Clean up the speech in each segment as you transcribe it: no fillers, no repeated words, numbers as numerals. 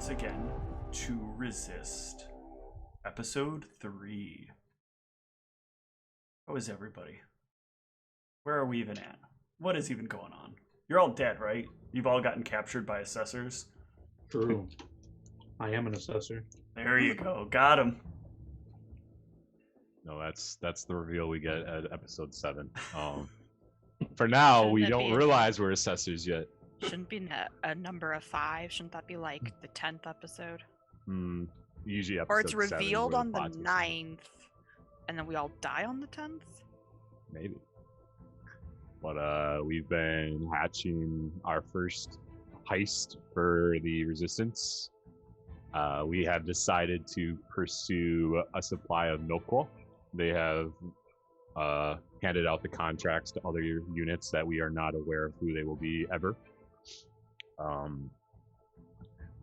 once again to Resist, episode 3. How is everybody? Where are we even at? What is even going on? You're all dead, right? You've all gotten captured by assessors? True. I am an assessor. There you go. Got him. No, that's the reveal we get at episode 7. For now, we don't realize we're assessors yet. Shouldn't be a number of 5. Shouldn't that be like the 10th episode? Usually episode Or it's revealed 7 on the 9th, and then we all die on the 10th? Maybe. But we've been hatching our first heist for the Resistance. We have decided to pursue a supply of Nokwa. They have handed out the contracts to other units that we are not aware of who they will be ever.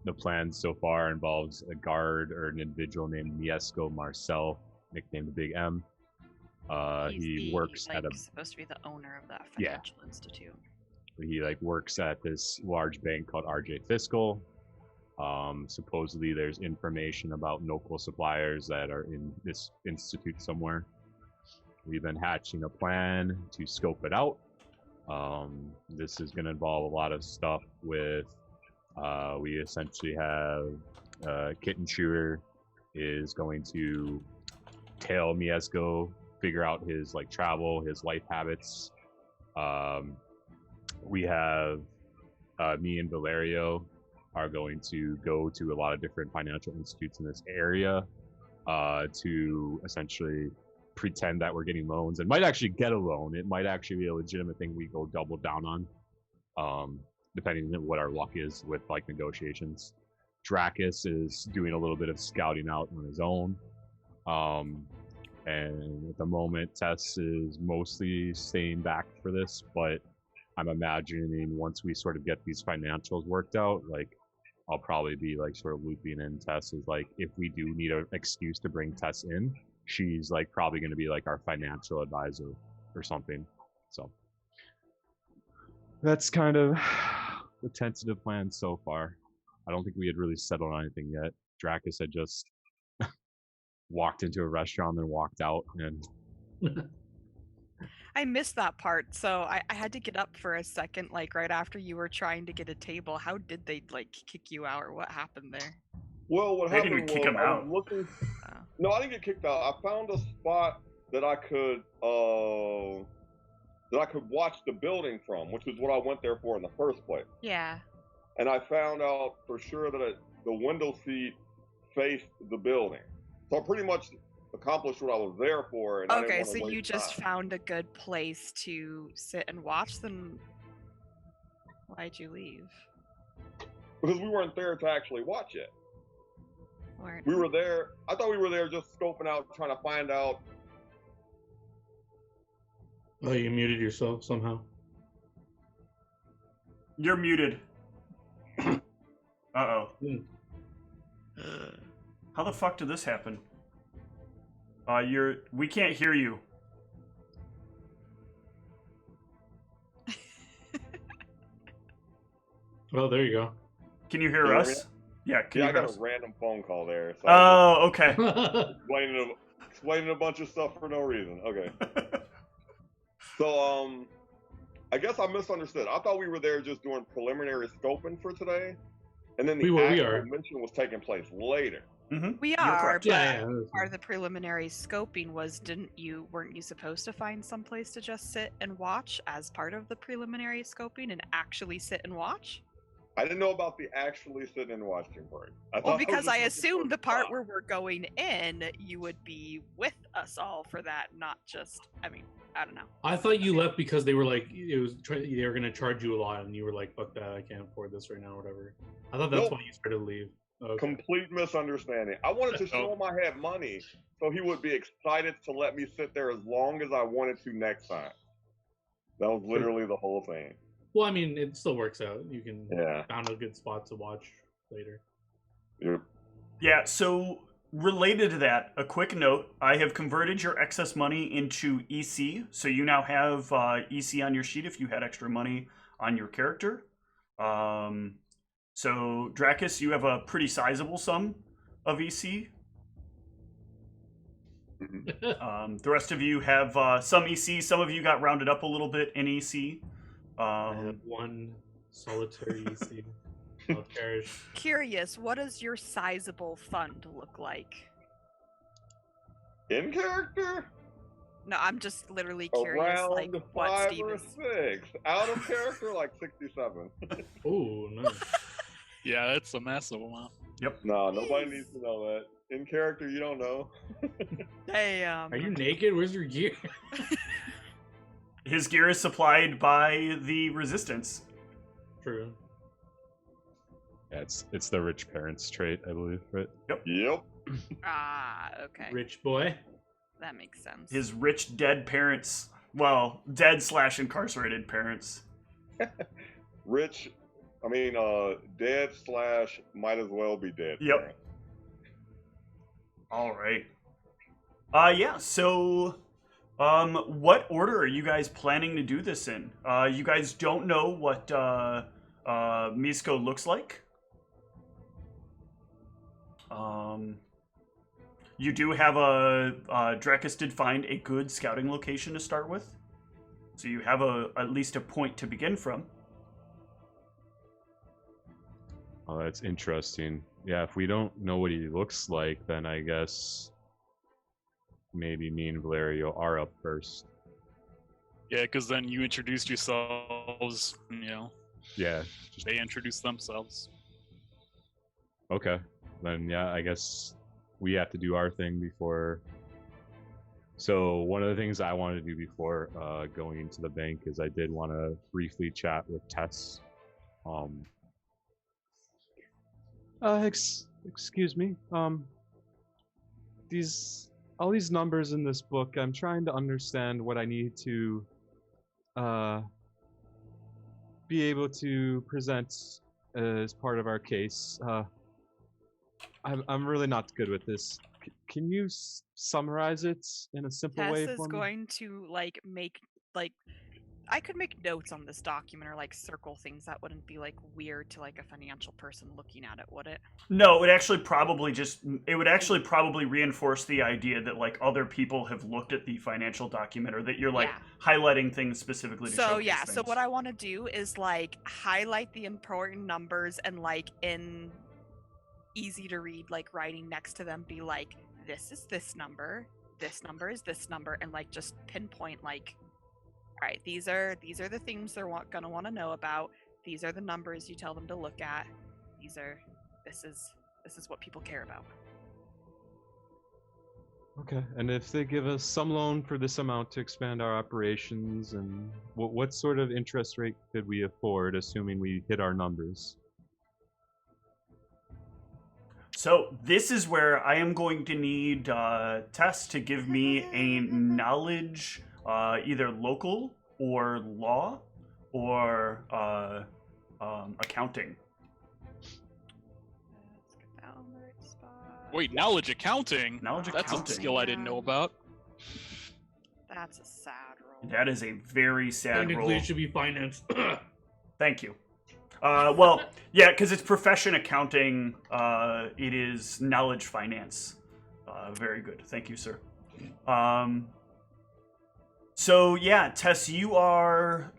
The plan so far involves a guard or an individual named Miesco Marcel, nicknamed the Big M. He works at a supposed to be the owner of that financial institute. He works at this large bank called RJ Fiscal. Supposedly there's information about local suppliers that are in this institute somewhere. We've been hatching a plan to scope it out. This is going to involve a lot of stuff with, we essentially have Kitten Chewer is going to tail Miesco, figure out his travel, his life habits. We have me and Valerio are going to go to a lot of different financial institutes in this area to essentially pretend that we're getting loans and might actually get a loan. It might actually be a legitimate thing we go double down on, depending on what our luck is with negotiations. Dracus is doing a little bit of scouting out on his own. And at the moment, Tess is mostly staying back for this, but I'm imagining once we sort of get these financials worked out, I'll probably be sort of looping in Tess is if we do need an excuse to bring Tess in, she's probably going to be our financial advisor or something. So that's kind of the tentative plan so far. I don't think we had really settled on anything yet. Dracus had just walked into a restaurant and walked out, and I missed that part, so I had to get up for a second, right after you were trying to get a table. How did they kick you out, or what happened there? Well, what They didn't happened even kick was him I out. was looking. No, I didn't get kicked out. I found a spot that I could watch the building from, which is what I went there for in the first place. Yeah. And I found out for sure that the window seat faced the building, so I pretty much accomplished what I was there for. And Okay, so you just found a good place to sit and watch them. Why'd you leave? Because we weren't there to actually watch it. Weren't We were there. I thought we were there just scoping out, trying to find out. Oh, you muted yourself somehow. You're muted. Uh-oh. How the fuck did this happen? We can't hear you. Oh, there you go. Can you hear us? Yeah, can you I hear got us? a random phone call there. So Oh, okay. explaining a bunch of stuff for no reason. Okay. So, I guess I misunderstood. I thought we were there just doing preliminary scoping for today, and then the actual mission was taking place later. Mm-hmm. We are, but Yeah. part of the preliminary scoping was, weren't you supposed to find someplace to just sit and watch as part of the preliminary scoping and actually sit and watch? I didn't know about the actually sitting and watching part. Well, because I assumed the part where we're going in, you would be with us all for that, not just, I don't know. I thought you left because they were they were going to charge you a lot, and you were like, fuck that, I can't afford this right now, or whatever. I thought that's why you started to leave. Okay. Complete misunderstanding. I wanted to show him I had money, so he would be excited to let me sit there as long as I wanted to next time. That was literally the whole thing. Well, it still works out. You can found a good spot to watch later. Yep. Yeah, so related to that, a quick note. I have converted your excess money into EC, so you now have EC on your sheet if you had extra money on your character. So, Dracus, you have a pretty sizable sum of EC. The rest of you have some EC. Some of you got rounded up a little bit in EC. I have one solitary EC. I'll cherish. Curious, what does your sizable fund look like? In character? No, I'm just literally curious, Around like what 5 Steve or is. 6. Out of character, like 67. Oh, nice. Yeah, it's a massive amount. No, nobody needs to know that. In character, you don't know. Damn. Are you naked? Where's your gear? His gear is supplied by the Resistance. True. Yeah, it's the rich parents trait, I believe, right? Yep. Ah, okay. Rich boy. That makes sense. His rich dead parents. Well, dead/incarcerated parents. Rich, dead / might as well be dead. Yep. All right. Yeah. So, what order are you guys planning to do this in? You guys don't know what Misko looks like. You do have Dracus did find a good scouting location to start with, so you have at least a point to begin from. Oh, that's interesting. Yeah, if we don't know what he looks like, then I guess maybe me and Valerio are up first. Yeah, because then you introduced yourselves, Yeah. they introduce themselves. Okay. Then yeah, I guess we have to do our thing before. So one of the things I wanted to do before going into the bank is I did want to briefly chat with Tess. Excuse me. All these numbers in this book, I'm trying to understand what I need to be able to present as part of our case. I'm really not good with this. Can you summarize it in a simple way Tess for is me? going to make I could make notes on this document or circle things that wouldn't be weird to a financial person looking at it, would it? No, it would actually probably reinforce the idea that other people have looked at the financial document, or that you're highlighting things specifically to So showcase yeah, things. so what I want to do is highlight the important numbers and in easy to read writing next to them be this is this number is this number, and just pinpoint all right, these are the things they're gonna want to know about. These are the numbers you tell them to look at. This is what people care about. Okay, and if they give us some loan for this amount to expand our operations, and what sort of interest rate could we afford, assuming we hit our numbers? So this is where I am going to need Tess to give me a knowledge, either local or law or accounting. Let's get that on the right spot. Wait, knowledge accounting? Knowledge That's accounting. a skill I didn't know about. That's a sad roll. That is a very sad Technically, roll. it should be finance. Thank you. Well, yeah, because it's profession accounting. It is knowledge finance. Very good. Thank you, sir. So yeah, Tess, you are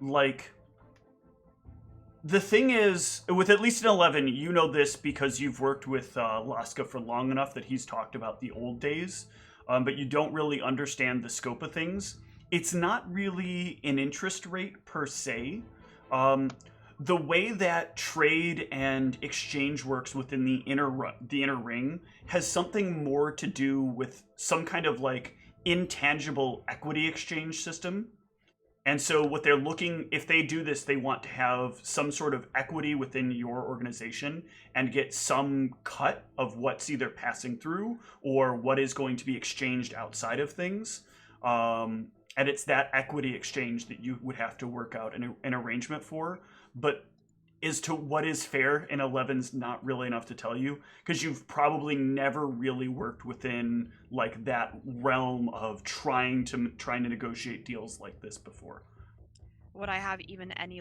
the thing is, with at least an 11, you know this because you've worked with Laska for long enough that he's talked about the old days, but you don't really understand the scope of things. It's not really an interest rate per se. The way that trade and exchange works within the inner ring has something more to do with some kind of intangible equity exchange system. And so what they're looking, if they do this, they want to have some sort of equity within your organization and get some cut of what's either passing through or what is going to be exchanged outside of things. And it's that equity exchange that you would have to work out an arrangement for. But as to what is fair in 11's not really enough to tell you, because you've probably never really worked within that realm of trying to negotiate deals like this before. Would I have even any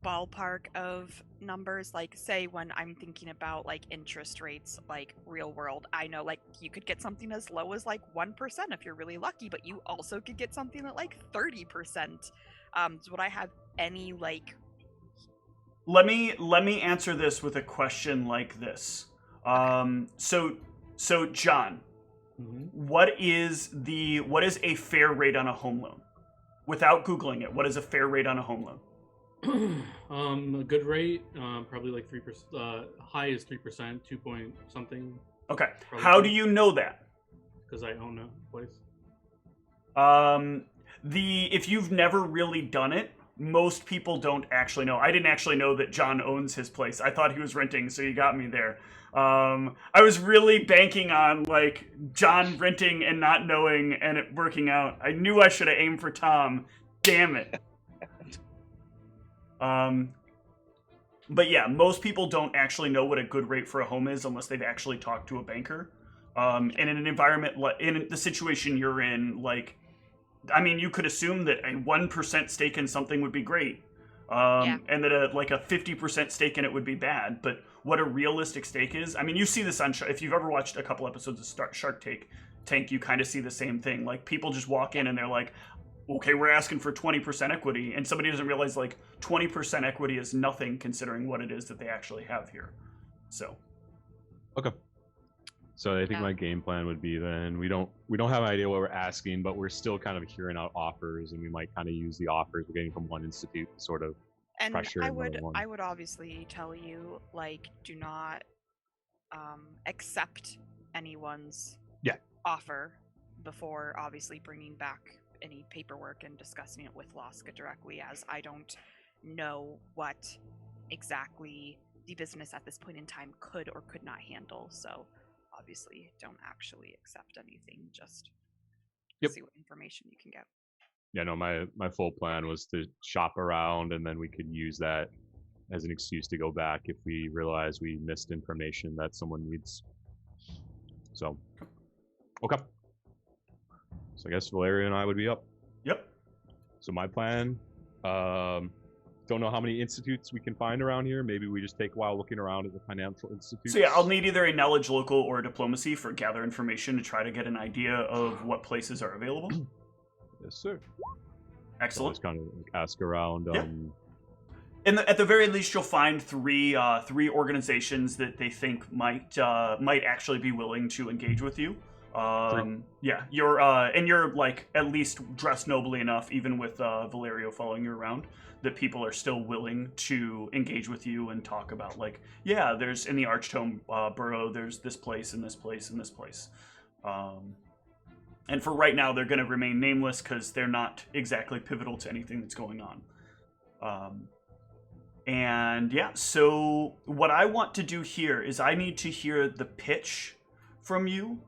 ballpark of numbers? Like, say when I'm thinking about like interest rates, like real world, I know like you could get something as low as like 1% if you're really lucky, but you also could get something at like 30%. So would I have any like? Let me answer this with a question like this. So John, what is a fair rate on a home loan? Without Googling it, what is a fair rate on a home loan? A good rate, probably like 3%. High is 3%, 2 point something. Okay. Probably How do you know that? Because I own a place. If you've never really done it, most people don't actually know. I didn't actually know that John owns his place. I thought he was renting, so you got me there. I was really banking on like John renting and not knowing and it working out. I knew I should have aimed for Tom. Damn it. But yeah, most people don't actually know what a good rate for a home is unless they've actually talked to a banker. And in an environment in the situation you're in, like, I mean, you could assume that a 1% stake in something would be great, and that a 50% stake in it would be bad. But what a realistic stake is, I mean, you see this on if you've ever watched a couple episodes of Shark Tank, you kind of see the same thing. Like people just walk in and they're like, okay, we're asking for 20% equity, and somebody doesn't realize like 20% equity is nothing considering what it is that they actually have here. So, okay. So I think my game plan would be then we don't have an idea what we're asking, but we're still kind of hearing out offers, and we might kind of use the offers we're getting from one institute to sort of pressure another one. I would obviously tell you like do not accept anyone's offer before obviously bringing back any paperwork and discussing it with Laska directly, as I don't know what exactly the business at this point in time could or could not handle. So obviously don't actually accept anything, just see what information you can get. Yeah, no, my full plan was to shop around, and then we could use that as an excuse to go back if we realize we missed information that someone needs. So, okay. So I guess Valeria and I would be up. Yep. So my plan, don't know how many institutes we can find around here. Maybe we just take a while looking around at the financial institutes. So yeah, I'll need either a knowledge local or a diplomacy for gather information to try to get an idea of what places are available. Yes, sir. Excellent. So just kind of ask around. At the very least, you'll find three organizations that they think might actually be willing to engage with you. Yeah, you're like at least dressed nobly enough, even with Valerio following you around, that people are still willing to engage with you and talk about like, yeah, there's in the Archtome Borough, there's this place and this place and this place. And for right now, they're going to remain nameless because they're not exactly pivotal to anything that's going on. And yeah, so what I want to do here is I need to hear the pitch from you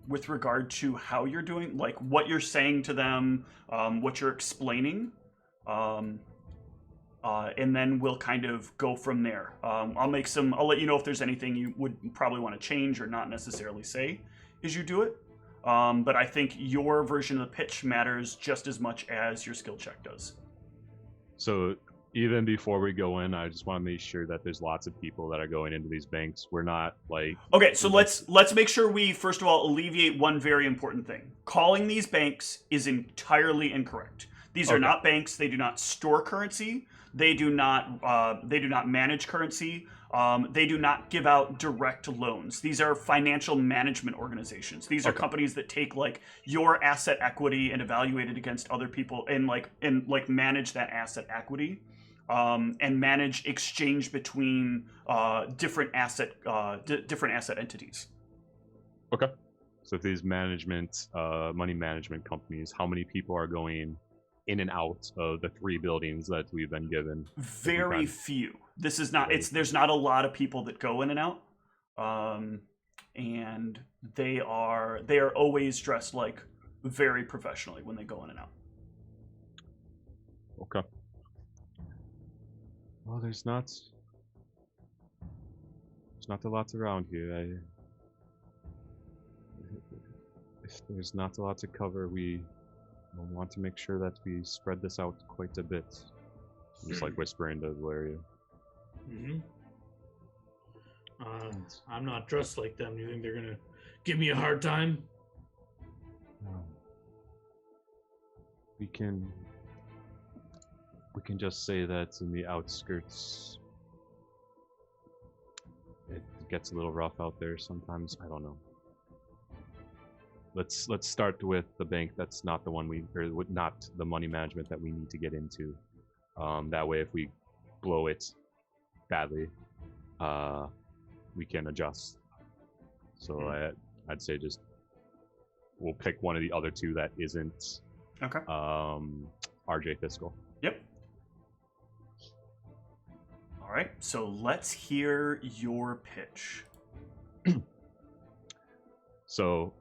with regard to how you're doing, like what you're saying to them, what you're explaining, and then we'll kind of go from there. I'll let you know if there's anything you would probably want to change or not necessarily say as you do it. But I think your version of the pitch matters just as much as your skill check does. So even before we go in, I just want to make sure that there's lots of people that are going into these banks. We're not like... Okay, so let's make sure we, first of all, alleviate one very important thing. Calling these banks is entirely incorrect. These are not banks. They do not store currency. They do not manage currency. They do not give out direct loans. These are financial management organizations. These are companies that take like your asset equity and evaluate it against other people and manage that asset equity. And manage exchange between different asset entities. Okay. So if these money management companies, how many people are going in and out of the 3 buildings that we've been given? Very few. This is not. There's not a lot of people that go in and out, and they are always dressed like very professionally when they go in and out. Okay. Well, there's not a lot around here. If there's not a lot to cover, we want to make sure that we spread this out quite a bit. Just like whispering to Valeria. Mm-hmm. I'm not dressed like them. You think they're gonna give me a hard time? We can just say that in the outskirts it gets a little rough out there sometimes. I don't know. Let's start with the bank that's not the one not the money management that we need to get into. That way, if we blow it badly, we can adjust. So I'd say just we'll pick one of the other two that isn't Okay. RJ Fiscal. Yep. All right. So let's hear your pitch. So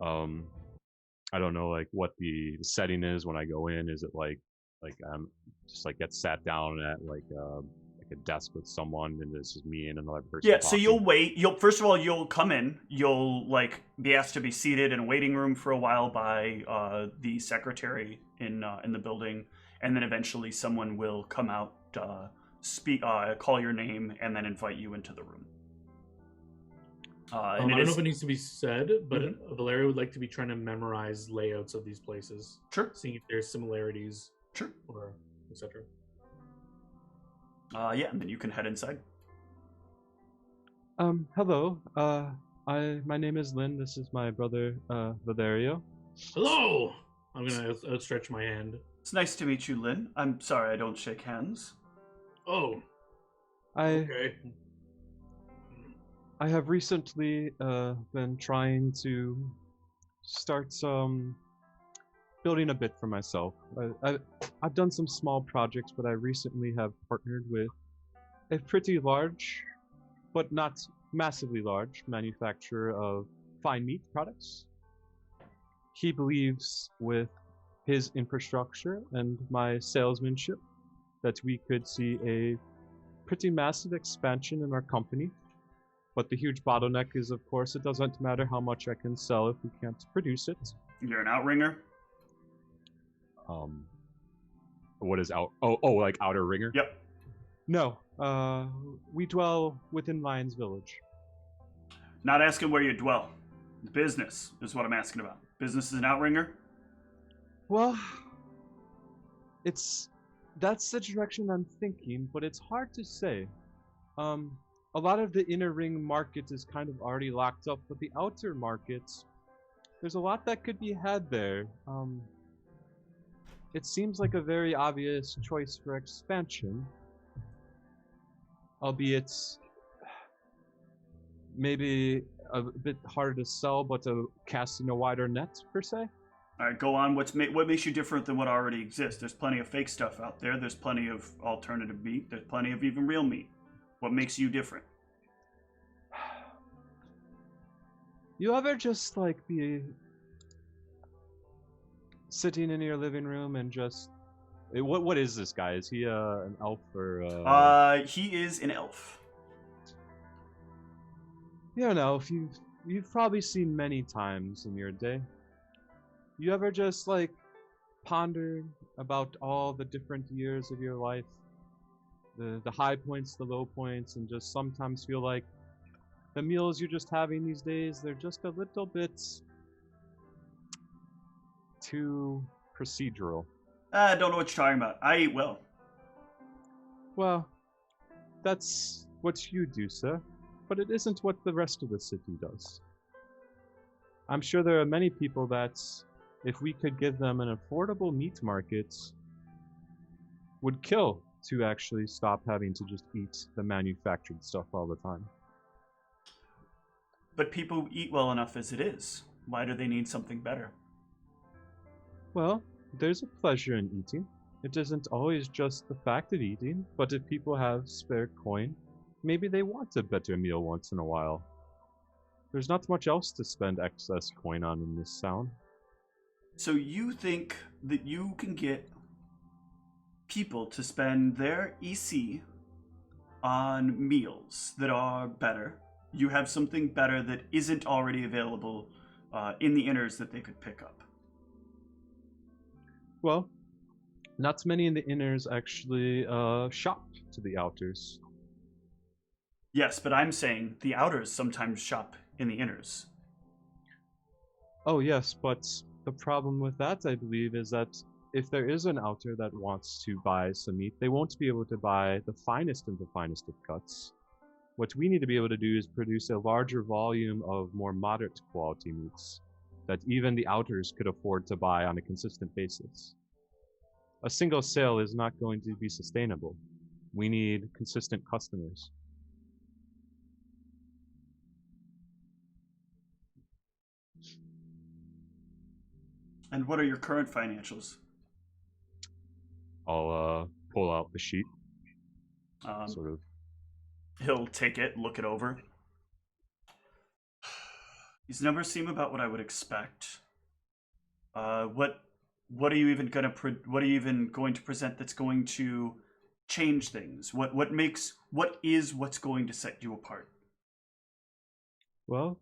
I don't know like what the setting is when I go in. Is it like I'm just like get sat down at like a desk with someone and it's just me and another person? Yeah, so talking? you'll wait. First of all, you'll come in. You'll like be asked to be seated in a waiting room for a while by the secretary in the building, and then eventually someone will come out, speak, call your name, and then invite you into the room. I don't know if it needs to be said, but Valeria would like to be trying to memorize layouts of these places. Sure. Seeing if there's similarities. Sure. Or etc. Yeah, and then you can head inside. Hello. My name is Lynn. This is my brother, Valerio. Hello. I'm gonna outstretch my hand. It's nice to meet you, Lynn. I'm sorry I don't shake hands. Oh. Okay. I have recently been trying to start building a bit for myself. I've done some small projects, but I recently have partnered with a pretty large, but not massively large, manufacturer of fine meat products. He believes with his infrastructure and my salesmanship that we could see a pretty massive expansion in our company. But the huge bottleneck is, of course, it doesn't matter how much I can sell if we can't produce it. You're an outringer? What is out? Oh, like outer ringer? Yep. No, we dwell within Lion's Village. Not asking where you dwell. Business is what I'm asking about. Business is an outringer? Well, that's the direction I'm thinking, but it's hard to say. A lot of the inner ring market is kind of already locked up, but the outer markets, there's a lot that could be had there. It seems like a very obvious choice for expansion, albeit maybe a bit harder to sell, but casting a wider net, per se. All right, go on. What makes you different than what already exists? There's plenty of fake stuff out there. There's plenty of alternative meat. There's plenty of even real meat. What makes you different? You ever just like be sitting in your living room and just what is this guy? Is he an elf or? He is an elf. You know, if you've probably seen many times in your day. You ever just like ponder about all the different years of your life, the high points, the low points, and just sometimes feel like the meals you're just having these days, they're just a little bit too procedural. I don't know what you're talking about. I eat well. Well, that's what you do, sir. But it isn't what the rest of the city does. I'm sure there are many people that, if we could give them an affordable meat market, would kill to actually stop having to just eat the manufactured stuff all the time. But people eat well enough as it is. Why do they need something better? Well, there's a pleasure in eating. It isn't always just the fact of eating, but if people have spare coin, maybe they want a better meal once in a while. There's not much else to spend excess coin on in this town. So you think that you can get people to spend their EC on meals that are better? You have something better that isn't already available in the inners that they could pick up. Well, Not many in the inners actually shop to the outers. Yes, but I'm saying the outers sometimes shop in the inners. Oh yes, but the problem with that, I believe, is that if there is an outer that wants to buy some meat, they won't be able to buy the finest of cuts. What we need to be able to do is produce a larger volume of more moderate quality meats that even the outers could afford to buy on a consistent basis. A single sale is not going to be sustainable. We need consistent customers. And what are your current financials? I'll pull out the sheet, sort of. He'll take it, look it over. These numbers seem about what I would expect. What are you even going to present that's going to change things? What's going to set you apart? Well,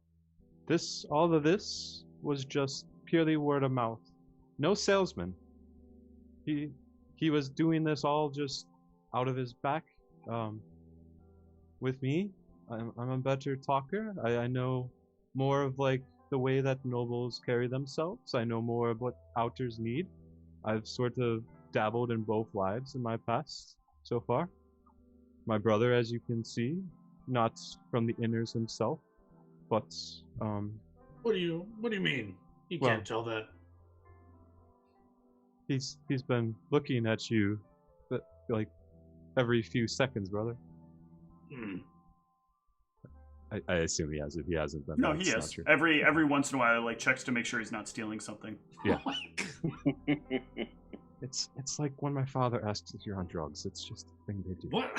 all of this was just purely word of mouth. No salesman. He was doing this all just out of his back. With me, I'm a better talker. I know more of like the way that nobles carry themselves. I know more of what outers need. I've sort of dabbled in both lives in my past so far. My brother, as you can see, not from the inners himself, but What do you mean? You Well- can't tell that. he's been looking at you, like every few seconds, brother. Hmm. I assume he has. If he hasn't, then No, that's he not is. true. Every once in a while, like checks to make sure he's not stealing something. Yeah. Oh my God. It's like when my father asks if you're on drugs. It's just a thing they do. What?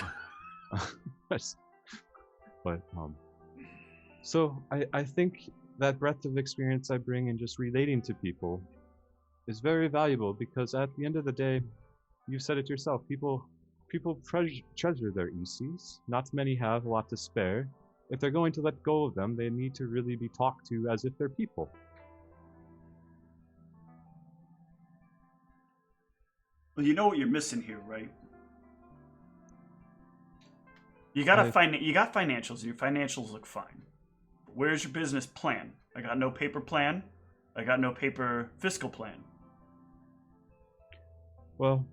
But so I think that breadth of experience I bring in just relating to people is very valuable, because at the end of the day, you said it yourself, people treasure their ECs. Not many have a lot to spare. If they're going to let go of them, they need to really be talked to as if they're people. Well, you know what you're missing here, right? You got financials, and your financials look fine. But where's your business plan? I got no paper plan. I got no paper fiscal plan. Well,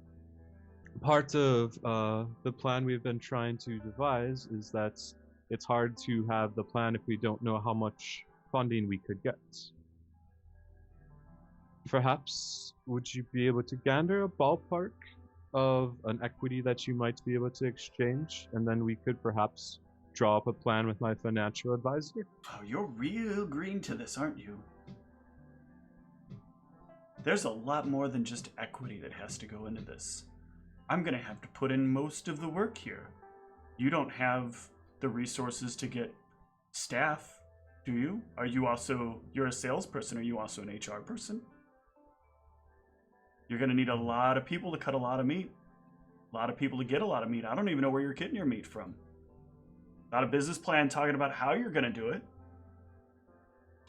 part of the plan we've been trying to devise is that it's hard to have the plan if we don't know how much funding we could get. Perhaps, would you be able to gander a ballpark of an equity that you might be able to exchange, and then we could perhaps draw up a plan with my financial advisor? Oh, you're real green to this, aren't you? There's a lot more than just equity that has to go into this. I'm gonna have to put in most of the work here. You don't have the resources to get staff, do you? You're a salesperson, are you also an HR person? You're gonna need a lot of people to cut a lot of meat. A lot of people to get a lot of meat. I don't even know where you're getting your meat from. Not a business plan talking about how you're gonna do it.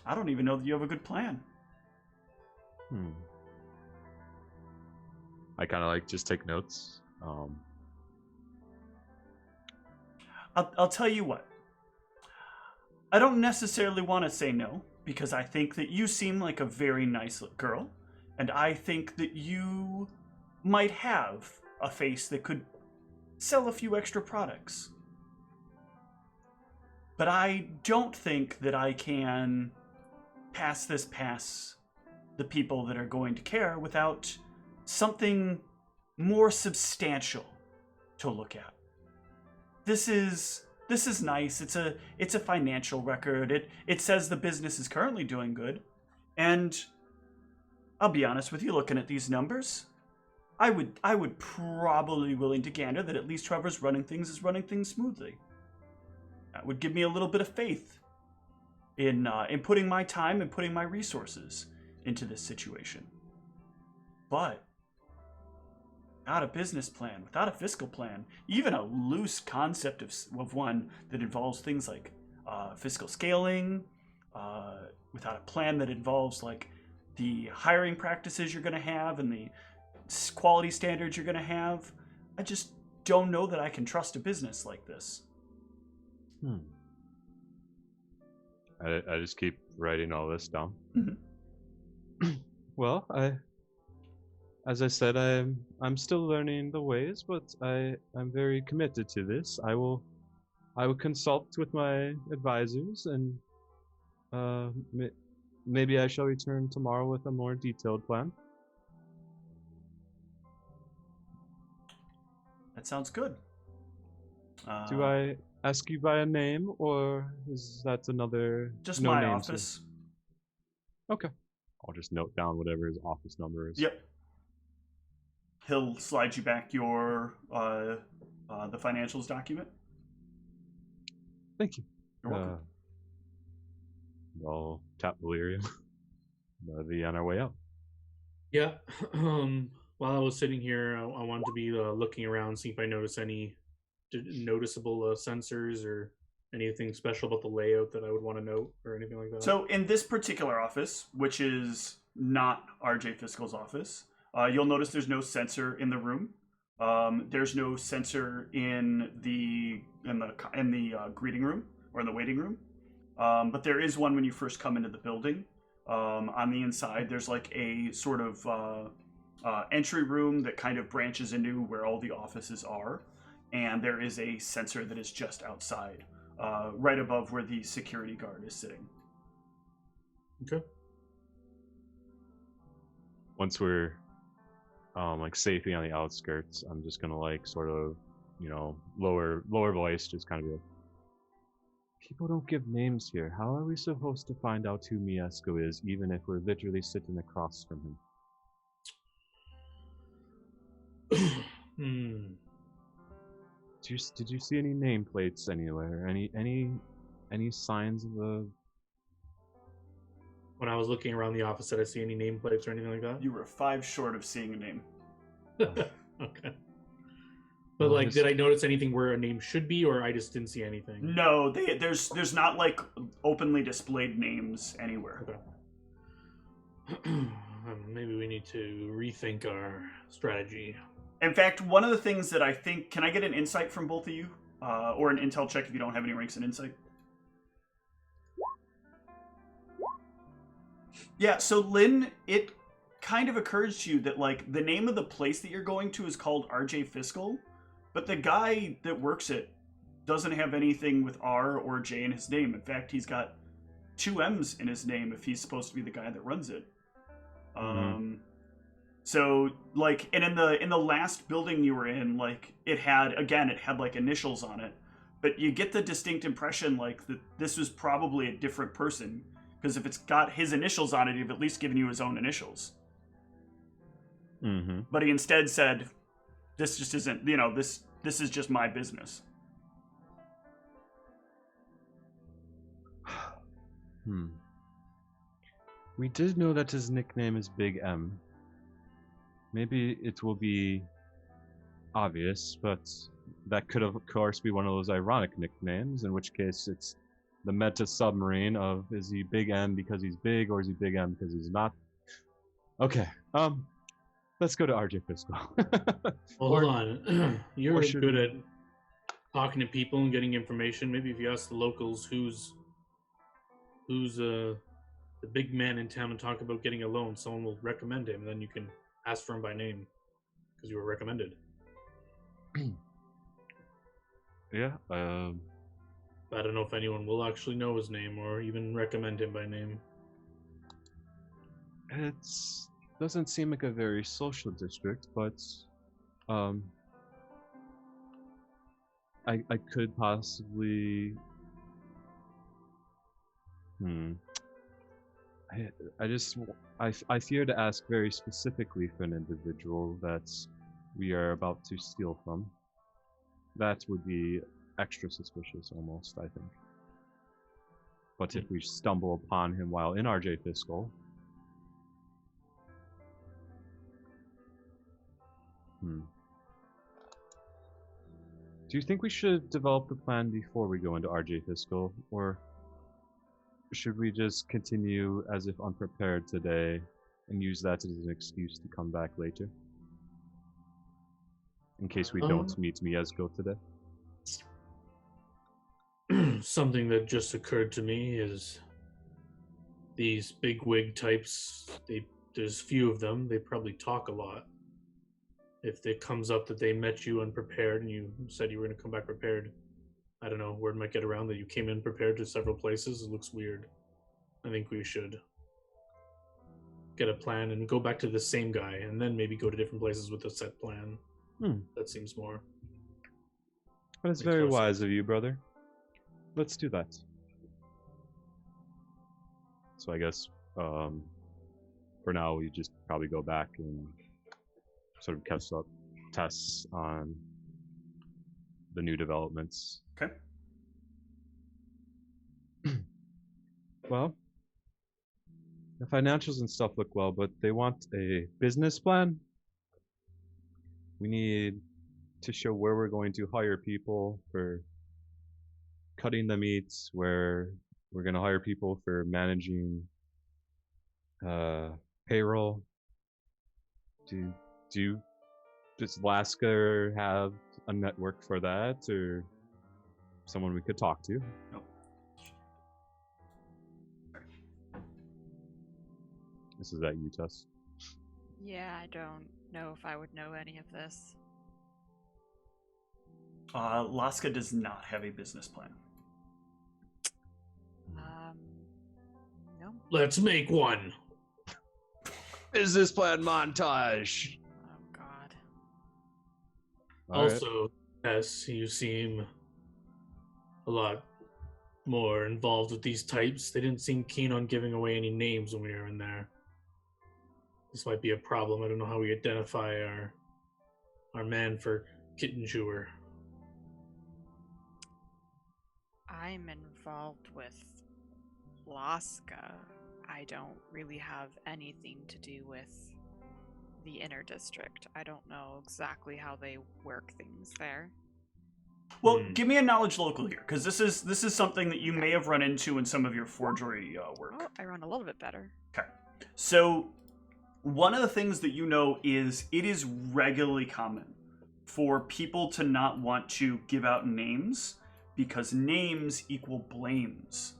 I don't even know that you have a good plan. I kind of like just take notes. I'll tell you what. I don't necessarily want to say no, because I think that you seem like a very nice girl, and I think that you might have a face that could sell a few extra products. But I don't think that I can pass this past the people that are going to care without something more substantial to look at. This is nice. It's a financial record. It says the business is currently doing good. And I'll be honest with you, looking at these numbers, I would probably be willing to gander that at least Trevor's running things smoothly. That would give me a little bit of faith in putting my time and putting my resources into this situation. But without a business plan, without a fiscal plan, even a loose concept of one that involves things like fiscal scaling, without a plan that involves like the hiring practices you're going to have and the quality standards you're going to have. I just don't know that I can trust a business like this. I just keep writing all this down. Mm-hmm. Well, as I said, I'm still learning the ways, but I'm very committed to this. I will consult with my advisors, and maybe I shall return tomorrow with a more detailed plan. That sounds good. Do I ask you by a name, or is that another? Just no my names office. here? Okay. I'll just note down whatever his office number is. Yep. He'll slide you back your the financials document. Thank you. You're welcome. I'll tap Valyria. Be on our way out. Yeah. While I was sitting here, I wanted to be looking around, see if I notice any noticeable sensors or anything special about the layout that I would want to note or anything like that. So in this particular office, which is not RJ Fiscal's office, you'll notice there's no sensor in the room. There's no sensor in the greeting room or in the waiting room. But there is one when you first come into the building. On the inside, there's like a sort of entry room that kind of branches into where all the offices are. And there is a sensor that is just outside, right above where the security guard is sitting. Okay. Once we're like safely on the outskirts, I'm just gonna like sort of, lower voice, just kind of be like, people don't give names here. How are we supposed to find out who Miesco is, even if we're literally sitting across from him? Did you see any nameplates anywhere? Any signs of a? When I was looking around the office, did I see any nameplates or anything like that? You were 5 short of seeing a name. Okay. But like, did I notice anything where a name should be, or I just didn't see anything? No, there's not like openly displayed names anywhere. Okay. Maybe we need to rethink our strategy. In fact, one of the things that I think, can I get an insight from both of you, or an intel check if you don't have any ranks in insight? Yeah. So Lynn, it kind of occurs to you that like the name of the place that you're going to is called RJ Fiscal. But the guy that works it doesn't have anything with R or J in his name. In fact, he's got 2 M's in his name if he's supposed to be the guy that runs it. So like, and in the last building you were in, like it had like initials on it, but you get the distinct impression like that this was probably a different person, because if it's got his initials on it, he'd at least given you his own initials. Mm-hmm. But he instead said, this just isn't, this is just my business. We did know that his nickname is Big M. Maybe it will be obvious, but that could of course be one of those ironic nicknames, in which case it's the meta submarine of, is he Big M because he's big, or is he Big M because he's not? Okay, let's go to RJ Fiscal. Well, hold on. You're good at talking to people and getting information. Maybe if you ask the locals who's the big man in town and talk about getting a loan, someone will recommend him, and then you can ask for him by name because you were recommended. Yeah. I don't know if anyone will actually know his name or even recommend him by name. It doesn't seem like a very social district, but I could possibly. I fear to ask very specifically for an individual that we are about to steal from. That would be extra suspicious, almost, I think. But if we stumble upon him while in RJ Fiscal, do you think we should develop the plan before we go into RJ Fiscal, or should we just continue as if unprepared today and use that as an excuse to come back later? In case we don't meet Miezgo today. Something that just occurred to me is these big wig types. There's few of them. They probably talk a lot. If it comes up that they met you unprepared and you said you were going to come back prepared, I don't know, word might get around that you came in prepared to several places. It looks weird. I think we should get a plan and go back to the same guy and then maybe go to different places with a set plan. That seems more. That is very wise of you, brother. Let's do that. So I guess for now we just probably go back and sort of catch up tests on the new developments. Okay. Well, the financials and stuff look well, but they want a business plan. We need to show where we're going to hire people for cutting the meats, where we're going to hire people for managing payroll. Does Lasker have a network for that, or someone we could talk to? Nope. This is at you, Tess. Yeah, I don't know if I would know any of this. Laska does not have a business plan. No. Let's make one. Business plan montage. Oh God. Also, yes, you seem a lot more involved with these types. They didn't seem keen on giving away any names when we were in there. This might be a problem. I don't know how we identify our man for Kitten Chewer. I'm involved with Laska. I don't really have anything to do with the inner district. I don't know exactly how they work things there. Well, give me a knowledge local here, because this is something that you may have run into in some of your forgery work. Oh, I run a little bit better. Okay. So, one of the things that you know is it is regularly common for people to not want to give out names because names equal blames.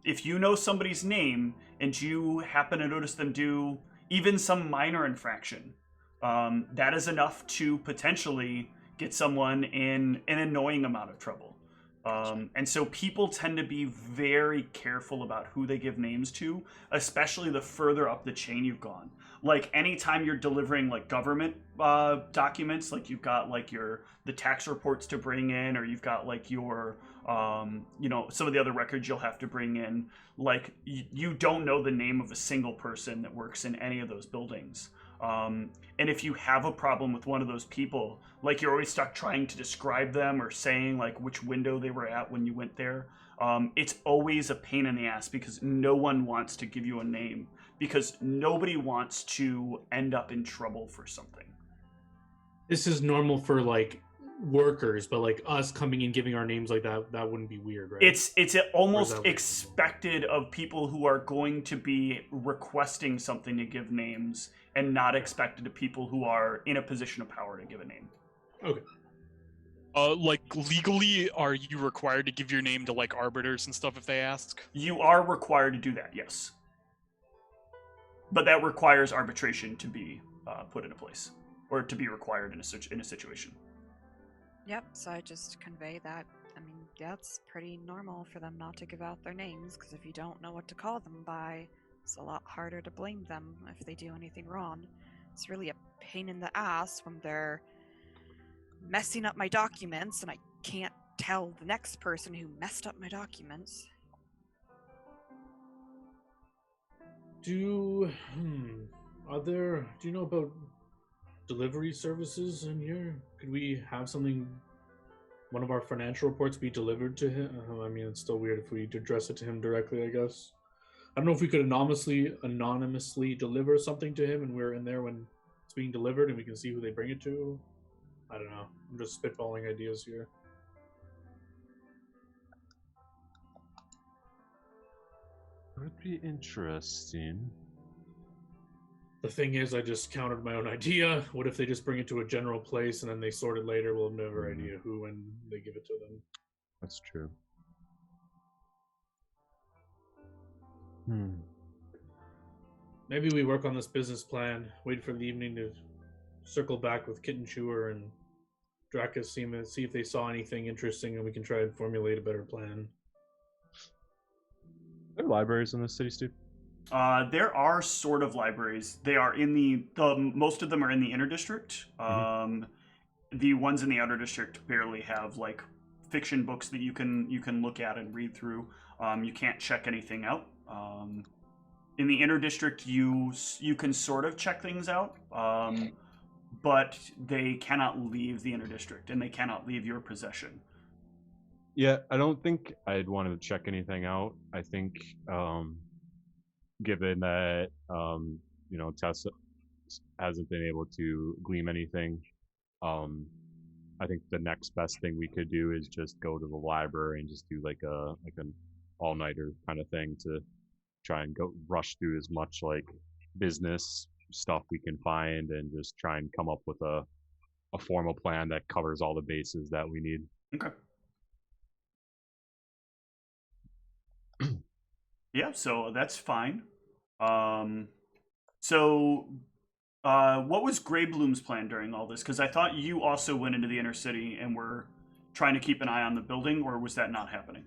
If you know somebody's name and you happen to notice them do even some minor infraction, that is enough to potentially get someone in an annoying amount of trouble. And so people tend to be very careful about who they give names to, especially the further up the chain you've gone. Like anytime you're delivering like government documents, like you've got like the tax reports to bring in, or you've got like your some of the other records you'll have to bring in. Like you don't know the name of a single person that works in any of those buildings. And if you have a problem with one of those people, like you're always stuck trying to describe them or saying like which window they were at when you went there, it's always a pain in the ass because no one wants to give you a name because nobody wants to end up in trouble for something. This is normal for like workers, but like us coming and giving our names like that wouldn't be weird, right? It's almost expected of people who are going to be requesting something to give names, and not expected of people who are in a position of power to give a name. Okay. Like legally, are you required to give your name to like arbiters and stuff if they ask? You are required to do that, yes. But that requires arbitration to be put into place, or to be required in a situation. Yep, so I just convey that. I mean, yeah, it's pretty normal for them not to give out their names, because if you don't know what to call them by, it's a lot harder to blame them if they do anything wrong. It's really a pain in the ass when they're messing up my documents and I can't tell the next person who messed up my documents. Do you know about delivery services in here? Could we have one of our financial reports be delivered to him? I mean, it's still weird if we address it to him directly, I guess. I don't know if we could anonymously deliver something to him and we're in there when it's being delivered and we can see who they bring it to. I don't know. I'm just spitballing ideas here. Would be interesting. The thing is, I just countered my own idea. What if they just bring it to a general place and then they sort it later? We'll have no idea who and they give it to them. That's true. Maybe we work on this business plan, wait for the evening to circle back with Kitten Chewer and Dracus, see if they saw anything interesting, and we can try and formulate a better plan. Are there libraries in this city, Steve? There are sort of libraries. They are in the most of them are in the inner district. The ones in the outer district barely have like fiction books that you can look at and read through. You can't check anything out. In the inner district, you can sort of check things out, but they cannot leave the inner district and they cannot leave your possession. Yeah, I don't think I'd want to check anything out. I think, given that Tessa hasn't been able to glean anything, I think the next best thing we could do is just go to the library and just do like an all-nighter kind of thing to try and go rush through as much like business stuff we can find and just try and come up with a formal plan that covers all the bases that we need. Okay. Yeah, so that's fine. What was Grey Bloom's plan during all this? Because I thought you also went into the inner city and were trying to keep an eye on the building, or was that not happening?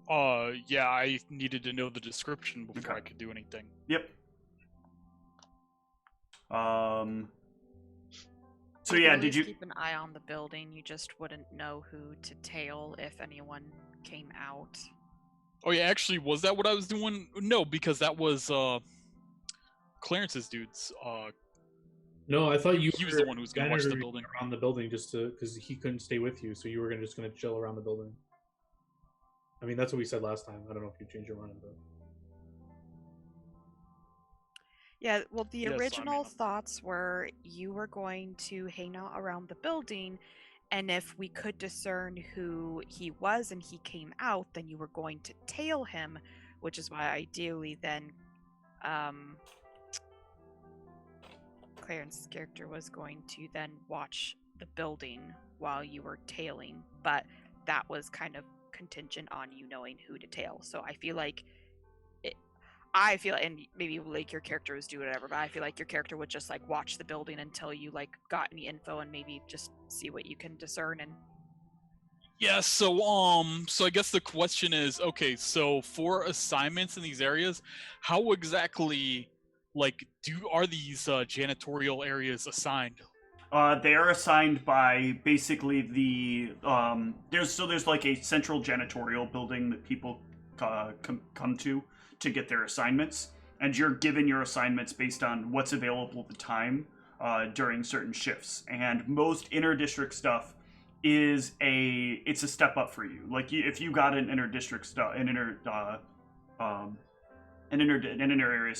Yeah, I needed to know the description before I could do anything. Yep. So yeah, did you keep an eye on the building? You just wouldn't know who to tail if anyone came out. Oh yeah, actually, was that what I was doing? No, because that was Clarence's dudes. No, I thought he was the one who was going to watch the building around the building just because he couldn't stay with you, so you were just going to chill around the building. I mean, that's what we said last time. I don't know if you changed your mind, but yeah. Well, the original thoughts were you were going to hang out around the building, and if we could discern who he was and he came out, then you were going to tail him, which is why ideally then Clarence's character was going to then watch the building while you were tailing, but that was kind of contingent on you knowing who to tail. So I feel like and maybe like your character was doing whatever, but I feel like your character would just like watch the building until you like got any info and maybe just see what you can discern. And yeah, so I guess the question is, okay, so for assignments in these areas, how exactly are these janitorial areas assigned? They are assigned by basically the there's like a central janitorial building that people come to get their assignments, and you're given your assignments based on what's available at the time during certain shifts. And most inter district stuff is it's a step up for you. Like if you got an inter district stuff, an inter area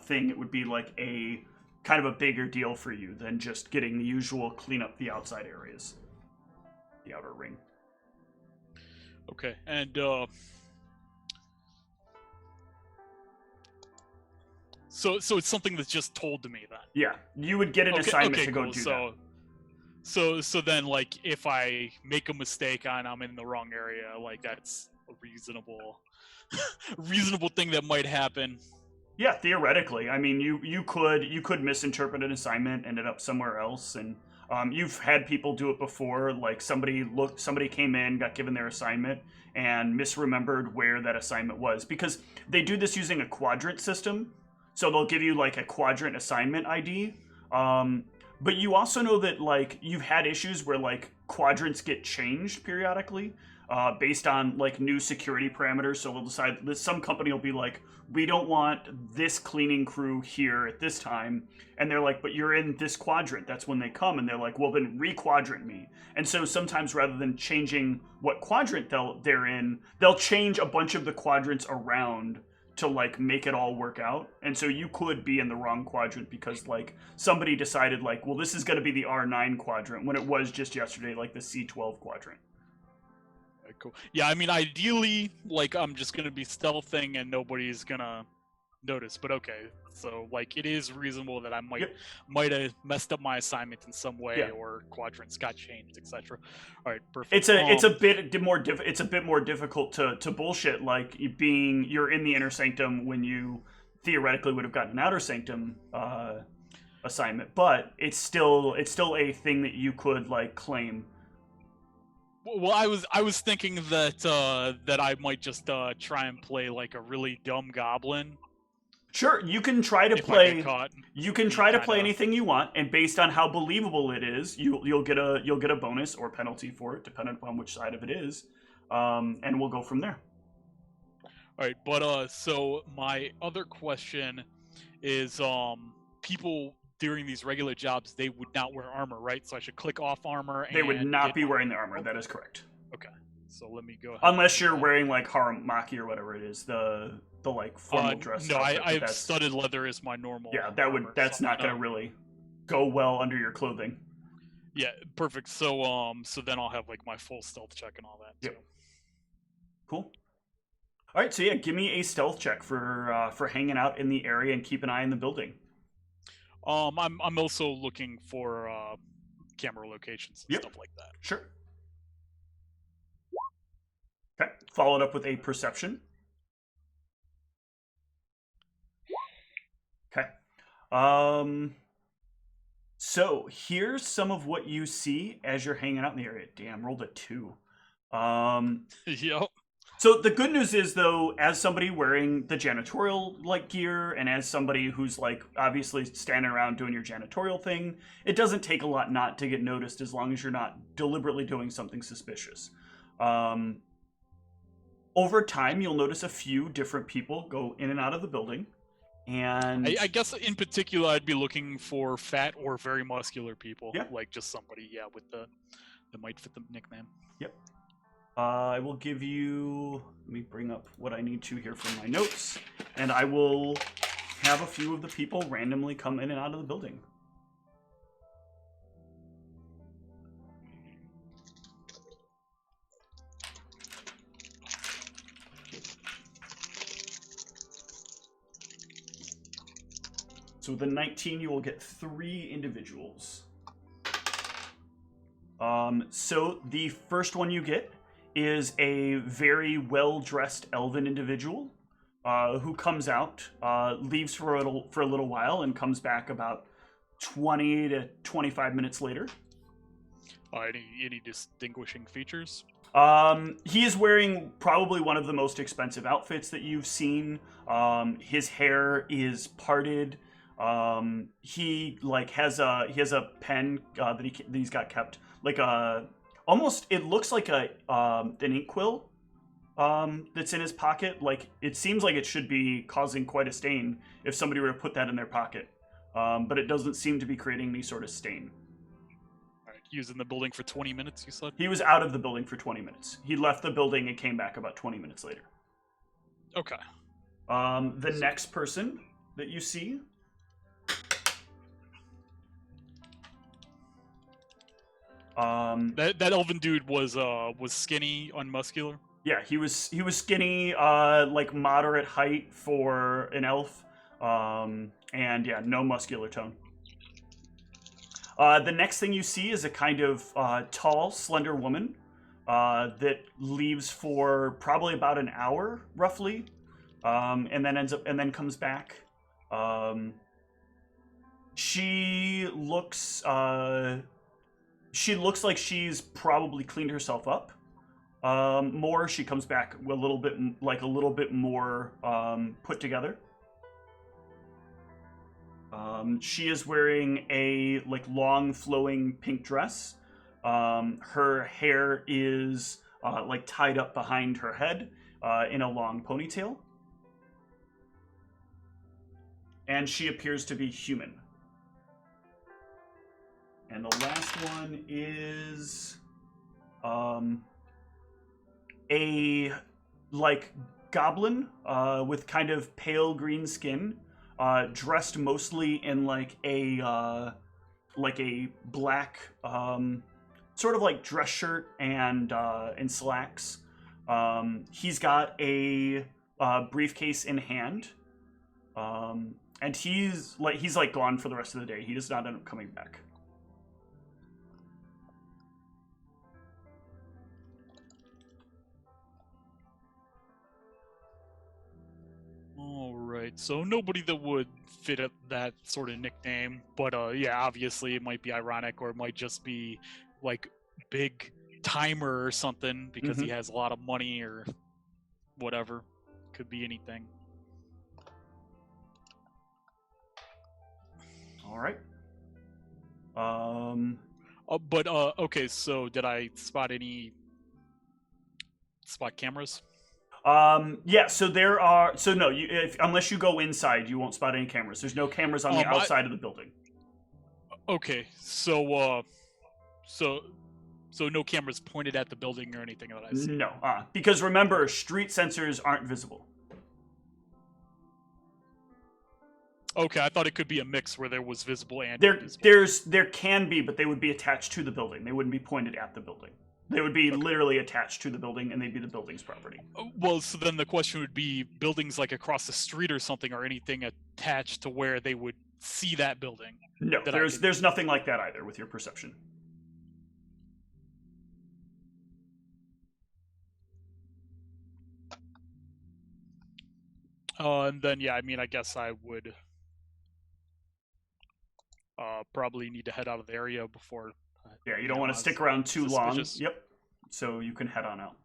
thing, it would be like a kind of a bigger deal for you than just getting the usual clean up the outside areas, the outer ring. Okay, and so it's something that's just told to me then. Yeah, you would get an assignment to go do that. So then, like, if I make a mistake and I'm in the wrong area, like that's a reasonable thing that might happen. Yeah, theoretically. I mean, you could misinterpret an assignment, ended up somewhere else, and you've had people do it before. Like somebody came in, got given their assignment, and misremembered where that assignment was, because they do this using a quadrant system. So they'll give you like a quadrant assignment ID. But you also know that like you've had issues where like quadrants get changed periodically based on like new security parameters. So we'll decide that some company will be like, we don't want this cleaning crew here at this time. And they're like, but you're in this quadrant. That's when they come. And they're like, well, then re-quadrant me. And so sometimes rather than changing what quadrant they're in, they'll change a bunch of the quadrants around to like make it all work out. And so you could be in the wrong quadrant because like somebody decided like, well, this is going to be the R9 quadrant when it was just yesterday like the C12 quadrant. Cool. Yeah, I mean, ideally, like I'm just gonna be stealthing and nobody's gonna notice, but okay. So like it is reasonable that I might Yep. might have messed up my assignment in some way, Yeah. or quadrants got changed, etc. All right, perfect. It's a bit more difficult to bullshit, like you're in the inner sanctum when you theoretically would have gotten an outer sanctum assignment, but it's still a thing that you could like claim. Well, I was thinking that that I might just try and play like a really dumb goblin. Sure, you can try to If I play. get caught, You can try to play anything you want, and based on how believable it is, you'll get a bonus or penalty for it, depending upon which side of it is, and we'll go from there. All right, but so my other question is, people during these regular jobs, they would not wear armor, right? So I should click off armor. They would and not get be wearing the armor. That is correct. Okay, so let me go ahead. Unless you're wearing like haramaki or whatever it is, the like formal dress. No, outfit, but I've that's- studded leather is my normal. Yeah, armor, that's so not no. gonna really go well under your clothing. Yeah, perfect. So so then I'll have like my full stealth check and all that. Yep. Too. Cool. All right, so yeah, give me a stealth check for hanging out in the area and keep an eye on the building. I'm also looking for camera locations and Yep. stuff like that. Sure. Okay. Followed up with a perception. Okay. So here's some of what you see as you're hanging out in the area. Damn, rolled a 2. Yep. So the good news is, though, as somebody wearing the janitorial like gear, and as somebody who's like obviously standing around doing your janitorial thing, it doesn't take a lot not to get noticed as long as you're not deliberately doing something suspicious. Over time, you'll notice a few different people go in and out of the building, and I guess in particular, I'd be looking for fat or very muscular people. Yeah. Like just somebody, yeah, with the that might fit the nickname. Yep. I will give you. Let me bring up what I need to here from my notes, and I will have a few of the people randomly come in and out of the building. So with a 19, you will get 3 individuals. So the first one you get is a very well-dressed elven individual who comes out, leaves for a little while, and comes back about 20 to 25 minutes later. Any distinguishing features? He is wearing probably one of the most expensive outfits that you've seen. His hair is parted. He like has a pen that he's got kept, like almost it looks like an inkwell that's in his pocket. Like it seems like it should be causing quite a stain if somebody were to put that in their pocket, but it doesn't seem to be creating any sort of stain. All right, he was in the building for 20 minutes. You said He was out of the building for 20 minutes. He left the building and came back about 20 minutes later. okay. The next person that you see. That elven dude was skinny, unmuscular. Yeah, he was skinny, like moderate height for an elf, and yeah, no muscular tone. The next thing you see is a kind of tall, slender woman that leaves for probably about an hour, roughly, and then comes back. She looks like she's probably cleaned herself up. More, she comes back a little bit more put together. She is wearing a like long flowing pink dress. Her hair is like tied up behind her head in a long ponytail. And she appears to be human. And the last one is a like goblin with kind of pale green skin, dressed mostly in like a black sort of like dress shirt and slacks. He's got a briefcase in hand, And he's like gone for the rest of the day. He does not end up coming back. All right, so nobody that would fit at that sort of nickname, but yeah, obviously it might be ironic, or it might just be like big timer or something because he has a lot of money or whatever. Could be anything. All right. But okay, so did I spot cameras? Yeah, so there are. So no, unless you go inside, you won't spot any cameras. There's no cameras on the outside of the building. Okay, so no cameras pointed at the building or anything that I see. No, because remember, street sensors aren't visible. Okay, I thought it could be a mix where there was visible and invisible. There can be, but they would be attached to the building. They wouldn't be pointed at the building. They would be literally attached to the building, and they'd be the building's property. Well, so then the question would be buildings like across the street or something, or anything attached to where they would see that building. No, there's nothing like that either with your perception. And then, yeah, I mean, I guess I would probably need to head out of the area before. Yeah, you don't want to stick around too long. Yep. So you can head on out.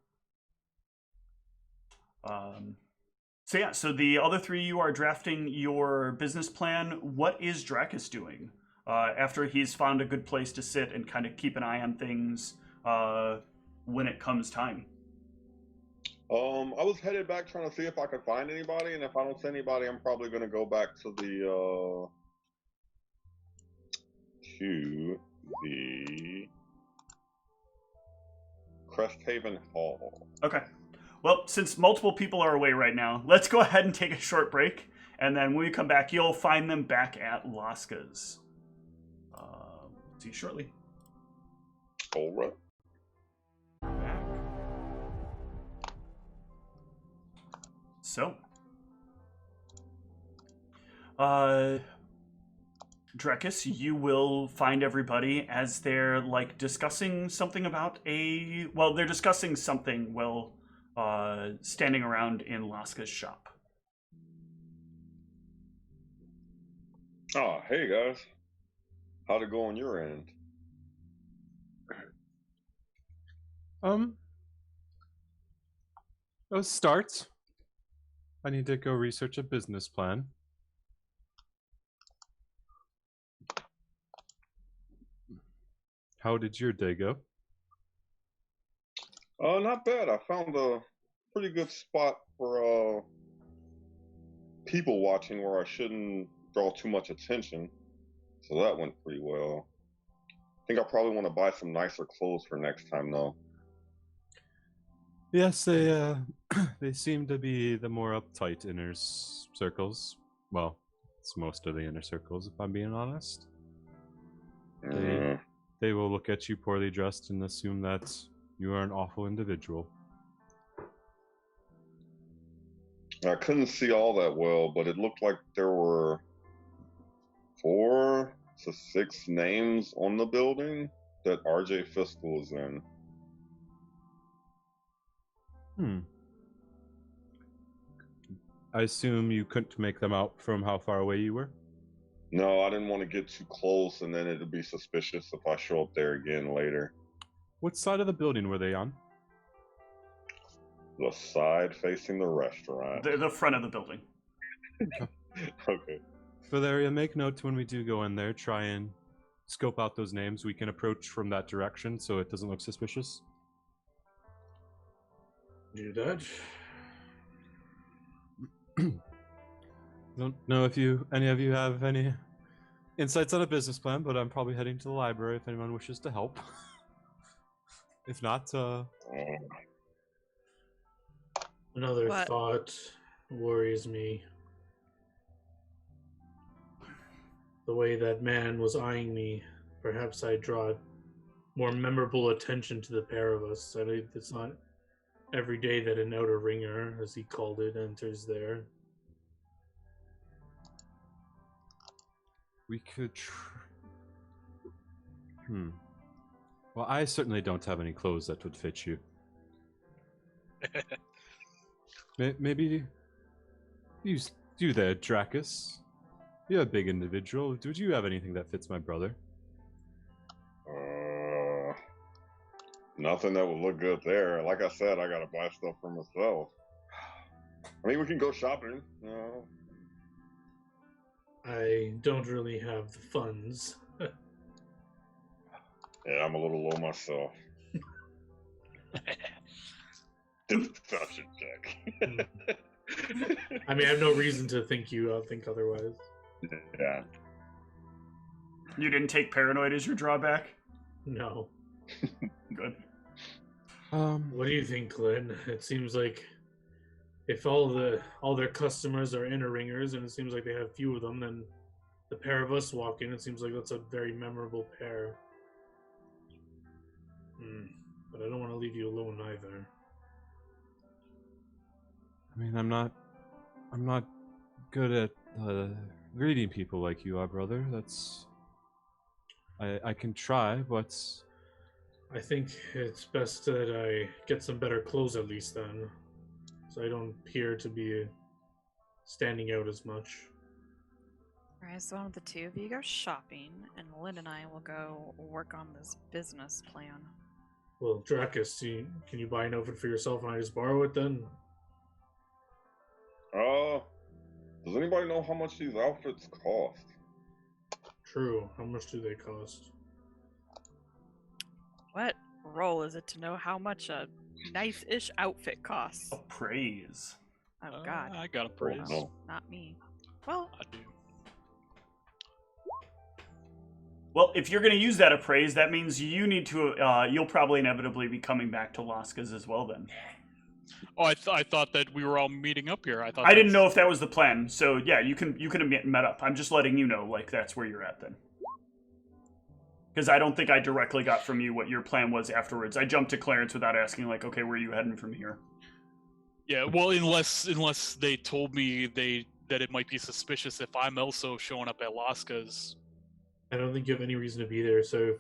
So the other three, you are drafting your business plan. What is Dracus doing after he's found a good place to sit and kind of keep an eye on things when it comes time? I was headed back trying to see if I could find anybody, and if I don't see anybody, I'm probably going to go back to the Cresthaven Hall. Okay. Well, since multiple people are away right now, let's go ahead and take a short break, and then when we come back, you'll find them back at Laska's. See you shortly. All right. So, Dracus, you will find everybody as they're like discussing something about they're discussing something while standing around in Laska's shop. Oh, hey guys. How'd it go on your end? Those starts. I need to go research a business plan. How did your day go? Not bad. I found a pretty good spot for people watching where I shouldn't draw too much attention. So that went pretty well. I think I probably want to buy some nicer clothes for next time, though. Yes, they they seem to be the more uptight inner circles. Well, it's most of the inner circles, if I'm being honest. They will look at you poorly dressed and assume that you are an awful individual. I couldn't see all that well, but it looked like there were 4 to 6 names on the building that RJ Fiscal was in. I assume you couldn't make them out from how far away you were? No, I didn't want to get too close, and then it'd be suspicious if I show up there again later. What side of the building were they on? The side facing the restaurant. The front of the building. Okay. Valeria, make note when we do go in there, try and scope out those names. We can approach from that direction so it doesn't look suspicious. Do that. Don't know if any of you have any insights on a business plan, but I'm probably heading to the library if anyone wishes to help. If not, Another thought worries me. The way that man was eyeing me, perhaps I draw more memorable attention to the pair of us. It's not every day that an outer ringer, as he called it, enters there. We could. Well, I certainly don't have any clothes that would fit you. Maybe you there, Dracus. You're a big individual. Would you have anything that fits my brother? Nothing that would look good there. Like I said, I gotta buy stuff for myself. I mean, we can go shopping. I don't really have the funds. Yeah, I'm a little low myself. Deception check. I mean, I have no reason to think think otherwise. Yeah. You didn't take paranoid as your drawback? No. Good. What do you think, Glenn? It seems like if all their customers are inner ringers, and it seems like they have few of them, then the pair of us walk in. It seems like that's a very memorable pair. But I don't want to leave you alone either. I mean, I'm not good at reading people like you are, brother. I can try, but I think it's best that I get some better clothes at least then, so I don't appear to be standing out as much. Alright, so one of the two of you go shopping, and Lynn and I will go work on this business plan. Well, Dracus, can you buy an outfit for yourself and I just borrow it then? Does anybody know how much these outfits cost? True. How much do they cost? What role is it to know how much a nice-ish outfit costs? Appraise. Oh god. I got a praise. no. Not me. Well, I do. Well, if you're going to use that appraise, that means you need to. You'll probably inevitably be coming back to Laska's as well. Then. Oh, I thought that we were all meeting up here. I didn't know if that was the plan. So yeah, you can have met up. I'm just letting you know, like that's where you're at then. Because I don't think I directly got from you what your plan was afterwards. I jumped to Clarence without asking, like, okay, where are you heading from here? Yeah, well, unless they told me that it might be suspicious if I'm also showing up at Laska's. I don't think you have any reason to be there, so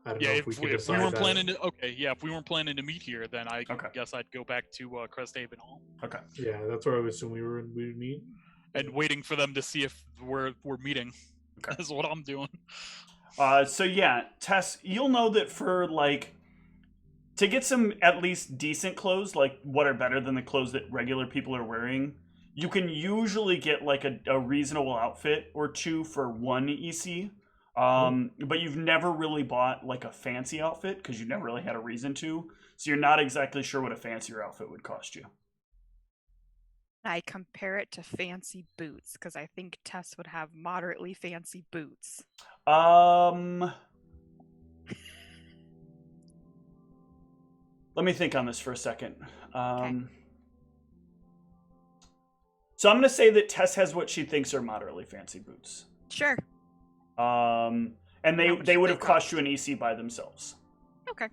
I don't know if we can decide weren't that. planning to, if we weren't planning to meet here, then I Okay. guess I'd go back to Cresthaven Hall. Okay. Yeah, that's where I would assume we would meet. And waiting for them to see if we're meeting. Okay. That's what I'm doing. So yeah, Tess, you'll know that for to get some at least decent clothes, like what are better than the clothes that regular people are wearing, you can usually get like a reasonable outfit or two for 1 EC. But you've never really bought like a fancy outfit because you never really had a reason to. So you're not exactly sure what a fancier outfit would cost you. I compare it to fancy boots because I think Tess would have moderately fancy boots. Let me think on this for a second. Okay. So I'm going to say that Tess has what she thinks are moderately fancy boots. Sure. And How much they do would they have cost cost? you an EC by themselves. Okay.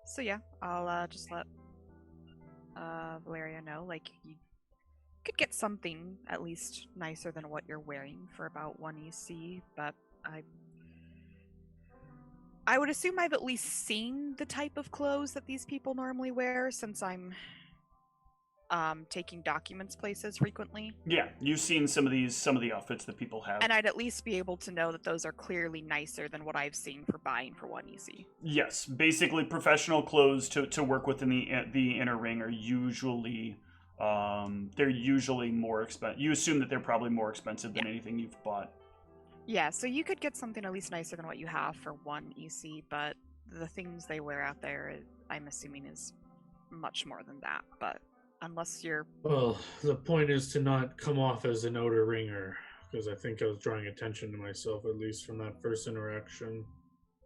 So yeah, I'll just let Valeria know, like, you could get something at least nicer than what you're wearing for about 1 EC, but I would assume I've at least seen the type of clothes that these people normally wear since I'm taking documents places frequently. Yeah, you've seen some of the outfits that people have. And I'd at least be able to know that those are clearly nicer than what I've seen for buying for 1 EC. Yes, basically professional clothes to work with in the inner ring are usually they're usually more expensive. You assume that they're probably more expensive than anything you've bought. Yeah, so you could get something at least nicer than what you have for 1 EC, but the things they wear out there, I'm assuming, is much more than that. But unless you're... Well, the point is to not come off as an outer ringer, because I think I was drawing attention to myself, at least from that first interaction.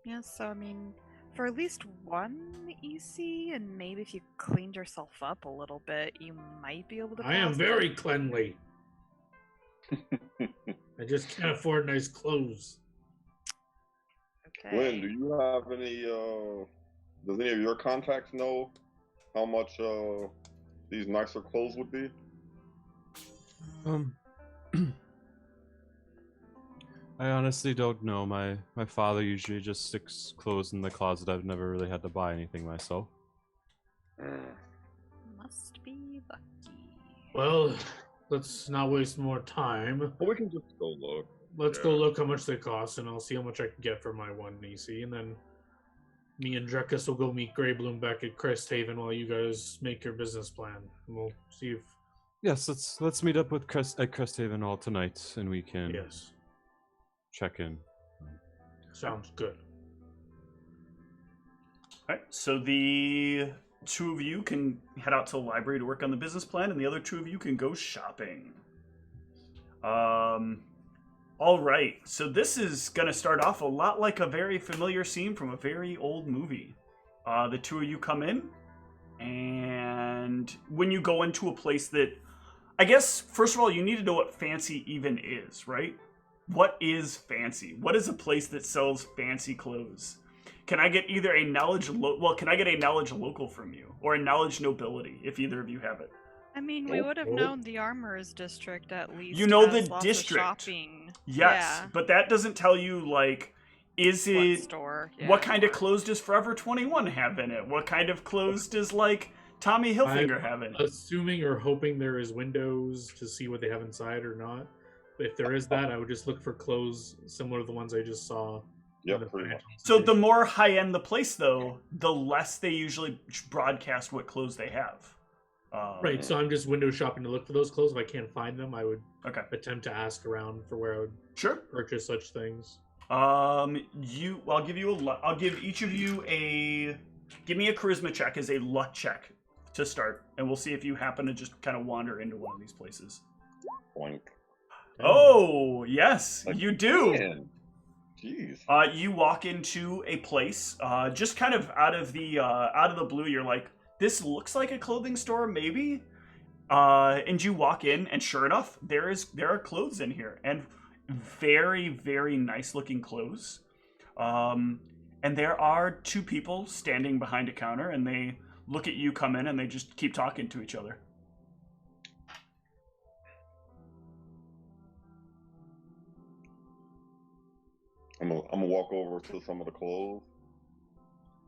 Yeah, so I mean, for at least 1 EC, and maybe if you cleaned yourself up a little bit, you might be able to... I am pass it. very cleanly. I just can't afford nice clothes. Okay. Lynn, do you have any, does any of your contacts know how much these nicer clothes would be? I honestly don't know. My father usually just sticks clothes in the closet. I've never really had to buy anything myself. Must be lucky. Well, let's not waste more time. Well, we can just go look. Let's go look how much they cost, and I'll see how much I can get for my one EC, and then me and Drekus will go meet Grey Bloom back at Cresthaven while you guys make your business plan. And we'll see if Yes, let's meet up with at Cresthaven Hall tonight, and we can check in. sounds good. All right, so the two of you can head out to the library to work on the business plan, and the other two of you can go shopping. All right, so this is going to start off a lot like a very familiar scene from a very old movie. The two of you come in, and when you go into a place that, I guess, first of all, you need to know what fancy even is, right? What is fancy? What is a place that sells fancy clothes? Can I get either a knowledge, can I get a knowledge local from you, or a knowledge nobility, if either of you have it? I mean, we would have known the armorer's district at least. You know has the lots district. Of shopping. Yes, Yeah. but that doesn't tell you, like, is What it... store? Yeah. What kind of clothes does Forever 21 have in it? What kind of clothes does, like, Tommy Hilfiger have in it? Assuming or hoping there is windows to see what they have inside or not. If there is that, I would just look for clothes similar to the ones I just saw. Yep, pretty much. So the more high-end the place, though, the less they usually broadcast what clothes they have. Right, so I'm just window shopping to look for those clothes. If I can't find them, I would attempt to ask around for where I would purchase such things. I'll give each of you give me a charisma check as a luck check to start, and we'll see if you happen to just kind of wander into one of these places. Boink. Oh, yes, you do. Man. Jeez. You walk into a place, just kind of out of the blue. You're like, this looks like a clothing store, maybe. And you walk in, and sure enough, there are clothes in here, and very, very nice looking clothes. And there are two people standing behind a counter, and they look at you come in, and they just keep talking to each other. I'm gonna walk over to some of the clothes.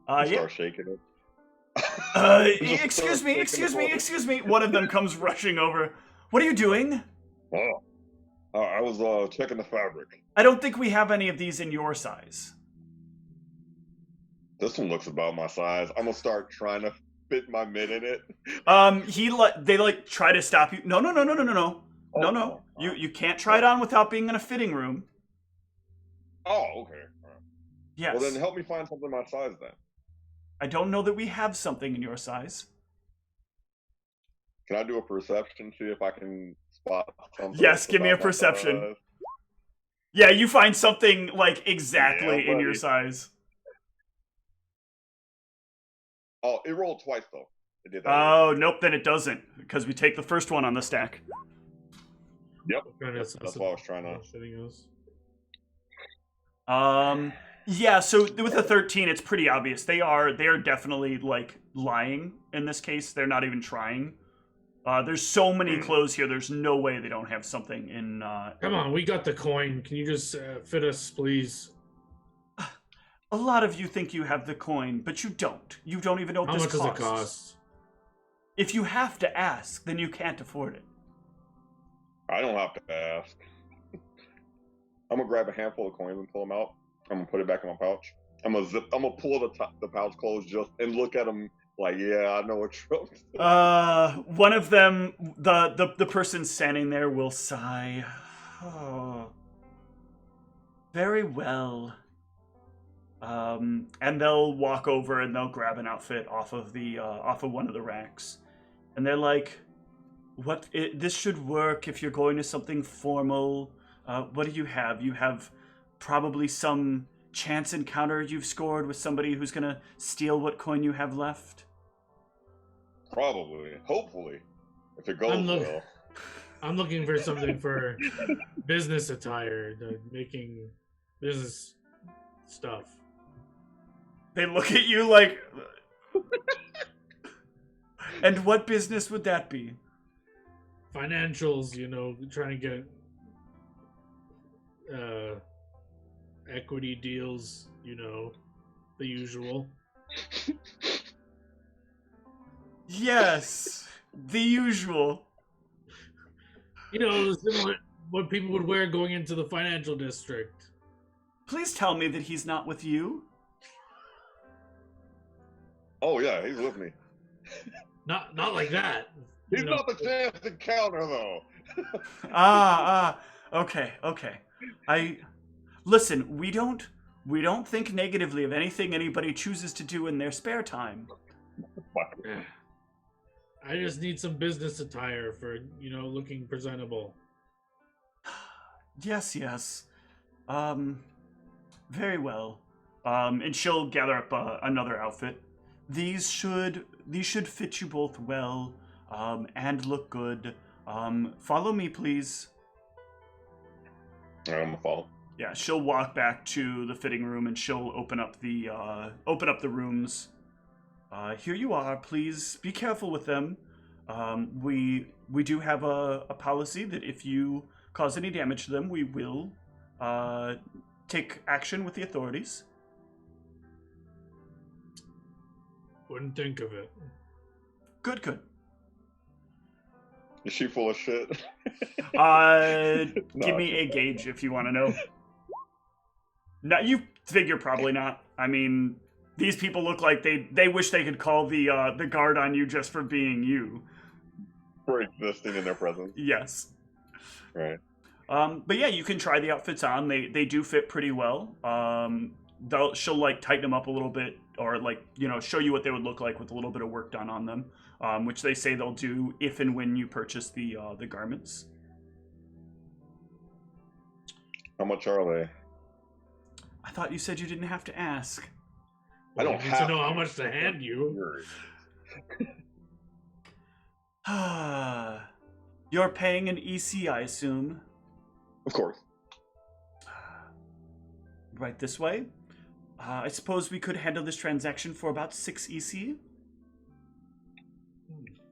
Start shaking it. Excuse me. One of them comes rushing over. What are you doing? Oh, I was checking the fabric. I don't think we have any of these in your size. This one looks about my size. I'm gonna start trying to fit my mid in it. They try to stop you. No. No. You can't try it on without being in a fitting room. Oh, okay. Right. Yes. Well, then help me find something my size then. I don't know that we have something in your size. Can I do a perception, see if I can spot something? Yes, give me a perception. Yeah, you find something, like, exactly in your size. Oh, it rolled twice, though. It did that. Oh, nope, then it doesn't, because we take the first one on the stack. Yep, that's what I was trying to... Yeah, so with a 13, it's pretty obvious. They are definitely, like, lying in this case. They're not even trying. There's so many clothes here, there's no way they don't have something in... Come on, we got the coin. Can you just fit us, please? A lot of you think you have the coin, but you don't. You don't even know what this costs. How much does it cost? If you have to ask, then you can't afford it. I don't have to ask. I'm gonna grab a handful of coins and pull them out. I'm gonna put it back in my pouch. I'm gonna pull the pouch closed just and look at them like, yeah, I know what you're one of them, the person standing there will sigh. Oh, very well. And they'll walk over and they'll grab an outfit off of one of the racks, and they're like, this should work if you're going to something formal. What do you have? You have probably some chance encounter you've scored with somebody who's gonna steal what coin you have left? Probably. Hopefully. If it goes well. I'm looking for something for business attire, making business stuff. They look at you like... And what business would that be? Financials, trying to get equity deals, the usual. Yes, the usual. Similar what people would wear going into the financial district. Please tell me that he's not with you. Oh yeah, he's with me. Not like that. He's not the chance encounter though. Okay. Listen, we don't think negatively of anything anybody chooses to do in their spare time. I just need some business attire for, looking presentable. Yes. Very well. And she'll gather up another outfit. These should fit you both well, and look good. Follow me, please. I'm gonna follow. Yeah, she'll walk back to the fitting room and she'll open up the rooms. Here you are. Please be careful with them. We do have a policy that if you cause any damage to them, we will take action with the authorities. Wouldn't think of it. Good. Is she full of shit? Give me a gauge if you want to know. No, you figure probably not. I mean, these people look like they wish they could call the guard on you just for being you. For existing in their presence. Yes. Right. But yeah, you can try the outfits on. They do fit pretty well. She'll like tighten them up a little bit, or like show you what they would look like with a little bit of work done on them, which they say they'll do if and when you purchase the garments. How much are they? I thought you said you didn't have to ask. I don't have to know how much to hand you. You're paying an EC, I assume. Of course. Right this way. I suppose we could handle this transaction for about 6 EC.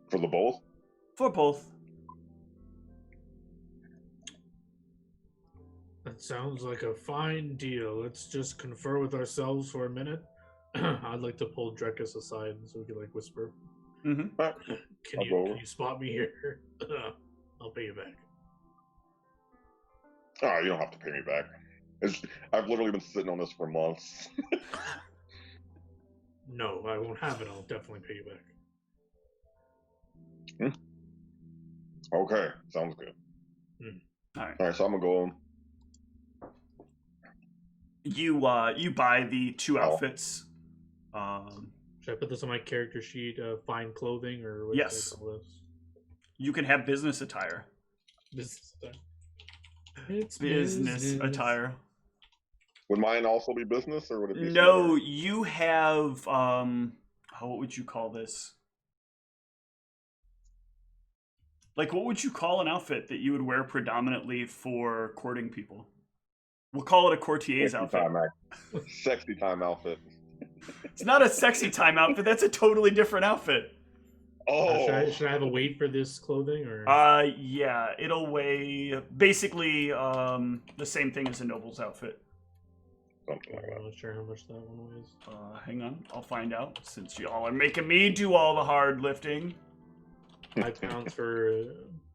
For the both? For both. That sounds like a fine deal. Let's just confer with ourselves for a minute. I'd like to pull Drekus aside so we can whisper. Mm-hmm. Can you spot me here? I'll pay you back. Oh, you don't have to pay me back. I've literally been sitting on this for months. No, I won't have it. I'll definitely pay you back. Okay, sounds good. All right, so I'm gonna go. You buy the 2 outfits. Should I put this on my character sheet? Fine clothing, or what yes. should I call this? You can have business attire. Business attire. It's business attire. Would mine also be business, or would it be? No, similar? you have what would you call this? Like, what would you call an outfit that you would wear predominantly for courting people? We'll call it a courtier's outfit. Sexy time outfit. It's not a sexy time outfit. That's a totally different outfit. Oh. Should I have a weight for this clothing, or? Yeah, it'll weigh basically the same thing as a noble's outfit. Something like that. I'm not sure how much that one weighs. Hang on, I'll find out. Since y'all are making me do all the hard lifting. 5 pounds for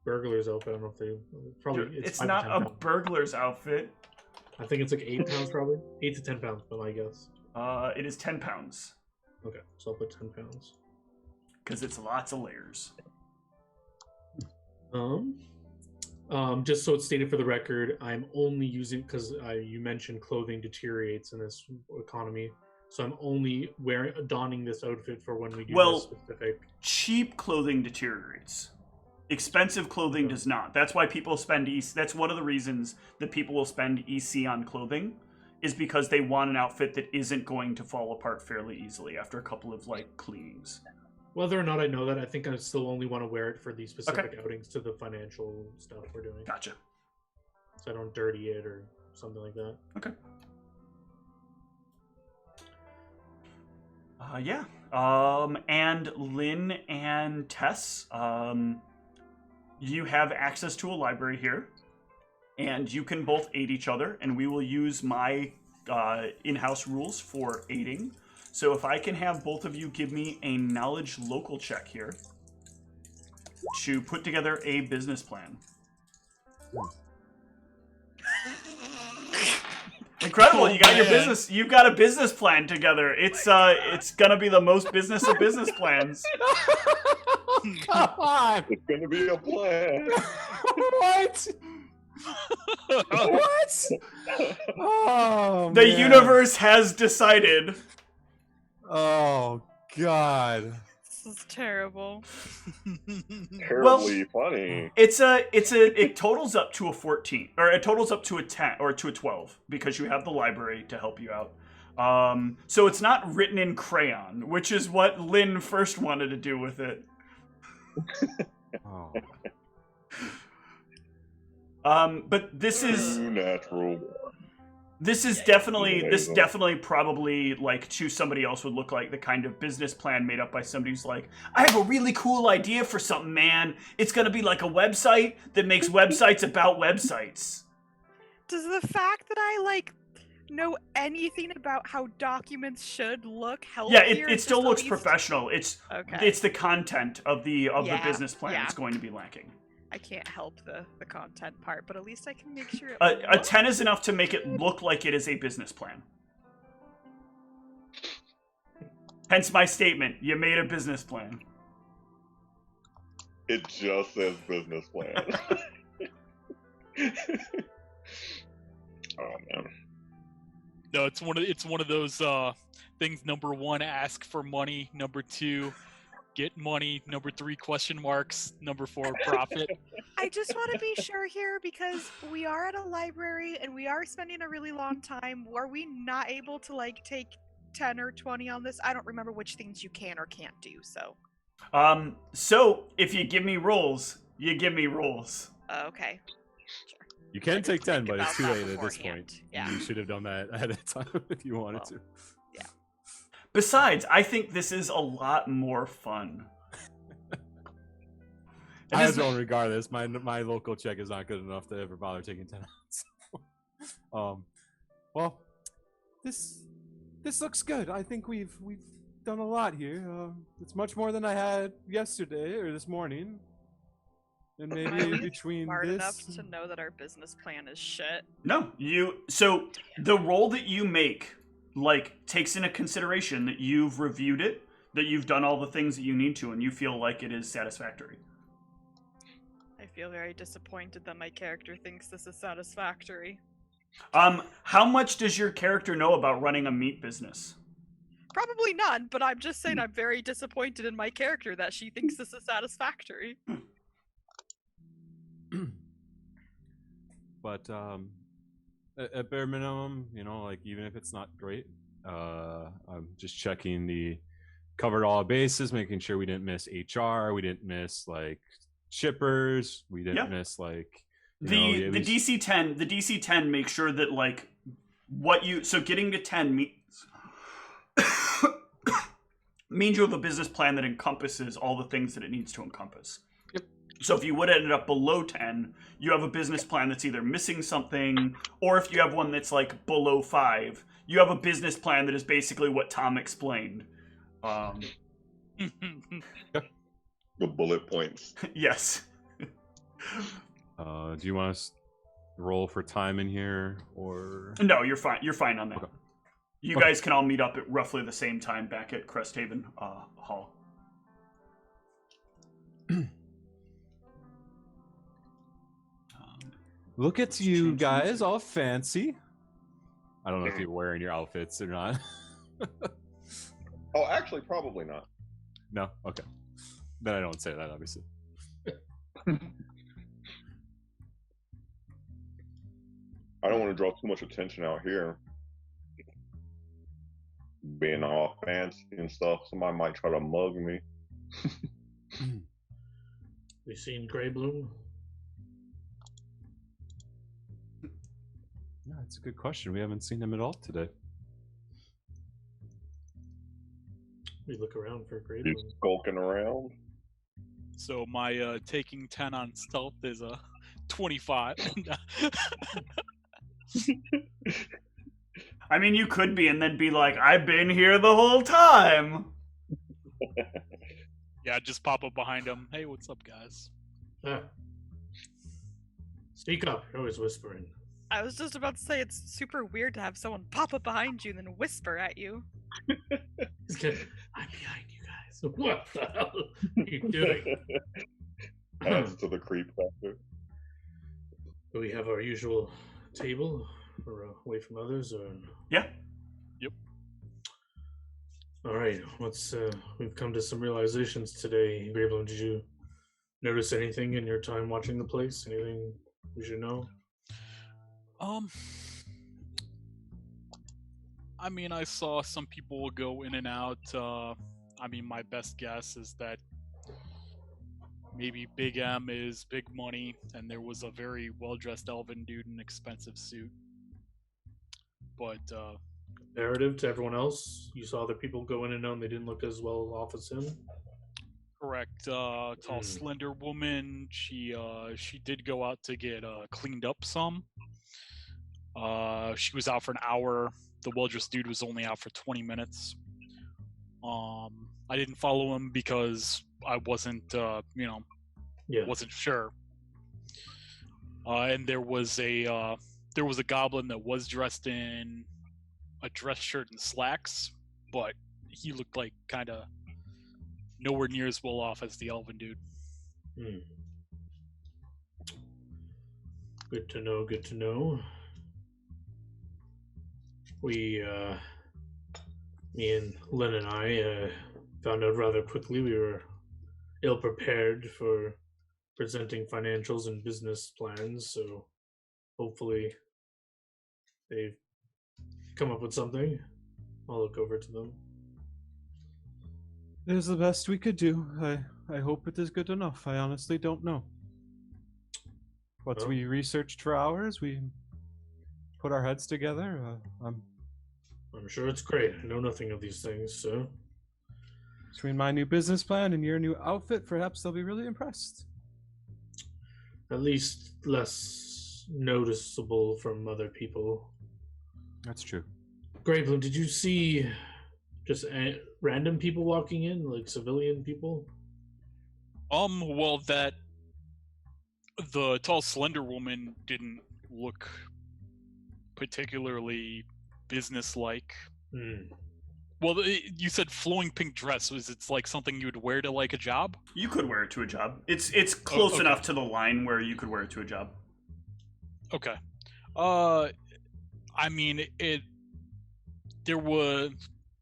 burglar's outfit. I don't know if they probably. It's not a burglar's outfit. I think it's 8 pounds, probably 8 to 10 pounds, but my guess. It is 10 pounds. Okay, so I'll put 10 pounds. Because it's lots of layers. Just so it's stated for the record, I'm only using, because you mentioned clothing deteriorates in this economy, so I'm only donning this outfit for when we do this specific. Cheap clothing deteriorates. Expensive clothing does not. That's why people spend EC. That's one of the reasons that people will spend EC on clothing, is because they want an outfit that isn't going to fall apart fairly easily after a couple of cleanings. Whether or not I know that, I think I still only want to wear it for these specific outings to the financial stuff we're doing. Gotcha. So I don't dirty it or something like that. Okay. Yeah. And Lynn and Tess, you have access to a library here, and you can both aid each other, and we will use my in-house rules for aiding. So if I can have both of you give me a knowledge local check here to put together a business plan. Incredible! You got your business. You've got a business plan together. It's gonna be the most business of business plans. Come on! It's gonna be a plan. What? What? Oh, The man. universe has decided. Oh God. This is terrible. Terribly funny. It totals up to a 14, or it totals up to a 10 or to a 12 because you have the library to help you out. So it's not written in crayon, which is what Lynn first wanted to do with it. Oh. But this is Too natural. this definitely probably like to somebody else would look like the kind of business plan made up by somebody who's like, I have a really cool idea for something, man. It's gonna be like a website that makes websites about websites. Does the fact that I like know anything about how documents should look help? Yeah, here? it still Just at looks least- professional. It's Okay. it's the content of the Yeah, business plan yeah. that's going to be lacking. I can't help the content part, but at least I can make sure it A looks- 10 is enough to make it look like it is a business plan. Hence my statement, you made a business plan. It just says business plan. Oh man. No, it's one of those things. Number 1, ask for money. Number 2, get money. Number 3, question marks. Number 4, profit. I just want to be sure here because we are at a library and we are spending a really long time. Are we not able to like take 10 or 20 on this? I don't remember which things you can or can't do. So So if you give me rolls, you give me rolls. okay. Sure. You can take 10, think but it's about too that late at this beforehand. point. Yeah. You should have done that ahead of time if you wanted to. Besides, I think this is a lot more fun. And I this- don't regardless. My local check is not good enough to ever bother taking 10 out. Well, this looks good. I think we've done a lot here. It's much more than I had yesterday or this morning. And Are maybe we between Smart this, enough to know that our business plan is shit. No, so the roll that you make like takes into consideration that you've reviewed it, that you've done all the things that you need to, and you feel like it is satisfactory. I feel very disappointed that my character thinks this is satisfactory. How much does your character know about running a meat business? Probably none, but I'm just saying I'm very disappointed in my character that she thinks this is satisfactory. but at bare minimum, like even if it's not great, I'm just checking covered all bases, making sure we didn't miss HR, we didn't miss like shippers, we didn't miss like the DC 10 makes sure that like so getting to 10 means you have a business plan that encompasses all the things that it needs to encompass. Yep. So if you would have ended up below 10, you have a business plan that's either missing something, or if you have one that's like below 5, you have a business plan that is basically what Tom explained. The bullet points. Yes. Do you want us to roll for time in here, or No, you're fine. You're fine on that. Okay. You guys can all meet up at roughly the same time back at Cresthaven Hall. look at you change guys, music. all fancy. I don't know if you're wearing your outfits or not. Oh, actually, probably not. No, okay. Then I don't say that, obviously. I don't want to draw too much attention out here. Being all fancy and stuff, somebody might try to mug me. We seen Grey Bloom? Yeah, that's a good question. We haven't seen him at all today. We look around for Grey He's Bloom. skulking around. So my taking 10 on stealth is a 25. I mean, you could be and then be like, I've been here the whole time. Yeah, just pop up behind him. Hey, what's up, guys? Speak up. You're always whispering. I was just about to say it's super weird to have someone pop up behind you and then whisper at you. He's good. I'm behind you guys. What the hell are you doing? Adds to the creep factor. Do we have our usual table or away from others? Or... Yeah. Yep. All right. We've come to some realizations today. Graveland, did you notice anything in your time watching the place? Anything we should know? I mean, I saw some people go in and out. I mean, my best guess is that maybe Big M is big money, and there was a very well-dressed elven dude in an expensive suit. But, Comparative to everyone else, you saw other people go in and out and they didn't look as well off as him? correct, tall, slender woman. She did go out to get cleaned up some. She was out for an hour. The well-dressed dude was only out for 20 minutes. I didn't follow him because I wasn't, wasn't sure. And there was a goblin that was dressed in a dress shirt and slacks, but he looked like kind of nowhere near as well off as the elven dude. Good to know, good to know. Me and Lynn and I found out rather quickly we were ill-prepared for presenting financials and business plans, so hopefully they've come up with something. I'll look over to them. It is the best we could do. I hope it is good enough. I honestly don't know. What we researched for hours, we put our heads together. I'm sure it's great. I know nothing of these things, so... Between my new business plan and your new outfit, perhaps they'll be really impressed. At least less noticeable from other people. That's true. Graveland, did you see just random people walking in, like civilian people? Well, the tall, slender woman didn't look particularly business-like. Well, you said flowing pink dress. Was it like something you would wear to like a job? You could wear it to a job. It's close enough to the line where you could wear it to a job. Okay. I mean,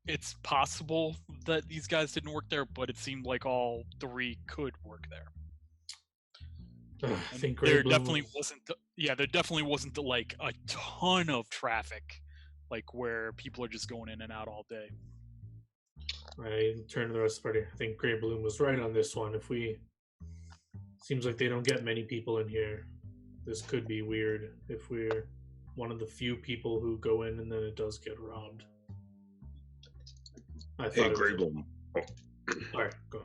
it's possible that these guys didn't work there, but it seemed like all three could work there. I think there definitely wasn't like a ton of traffic, like where people are just going in and out all day. I turn to the rest of the party. I think Grey Bloom was right on this one. Seems like they don't get many people in here. This could be weird if we're one of the few people who go in and then it does get robbed. Hey, Grey Bloom. Alright, go.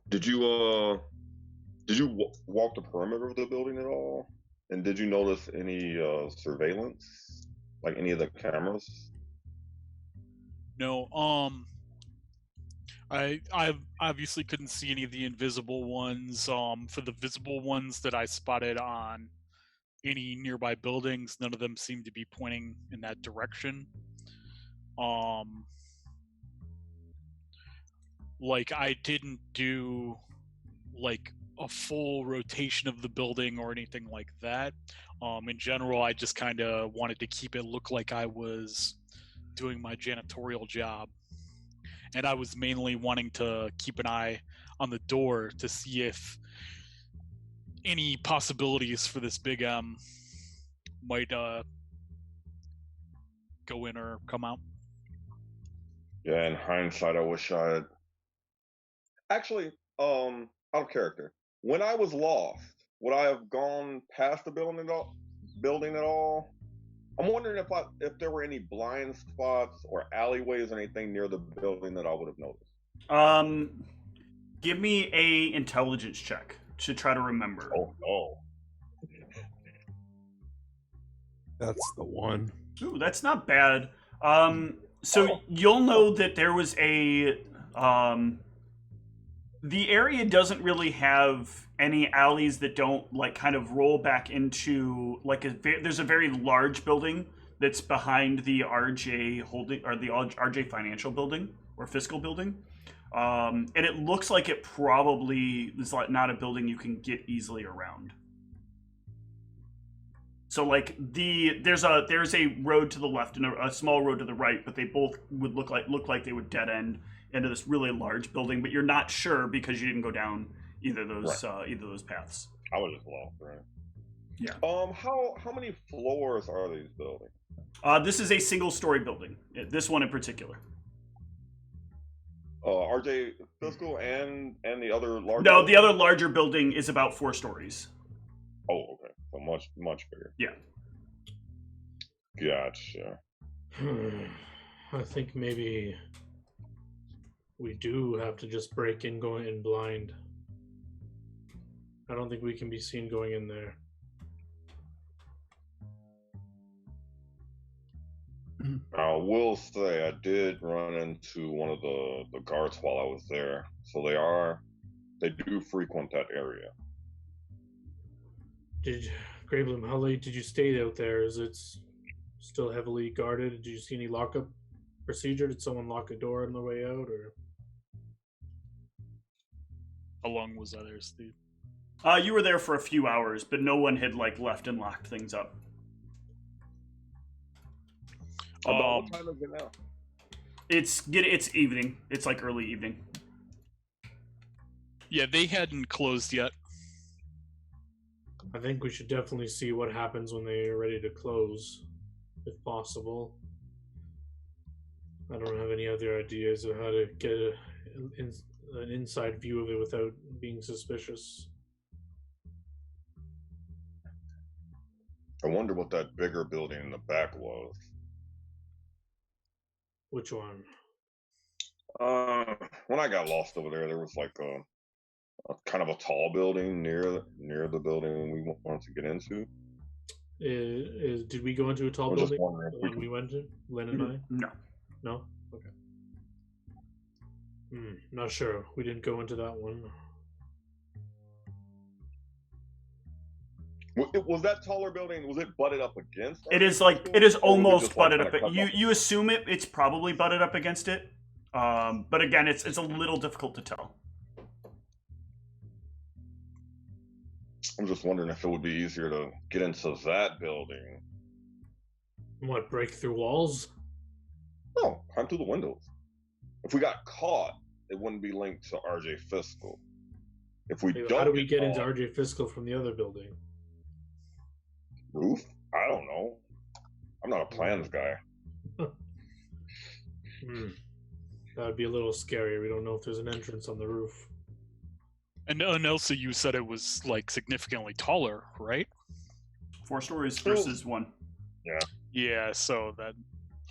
Did you walk the perimeter of the building at all? And did you notice any surveillance? Like any of the cameras? No, I obviously couldn't see any of the invisible ones. For the visible ones that I spotted on any nearby buildings, none of them seemed to be pointing in that direction. Like I didn't do like a full rotation of the building or anything like that. In general, I just kind of wanted to keep it look like I was doing my janitorial job. And I was mainly wanting to keep an eye on the door to see if any possibilities for this Big M might go in or come out. Yeah, in hindsight, I wish I had... Actually, out of character, when I was lost, would I have gone past the building at all? I'm wondering if there were any blind spots or alleyways or anything near the building that I would have noticed. Give me a intelligence check to try to remember. Oh no. That's the one. Ooh, that's not bad. So you'll know that there was a the area doesn't really have any alleys that don't like kind of roll back into like there's a very large building that's behind the RJ holding or the RJ financial building or fiscal building. And it looks like it probably is like not a building you can get easily around. So like there's a road to the left and a small road to the right, but they both would look like they would dead end into this really large building, but you're not sure because you didn't go down either of those paths. I was just lost, right? Yeah. How many floors are these buildings? This is a single story building. This one in particular. RJ Fiscal and the other larger. No, the other larger building is about 4 stories. Oh, okay. So much bigger. Yeah. Gotcha. I think maybe we do have to just break in going in blind. I don't think we can be seen going in there. I will say I did run into one of the guards while I was there. So they do frequent that area. Graybloom, how late did you stay out there? Is it still heavily guarded? Did you see any lockup procedure? Did someone lock a door on the way out, or? How long was that there, Steve? You were there for a few hours, but no one had like left and locked things up. What time is it now? It's evening. It's like early evening. Yeah, they hadn't closed yet. I think we should definitely see what happens when they are ready to close, if possible. I don't have any other ideas of how to get an inside view of it without being suspicious. I wonder what that bigger building in the back was. Which one? When I got lost over there, there was like a kind of a tall building near the building we wanted to get into. Did we go into a tall building? The one we went to, Len and I? No. No? Okay. Not sure. We didn't go into that one. Was that taller building? Was it butted up against? It is almost butted up. You assume it's probably butted up against it, but again, it's a little difficult to tell. I'm just wondering if it would be easier to get into that building. What, break through walls? No, climb through the windows. If we got caught, it wouldn't be linked to RJ Fiscal. If we don't, how do we get into RJ Fiscal from the other building? Roof? I don't know. I'm not a plans guy. That would be a little scary. We don't know if there's an entrance on the roof. And Elsa, you said it was like significantly taller, right? 4 stories versus 1. Yeah. Yeah, so that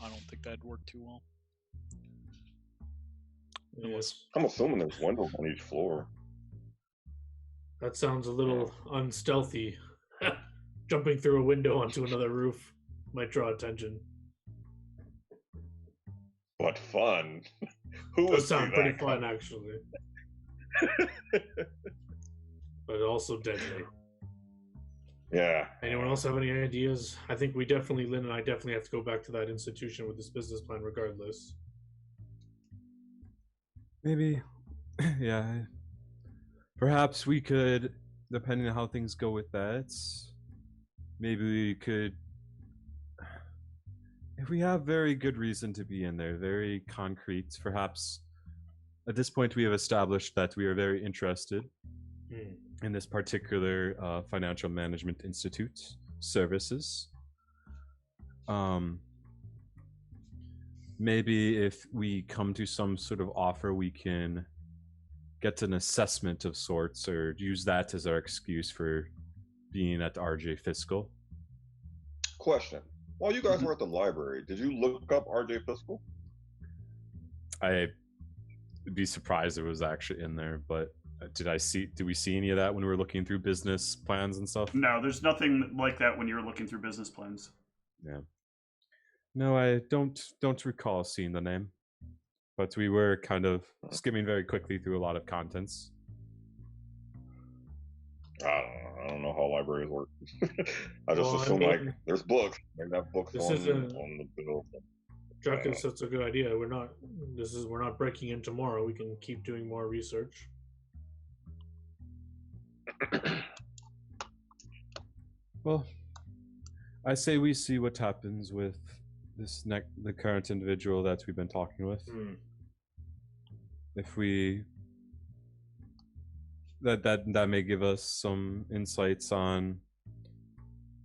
I don't think that'd work too well. Yes. I'm assuming there's windows on each floor. That sounds a little unstealthy. Jumping through a window onto another roof might draw attention. But fun. Who would Does sound do that? pretty fun, actually. But also deadly. Yeah. Anyone else have any ideas? I think Lynn and I definitely have to go back to that institution with this business plan regardless. Maybe, yeah. Perhaps we could, depending on how things go with that, maybe we could, if we have very good reason to be in there, very concrete, perhaps at this point we have established that we are very interested in this particular financial management institute services. Maybe if we come to some sort of offer, we can get an assessment of sorts or use that as our excuse for being at RJ Fiscal. Question. While you guys were at the library, did you look up RJ Fiscal? I'd be surprised if it was actually in there, but did we see any of that when we were looking through business plans and stuff? No, there's nothing like that when you're looking through business plans. Yeah. No, I don't recall seeing the name, but we were kind of skimming very quickly through a lot of contents. I don't know how libraries work. I just Well, I assume like mean, there's books. Like that books this on isn't- the bill. Dracula's such a good idea. We're not breaking in tomorrow. We can keep doing more research. Well, I say we see what happens with the current individual that we've been talking with. If we that may give us some insights on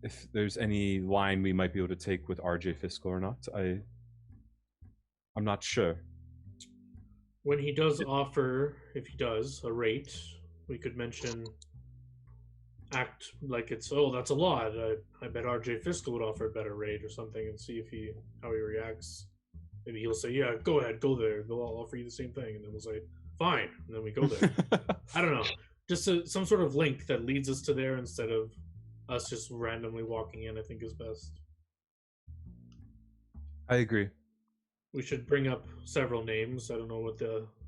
if there's any line we might be able to take with RJ Fiscal or not. I'm not sure. When he does offer, if he does, a rate, we could act like it's, oh, that's a lot. I bet RJ Fiscal would offer a better rate or something, and see how he reacts. Maybe he'll say, yeah, go ahead, go there. They'll all offer you the same thing. And then we'll say, fine. And then we go there. I don't know. Just some sort of link that leads us to there instead of us just randomly walking in, I think is best. I agree. We should bring up several names. I don't know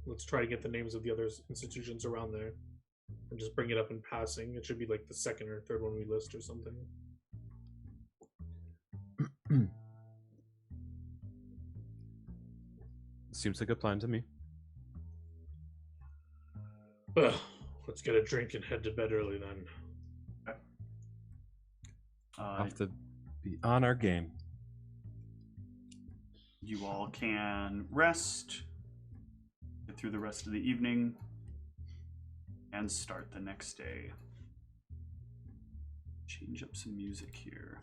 let's try to get the names of the other institutions around there and just bring it up in passing. It should be like the second or third one we list or something. Seems like a plan to me. Well, let's get a drink and head to bed early then. Have to be on our game. You all can rest, get through the rest of the evening, and start the next day. Change up some music here.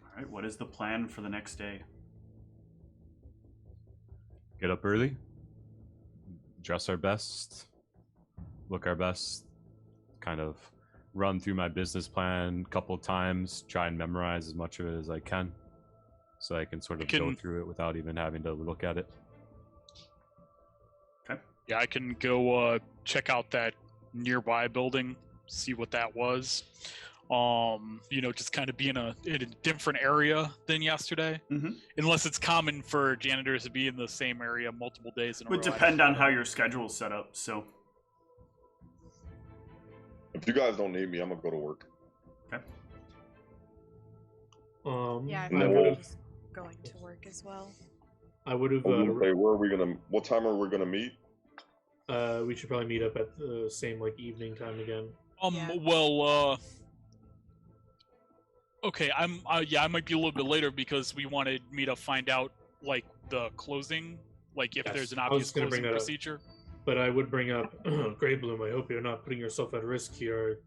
All right, what is the plan for the next day? Get up early, dress our best, look our best, kind of run through my business plan a couple of times, try and memorize as much of it as I can, so I can sort of go through it without even having to look at it. Okay. Yeah, I can go check out that nearby building, see what that was. Just kind of be in a different area than yesterday. Mm-hmm. Unless it's common for janitors to be in the same area multiple days in a row. Would depend on how your schedule's set up, so. If you guys don't need me, I'm gonna go to work. Okay. Yeah, I And then think we'll- I'm just going to work as well. I would have. Where are we gonna? What time are we gonna meet? We should probably meet up at the same evening time again. Yeah. Well, okay, I might be a little bit later because we want to meet up, find out the closing, if Yes, there's an I was obvious gonna bring closing that up. procedure. But I would bring up Grey Bloom. I hope you're not putting yourself at risk here.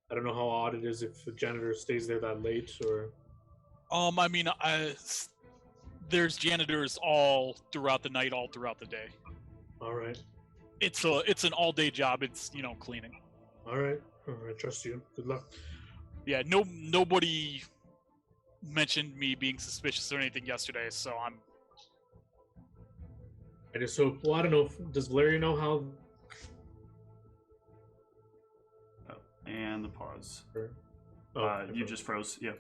I don't know how odd it is if the janitor stays there that late, or. There's janitors all throughout the night, all throughout the day. All right. It's an all-day job. It's cleaning. All right. I trust you. Good luck. Yeah, nobody mentioned me being suspicious or anything yesterday, so I'm. I just hope. Well, I don't know. Does Valeria know how? Oh, and the pause. Oh, You just froze. Yeah.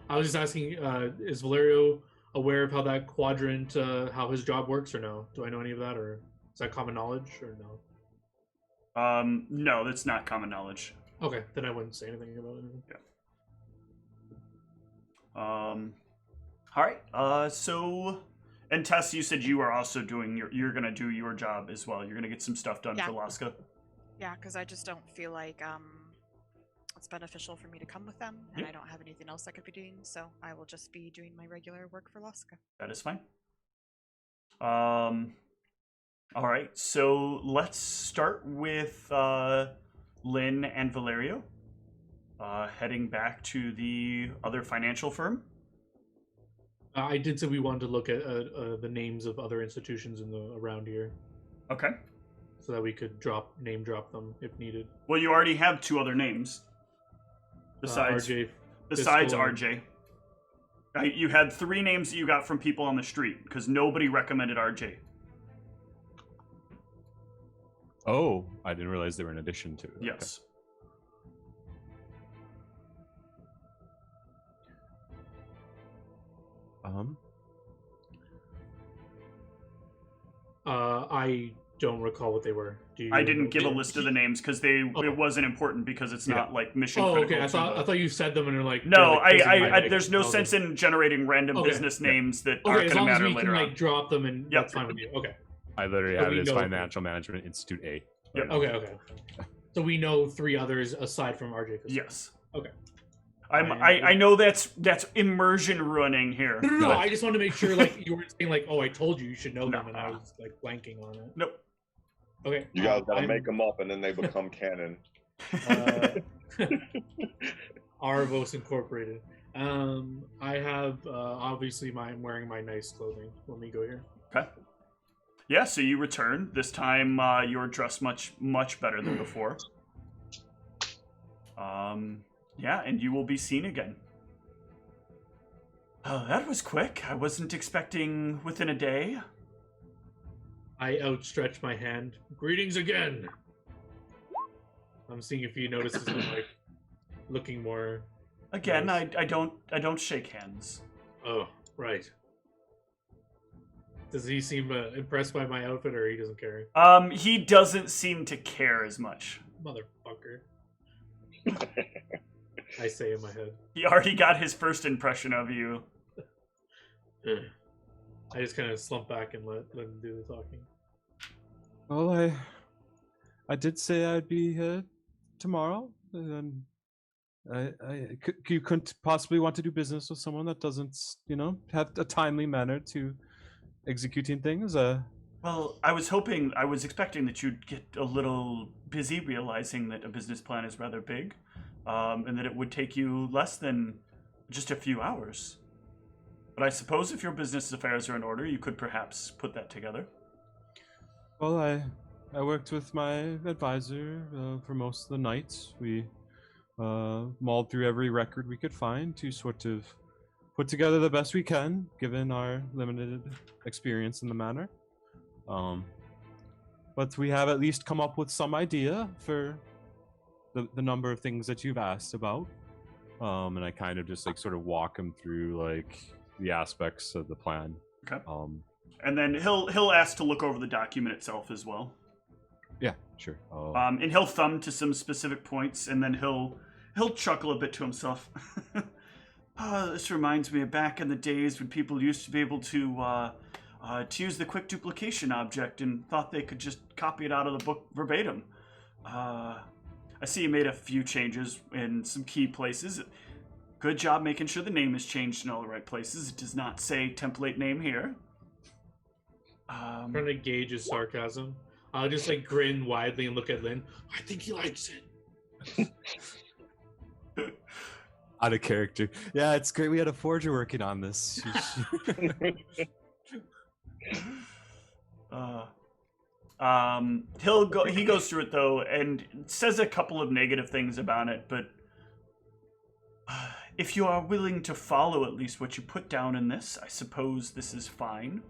I was just asking. Is Valerio aware of how that quadrant, how his job works, or no? Do I know any of that, or is that common knowledge, or no? No, that's not common knowledge. Okay, then I wouldn't say anything about it. Yeah. All right. So, and Tess, you said you are also you're gonna do your job as well. You're gonna get some stuff done Yeah. for Laska. Yeah, because I just don't feel like it's beneficial for me to come with them, and Yep. I don't have anything else I could be doing, so I will just be doing my regular work for Laska. That is fine. All right. So let's start with Lynn and Valerio. Heading back to the other financial firm. I did say we wanted to look at the names of other institutions around here, Okay. so that we could name drop them if needed. Well, you already have two other names. Besides RJ. Besides Fiscal and- RJ. You had three names that you got from people on the street because nobody recommended RJ. Oh, I didn't realize they were in addition to. Okay. Yes. I don't recall what they were. Do you I didn't know? give a list of the names because it wasn't important because it's not like mission critical. Okay. I thought you said them and they're like no. like, There's no sense in generating random business names that aren't going to matter later on. As long as we can drop them and that's fine with you. Okay. I literally have it as Financial Management Institute A. Yep. Okay. So we know 3 others aside from RJ. Yes. Okay. I know that's immersion ruining here. No. I just wanted to make sure, like, you weren't saying, like, oh, I told you should know them, and I was, like, blanking on it. Nope. Okay. You guys gotta make them up, and then they become canon. Arvos Incorporated. I have, obviously, I'm wearing my nice clothing. Let me go here. Okay. Yeah, so you return. This time, you're dressed much better than before. Yeah, and you will be seen again. Oh, that was quick. I wasn't expecting within a day. I outstretch my hand. Greetings again. I'm seeing if he notices I'm like looking more. Again, nice. I don't shake hands. Oh, right. Does he seem impressed by my outfit, or he doesn't care? He doesn't seem to care as much. Motherfucker. I say in my head. He already got his first impression of you. I just kind of slump back and let him do the talking. Well, I did say I'd be here tomorrow, and you couldn't possibly want to do business with someone that doesn't, have a timely manner to executing things. Well, I was expecting that you'd get a little busy, realizing that a business plan is rather big, and that it would take you less than just a few hours. But I suppose if your business affairs are in order, you could perhaps put that together. Well, I worked with my advisor for most of the night. We mauled through every record we could find to sort of put together the best we can, given our limited experience in the matter. But we have at least come up with some idea for the number of things that you've asked about. And I kind of just sort of walk him through the aspects of the plan. Okay. And then he'll ask to look over the document itself as well. Yeah, sure. And he'll thumb to some specific points, and then he'll chuckle a bit to himself. This reminds me of back in the days when people used to be able to use the quick duplication object and thought they could just copy it out of the book verbatim. I see you made a few changes in some key places. Good job making sure the name is changed in all the right places. It does not say template name here. I'm trying to gauge his sarcasm. I'll just grin widely and look at Lynn. I think he likes it. Out of character. Yeah, it's great we had a forger working on this. He goes through it though and says a couple of negative things about it, but if you are willing to follow at least what you put down in this, I suppose this is fine.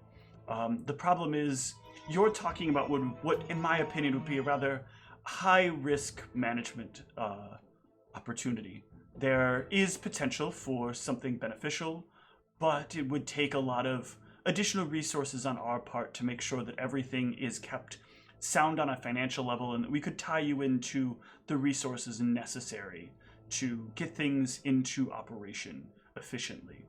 The problem is you're talking about what in my opinion would be a rather high risk management opportunity. There is potential for something beneficial, but it would take a lot of additional resources on our part to make sure that everything is kept sound on a financial level and that we could tie you into the resources necessary to get things into operation efficiently.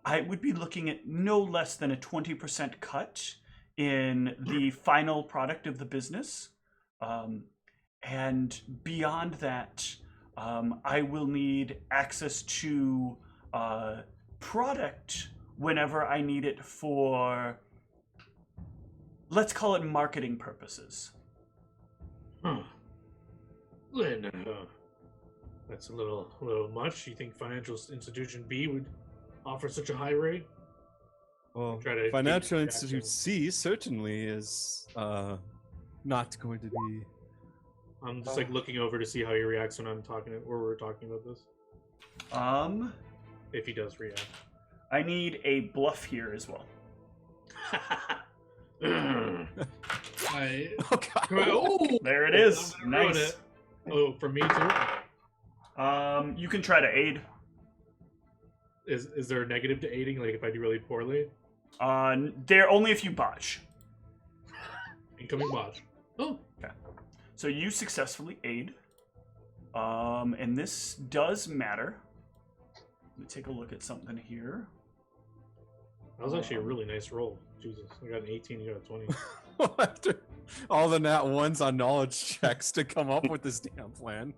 I would be looking at no less than a 20% cut in the final product of the business. And beyond that, I will need access to product whenever I need it for, let's call it marketing purposes. Lynn, that's a little much. You think Financial Institution B would offer such a high rate? Well, Try to Financial keep Institute track C certainly is not going to be. I'm just looking over to see how he reacts when I'm talking or we're talking about this. If he does react. I need a bluff here as well. Oh, God. Oh, There it is. I'm gonna ruin Nice. it. Oh, for me too? You can try to aid. Is there a negative to aiding? Like if I do really poorly? There only if you botch. Incoming botch. Oh. Okay. So you successfully aid. And this does matter. Let me take a look at something here. That was actually a really nice roll. Jesus. I got an 18, you got a 20. After all the nat ones on knowledge checks to come up with this damn plan.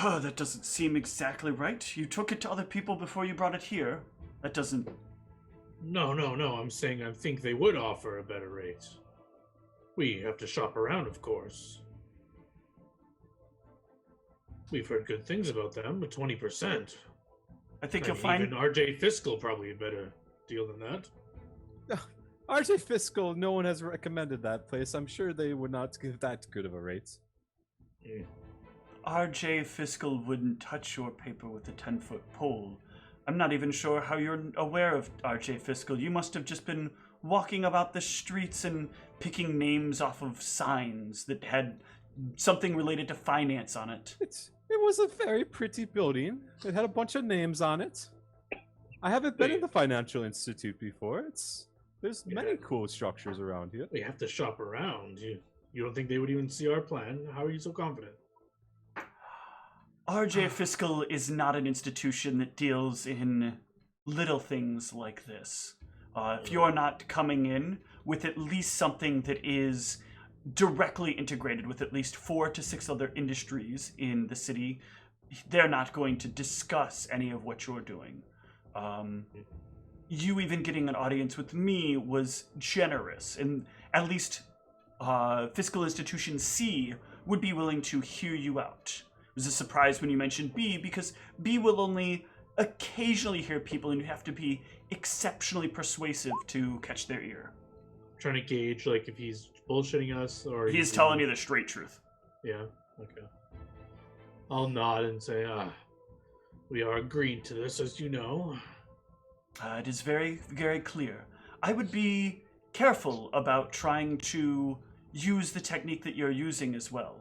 That doesn't seem exactly right. You took it to other people before you brought it here. That doesn't... No. I'm saying I think they would offer a better rate. We have to shop around, of course. We've heard good things about them, but 20%. I think you'll find... Even RJ Fiscal probably a better deal than that. RJ Fiscal, no one has recommended that place. I'm sure they would not give that good of a rate. Yeah. RJ Fiscal wouldn't touch your paper with a 10-foot pole. I'm not even sure how you're aware of RJ Fiscal. You must have just been walking about the streets and picking names off of signs that had something related to finance on it. It was a very pretty building. It had a bunch of names on it. I haven't been in the financial institute before. There's many cool structures around here. We have to shop around. You don't think they would even see our plan? How are you so confident? RJ Fiscal is not an institution that deals in little things like this. If you're not coming in with at least something that is directly integrated with at least 4 to 6 other industries in the city, they're not going to discuss any of what you're doing. You even getting an audience with me was generous, and at least Fiscal Institution C would be willing to hear you out. It was a surprise when you mentioned B, because B will only occasionally hear people, and you have to be exceptionally persuasive to catch their ear. Trying to gauge, like, if he's bullshitting us or... He's telling you the straight truth. Yeah, okay. I'll nod and say, we are agreed to this, as you know. It is very, very clear. I would be careful about trying to use the technique that you're using as well.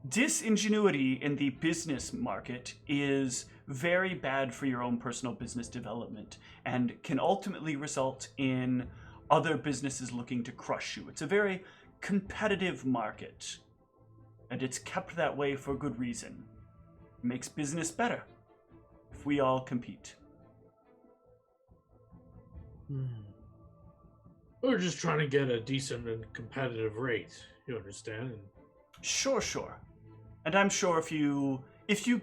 Disingenuity in the business market is very bad for your own personal business development and can ultimately result in other businesses looking to crush you. It's a very competitive market, and it's kept that way for good reason. It makes business better if we all compete. We're just trying to get a decent and competitive rate, you understand? Sure. And I'm sure if you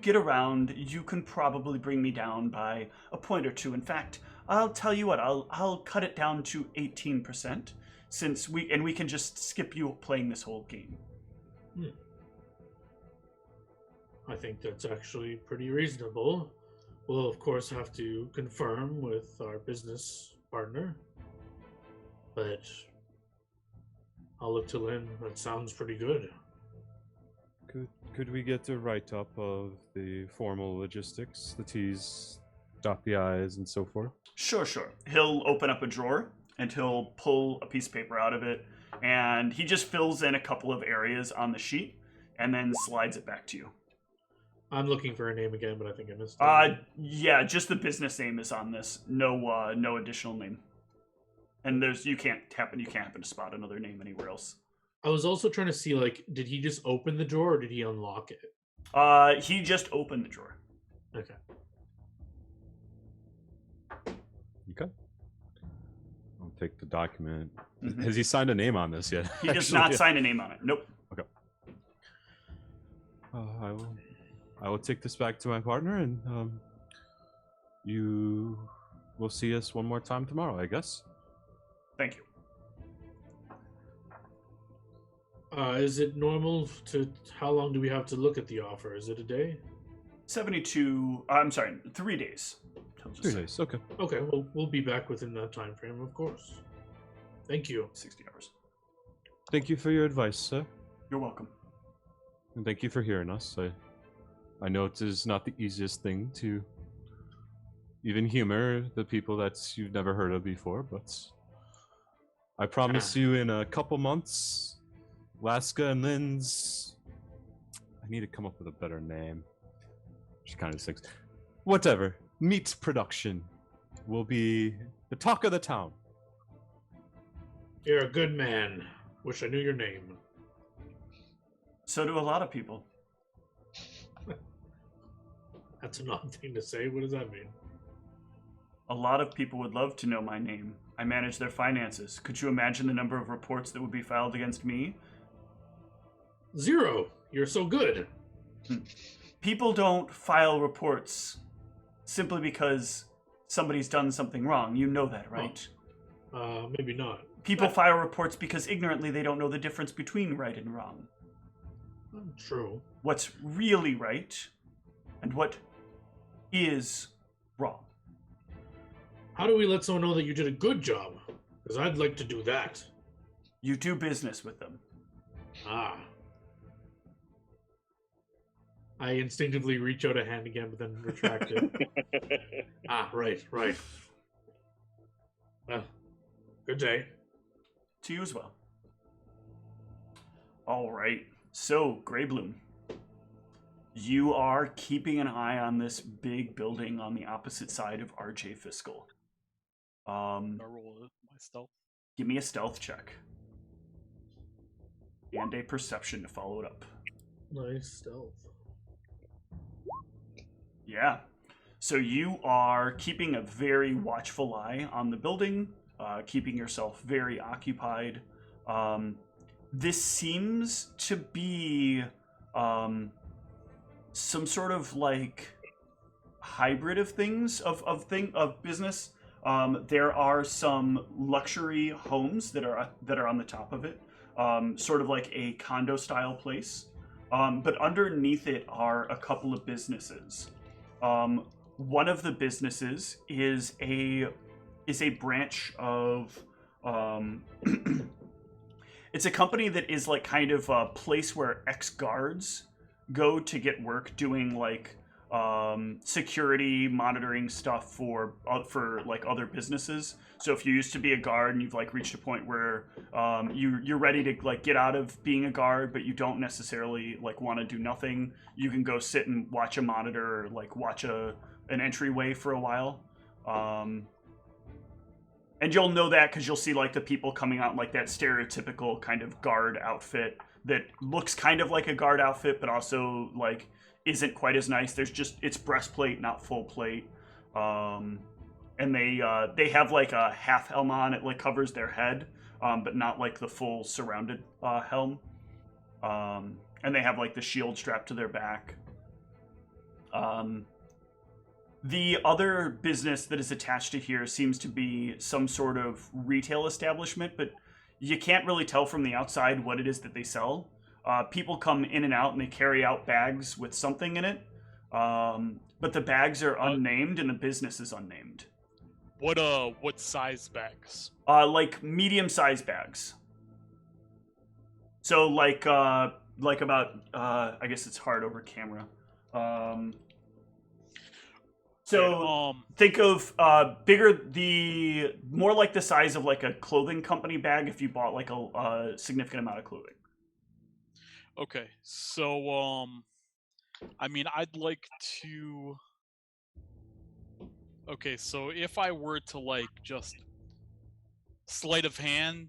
get around, you can probably bring me down by a point or two. In fact, I'll tell you what, I'll cut it down to 18%, since we can just skip you playing this whole game. I think that's actually pretty reasonable. We'll of course have to confirm with our business partner, but I'll look to Lynn. That sounds pretty good. Could we get a write-up of the formal logistics, the T's, dot the I's, and so forth? Sure. He'll open up a drawer, and he'll pull a piece of paper out of it, and he just fills in a couple of areas on the sheet, and then slides it back to you. I'm looking for a name again, but I think I missed it. Yeah, just the business name is on this. No additional name. And you can't happen to spot another name anywhere else. I was also trying to see, like, did he just open the drawer or did he unlock it? He just opened the drawer. Okay. I'll take the document. Mm-hmm. Has he signed a name on this yet? He does not sign a name on it. Nope. Okay. I will take this back to my partner, and you will see us one more time tomorrow, I guess. Thank you. Is it normal to... How long do we have to look at the offer? Is it a day? 3 days. 3 days, okay. Okay, well, we'll be back within that time frame, of course. Thank you. 60 hours. Thank you for your advice, sir. You're welcome. And thank you for hearing us. I know it is not the easiest thing to even humor the people that you've never heard of before, but I promise you in a couple months, Laska and Lynn's... I need to come up with a better name. She kind of stinks. whatever. Meat production will be the talk of the town. You're a good man. Wish I knew your name. So do a lot of people. That's an odd thing to say. What does that mean? A lot of people would love to know my name. I manage their finances. Could you imagine the number of reports that would be filed against me? 0. You're so good. People don't file reports simply because somebody's done something wrong. You know that, right? Maybe not. People file reports because ignorantly they don't know the difference between right and wrong. True. What's really right and what is wrong. How do we let someone know that you did a good job? Because I'd like to do that. You do business with them. Ah. I instinctively reach out a hand again, but then retract it. Right. Well, good day. To you as well. All right. So, Greybloom, you are keeping an eye on this big building on the opposite side of RJ Fiscal. I roll my stealth. Give me a stealth check. And a perception to follow it up. Nice stealth. Yeah. So you are keeping a very watchful eye on the building, keeping yourself very occupied. This seems to be some sort of like hybrid of things of business. There are some luxury homes that are on the top of it, sort of like a condo style place. But underneath it are a couple of businesses. One of the businesses is a branch of it's a company that is like kind of a place where ex-guards go to get work doing like security monitoring stuff for like other businesses. So if you used to be a guard and you've like reached a point where you're ready to like get out of being a guard, but you don't necessarily like want to do nothing, you can go sit and watch a monitor or like watch an entryway for a while. And you'll know that because you'll see like the people coming out in like that stereotypical kind of guard outfit that looks kind of like a guard outfit, but also like isn't quite as nice. There's just, it's breastplate, not full plate. And they have like a half helm on. It like covers their head, but not like the full surrounded helm. And they have like the shield strapped to their back. The other business that is attached to here seems to be some sort of retail establishment, but you can't really tell from the outside what it is that they sell. People come in and out and they carry out bags with something in it. But the bags are unnamed and the business is unnamed. What size bags? Like medium-sized bags. So like about I guess it's hard over camera. Think of bigger, more like the size of like a clothing company bag if you bought like a significant amount of clothing. Okay, so I mean, I'd like to. Okay, so if I were to like just sleight of hand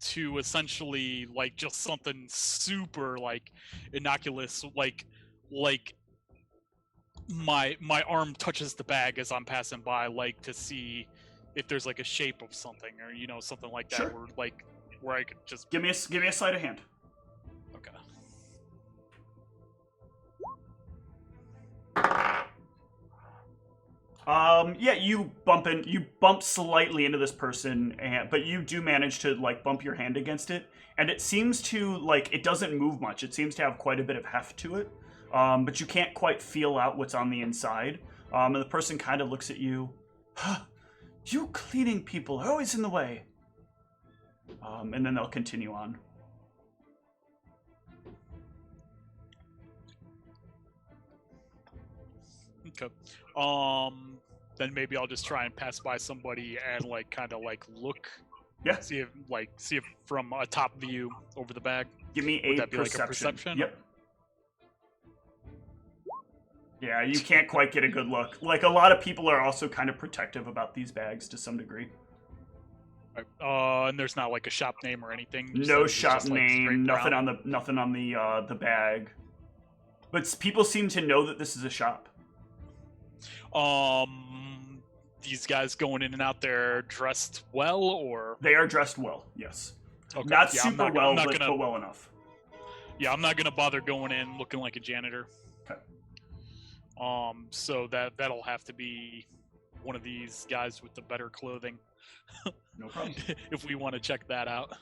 to essentially like just something super like innocuous, like my arm touches the bag as I'm passing by, like to see if there's like a shape of something or something like that, Sure. where I could just give me a sleight of hand. Okay. Yeah, you bump slightly into this person, but you do manage to like bump your hand against it, and it seems to like it doesn't move much. It seems to have quite a bit of heft to it, but you can't quite feel out what's on the inside. And the person kind of looks at you. You cleaning people are always in the way. And then they'll continue on. Okay. Then maybe I'll just try and pass by somebody and like kind of like look. Yeah. See if from a top view over the bag. Give me Would a that be perception. like a perception? Yep. Yeah, you can't quite get a good look. Like, a lot of people are also kind of protective about these bags to some degree. Right. And there's not like a shop name or anything. You said No it was shop just, like, name, straight nothing brown? on the bag. But people seem to know that this is a shop. These guys going in and out there dressed well, or They are dressed well, yes. okay. Not yeah, super I'm well, not but gonna. well enough. Yeah, I'm not gonna bother going in looking like a janitor. Okay. So that'll have to be one of these guys with the better clothing. No problem. If we want to check that out.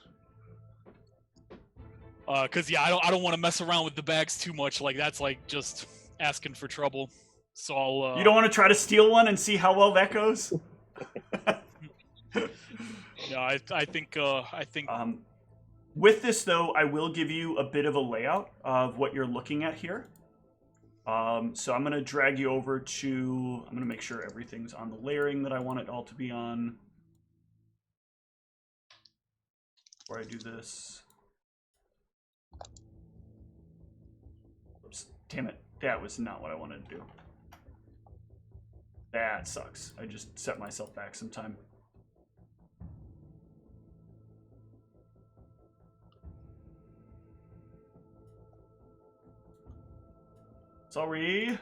Cause yeah, I don't want to mess around with the bags too much. Like that's like just asking for trouble. So I'll. You don't want to try to steal one and see how well that goes? Yeah, I think. With this, though, I will give you a bit of a layout of what you're looking at here. So I'm going to drag you over to... I'm going to make sure everything's on the layering that I want it all to be on. Before I do this... Oops, damn it. That was not what I wanted to do. That sucks. I just set myself back some time. Sorry.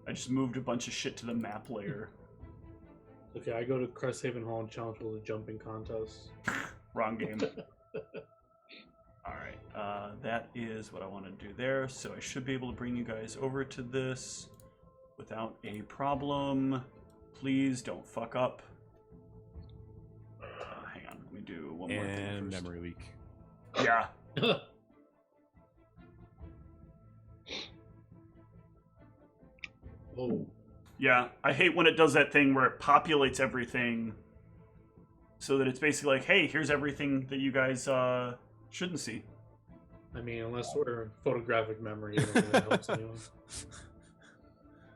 I just moved a bunch of shit to the map layer. Okay, I go to Cresthaven Hall and challenge for the jumping contest. Wrong game. Alright, that is what I want to do there. So I should be able to bring you guys over to this without a problem. Please don't fuck up. Hang on, let me do one more thing And first. memory leak. Yeah. Oh. Yeah, I hate when it does that thing where it populates everything so that it's basically like, hey, here's everything that you guys shouldn't see. I mean, unless we're photographic memory, it doesn't really help anyone.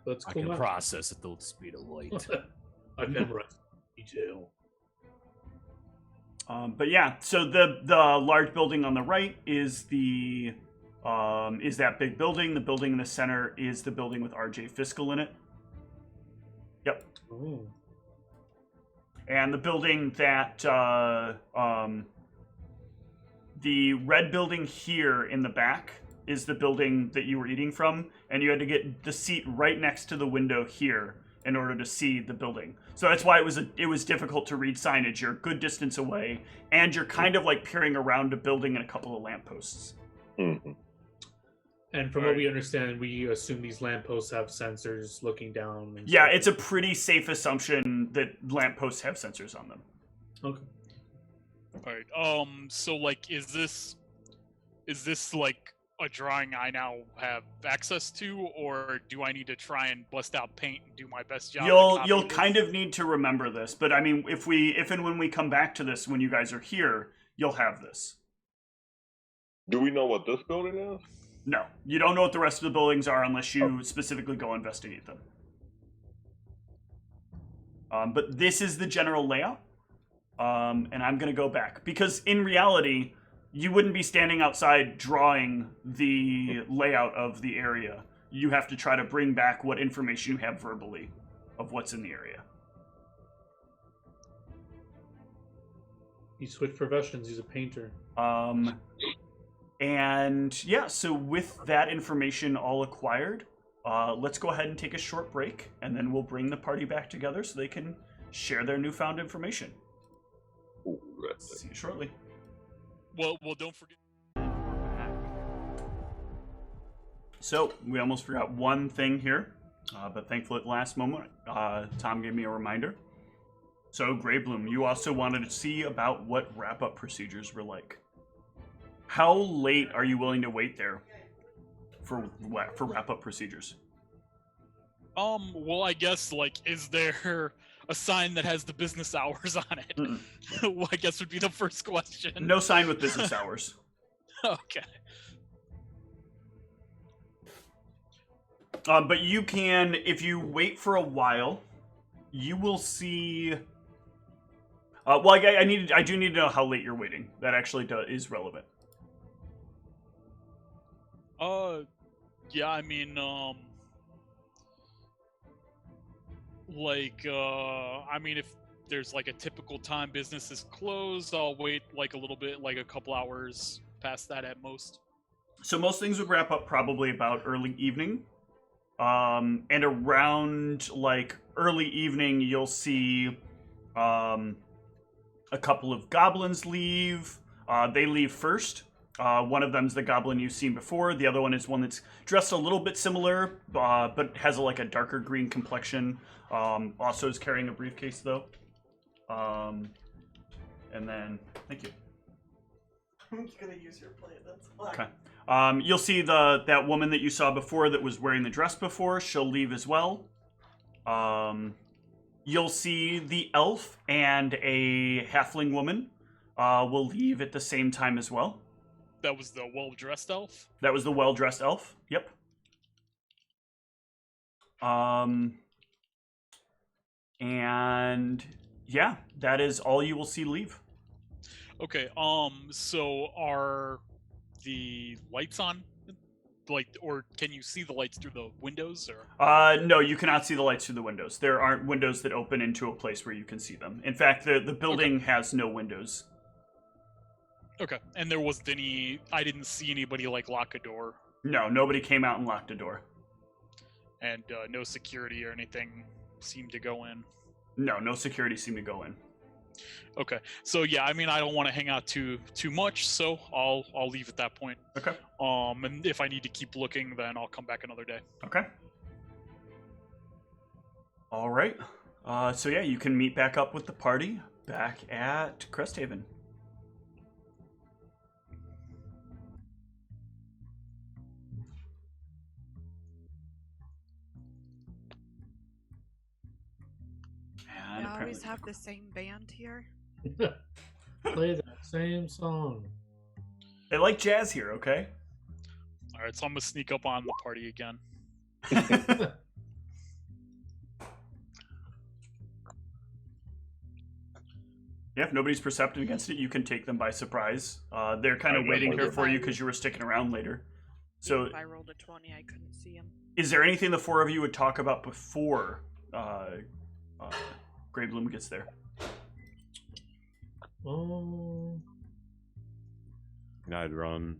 That's I cool. can enough. process at the speed of light. I memorize detail. But yeah, so the large building on the right is the is that big building. The building in the center is the building with RJ Fiscal in it. Yep. Oh. And the building that the red building here in the back is the building that you were eating from, and you had to get the seat right next to the window here in order to see the building. So that's why it was difficult to read signage. You're a good distance away, and you're kind of like peering around a building and a couple of lampposts. Mm-hmm. And from what we understand, we assume these lampposts have sensors looking down. And Yeah, stuff. it's a pretty safe assumption that lampposts have sensors on them. Okay. All right. So like, is this like a drawing I now have access to, or do I need to try and bust out paint and do my best job? You'll kind of need to remember this, but I mean, if and when we come back to this, when you guys are here, you'll have this. Do we know what this building is? No, you don't know what the rest of the buildings are unless you specifically go investigate them. But this is the general layout, and I'm going to go back because in reality, you wouldn't be standing outside drawing the layout of the area. You have to try to bring back what information you have verbally of what's in the area. He switched professions. He's a painter. And yeah, so with that information all acquired, let's go ahead and take a short break, and then we'll bring the party back together so they can share their newfound information. Ooh, See you shortly. Well, don't forget. So we almost forgot one thing here, but thankfully at the last moment, Tom gave me a reminder. So Greybloom, you also wanted to see about what wrap-up procedures were like. How late are you willing to wait there for wrap-up procedures? Well, I guess, like, is there a sign that has the business hours on it? Well, I guess would be the first question. No sign with business hours. Okay. But you can, if you wait for a while, you will see... Well, I do need to know how late you're waiting. That actually is relevant. Yeah, I mean, if there's like a typical time business is closed, I'll wait like a little bit, like a couple hours past that at most. So most things would wrap up probably about early evening. And around like early evening, you'll see a couple of goblins leave. They leave first. One of them's the goblin you've seen before. The other one is one that's dressed a little bit similar, but has a darker green complexion. Also is carrying a briefcase though. And then, thank you. I'm gonna use your plate. That's fine. Okay. You'll see that woman that you saw before that was wearing the dress before. She'll leave as well. You'll see the elf and a halfling woman will leave at the same time as well. That was the well-dressed elf? That was the well-dressed elf. Yep. And yeah, that is all you will see leave. Okay, so are the lights on? Or can you see the lights through the windows, or? No, you cannot see the lights through the windows. There aren't windows that open into a place where you can see them. In fact, the building has no windows. Okay, and there wasn't I didn't see anybody lock a door. No, nobody came out and locked a door. And no security or anything seemed to go in. No security seemed to go in. Okay, so yeah, I mean, I don't want to hang out too much, so I'll leave at that point. Okay. And if I need to keep looking, then I'll come back another day. Okay. All right. So yeah, you can meet back up with the party back at Cresthaven. I always have the same band here. Play that same song. They like jazz here, okay? All right, so I'm gonna sneak up on the party again. Yeah, if nobody's perceptive against it, you can take them by surprise. They're kind of waiting here for you because you were sticking around later. So if I rolled a 20, I couldn't see him. Is there anything the four of you would talk about before Grey Bloom gets there? And I'd run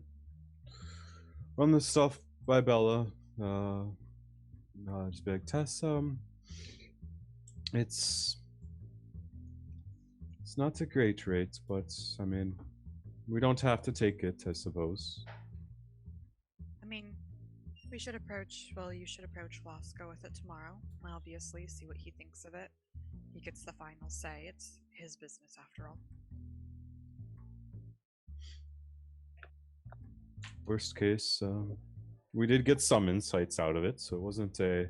the stuff by Bella. Just be like, Tess, it's not a great rate, but I mean, we don't have to take it, I suppose. I mean, you should approach Lasco with it tomorrow. Obviously, see what he thinks of it. He gets the final say. It's his business after all. Worst case, we did get some insights out of it, so it wasn't a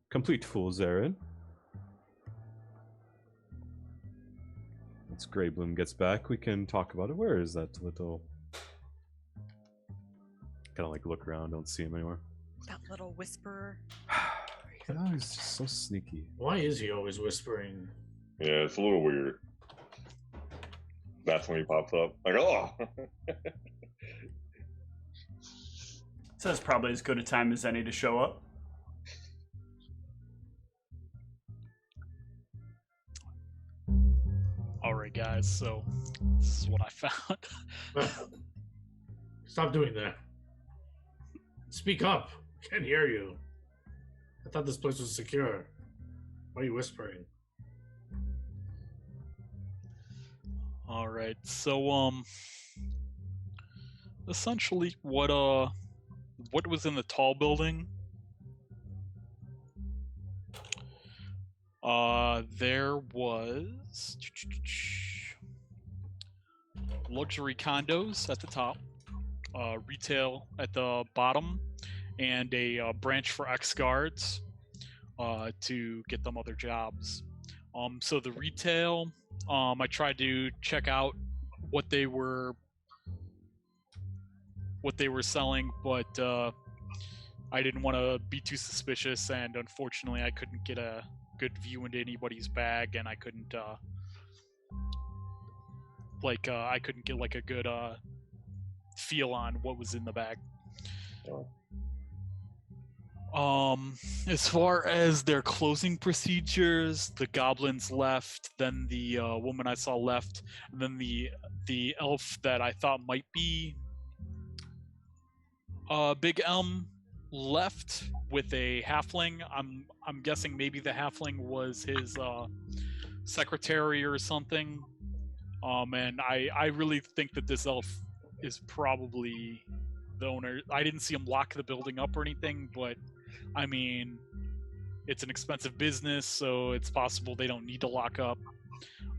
complete fool's errand. Once Grey Bloom gets back, we can talk about it. Where is that little... Kind of look around, don't see him anymore. That little whisperer. He's just so sneaky. Why is he always whispering? Yeah, it's a little weird. That's when he pops up. Oh! So it's probably as good a time as any to show up. Alright guys, so this is what I found. Stop doing that. Speak up. I can't hear you. I thought this place was secure. Why are you whispering? Alright, so essentially what was in the tall building? There was luxury condos at the top, retail at the bottom, and a branch for ex-guards to get them other jobs. So the retail, I tried to check out what they were selling, but I didn't want to be too suspicious, and unfortunately I couldn't get a good view into anybody's bag, and I couldn't Like I couldn't get like a good feel on what was in the bag. Oh. As far as their closing procedures, the goblins left, then the woman I saw left, and then the elf that I thought might be Big Elm left with a halfling. I'm guessing maybe the halfling was his secretary or something. And I really think that this elf is probably the owner. I didn't see him lock the building up or anything, but I mean, it's an expensive business, so it's possible they don't need to lock up.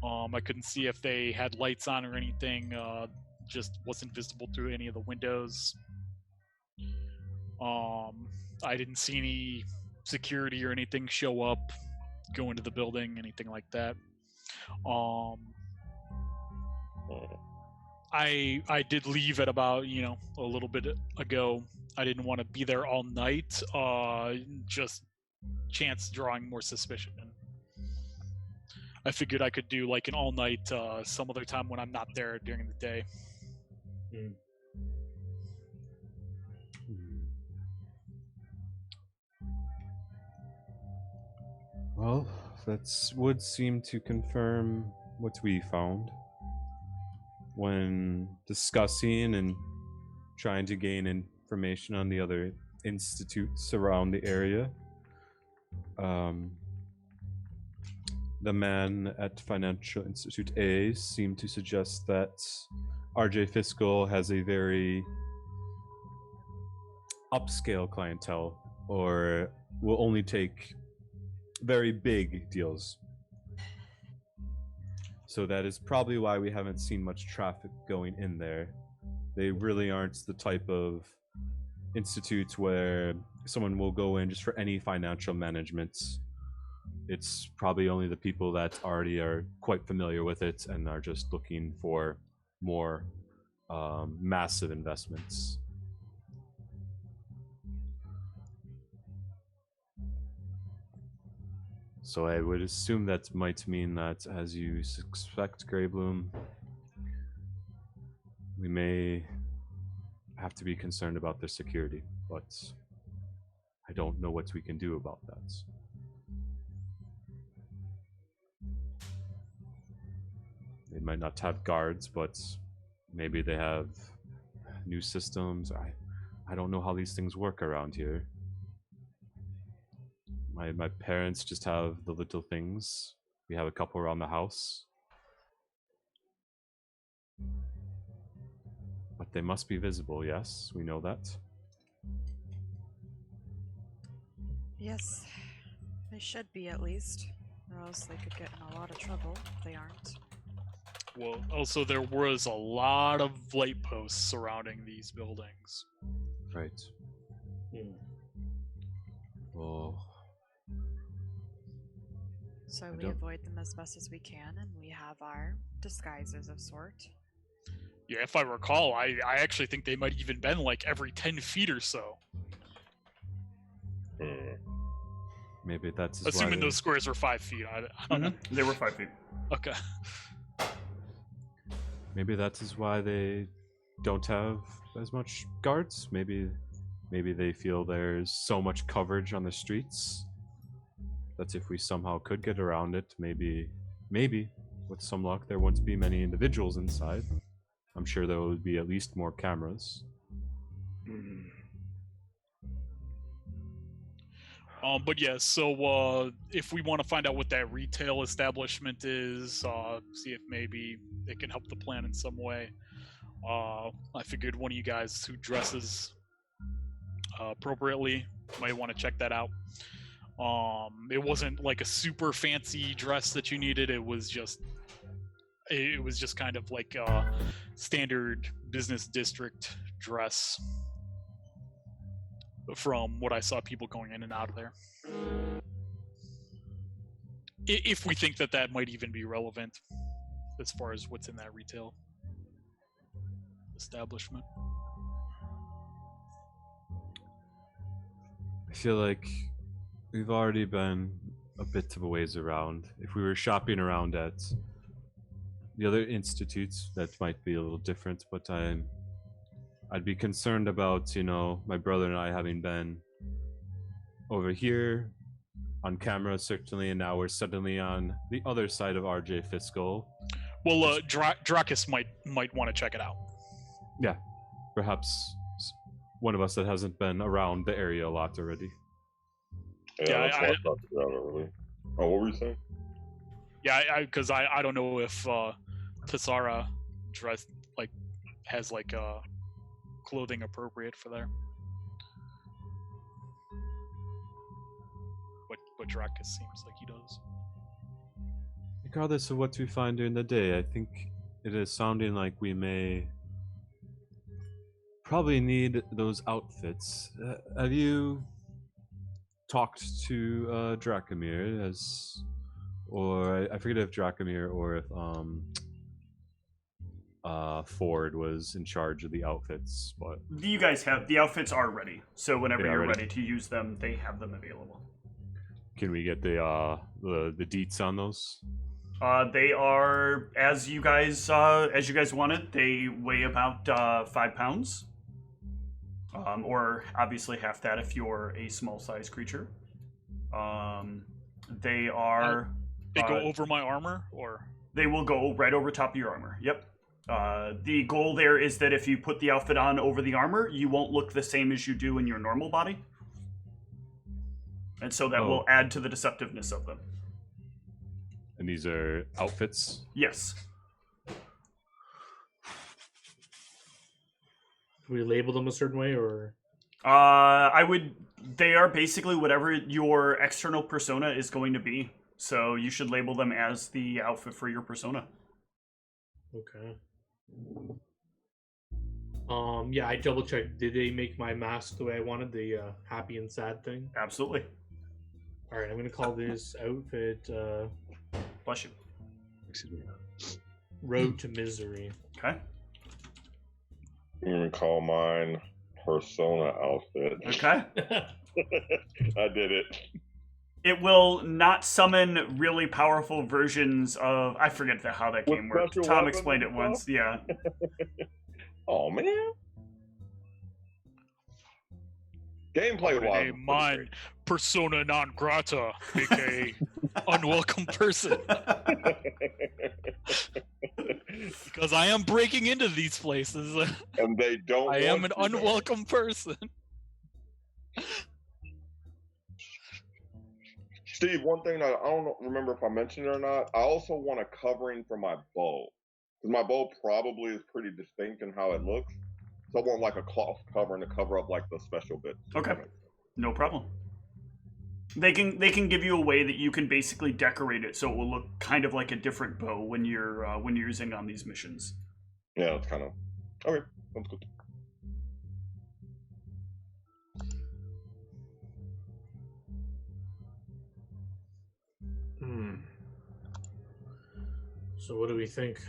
I couldn't see if they had lights on or anything. Just wasn't visible through any of the windows. I didn't see any security or anything show up, go into the building, anything like that. I did leave at about, a little bit ago. I didn't want to be there all night. Just chance drawing more suspicion. I figured I could do like an all night some other time when I'm not there during the day. Well, that would seem to confirm what we found when discussing and trying to gain information on the other institutes around the area. The man at Financial Institute A seemed to suggest that RJ Fiscal has a very upscale clientele, or will only take very big deals. So that is probably why we haven't seen much traffic going in there. They really aren't the type of institutes where someone will go in just for any financial management. It's probably only the people that already are quite familiar with it and are just looking for more massive investments. So I would assume that might mean that, as you suspect, Greybloom, we may have to be concerned about their security, but I don't know what we can do about that. They might not have guards, but maybe they have new systems. I don't know how these things work around here. My parents just have the little things. We have a couple around the house. But they must be visible, yes, we know that. Yes, they should be at least, or else they could get in a lot of trouble if they aren't. Well, also there was a lot of light posts surrounding these buildings. Right. Oh. So we avoid them as best as we can, and we have our disguises of sort. Yeah, if I recall, I actually think they might even been like every 10 feet or so. Maybe that's assuming those squares were 5 feet. I don't know. They were 5 feet. Okay. Maybe that is why they don't have as much guards. Maybe they feel there's so much coverage on the streets that if we somehow could get around it, maybe with some luck there won't be many individuals inside. I'm sure there would be at least more cameras. But yeah, so if we want to find out what that retail establishment is, see if maybe it can help the plan in some way. I figured one of you guys who dresses appropriately might want to check that out. It wasn't like a super fancy dress that you needed. It was just kind of like a standard business district dress from what I saw people going in and out of there. If we think that might even be relevant as far as what's in that retail establishment. I feel like we've already been a bit of a ways around. If we were shopping around at the other institutes that might be a little different, but I'd be concerned about, my brother and I having been over here on camera, certainly, and now we're suddenly on the other side of RJ Fiscal. Well, Drakus might want to check it out. Yeah, perhaps one of us that hasn't been around the area a lot already. Yeah, that's why I thought about it early. Oh, what were you saying? Yeah, because I don't know if Tassara has clothing appropriate for there. But Drakus seems like he does. Regardless of what we find during the day, I think it is sounding like we may probably need those outfits. Have you talked to Dracomir or I forget if Dracomir or if Ford was in charge of the outfits, but you guys have the outfits are ready, so whenever They are you're ready? ready to use them, they have them available. can we get the deets on those? They are as you guys wanted. They weigh about 5 pounds, or obviously half that if you're a small size creature. They are. They go over my armor, or They will go right over top of your armor. Yep. The goal there is that if you put the outfit on over the armor, you won't look the same as you do in your normal body. And so that will add to the deceptiveness of them. And these are outfits? Yes. Do we label them a certain way, or? They are basically whatever your external persona is going to be. So you should label them as the outfit for your persona. Okay. Yeah, I double checked. Did they make my mask the way I wanted, the happy and sad thing? Absolutely. All right, I'm gonna call this outfit Bless you. Excuse me. Road to Misery. Okay. I'm gonna call mine persona outfit. Okay. I did it. It will not summon really powerful versions of... I forget how that game worked. special Tom weapons explained it and once, yeah. Oh man. Gameplay wise. hey, mine persona non grata, aka unwelcome person. Because I am breaking into these places. And they don't. I am an want you to. unwelcome person. Steve, one thing that I don't remember if I mentioned it or not, I also want a covering for my bow. Because my bow probably is pretty distinct in how it looks. So I want like a cloth covering to cover up like the special bits. Okay. No problem. They can give you a way that you can basically decorate it so it will look kind of like a different bow when you're using on these missions. Yeah, it's kind of okay. That's good. So what do we think?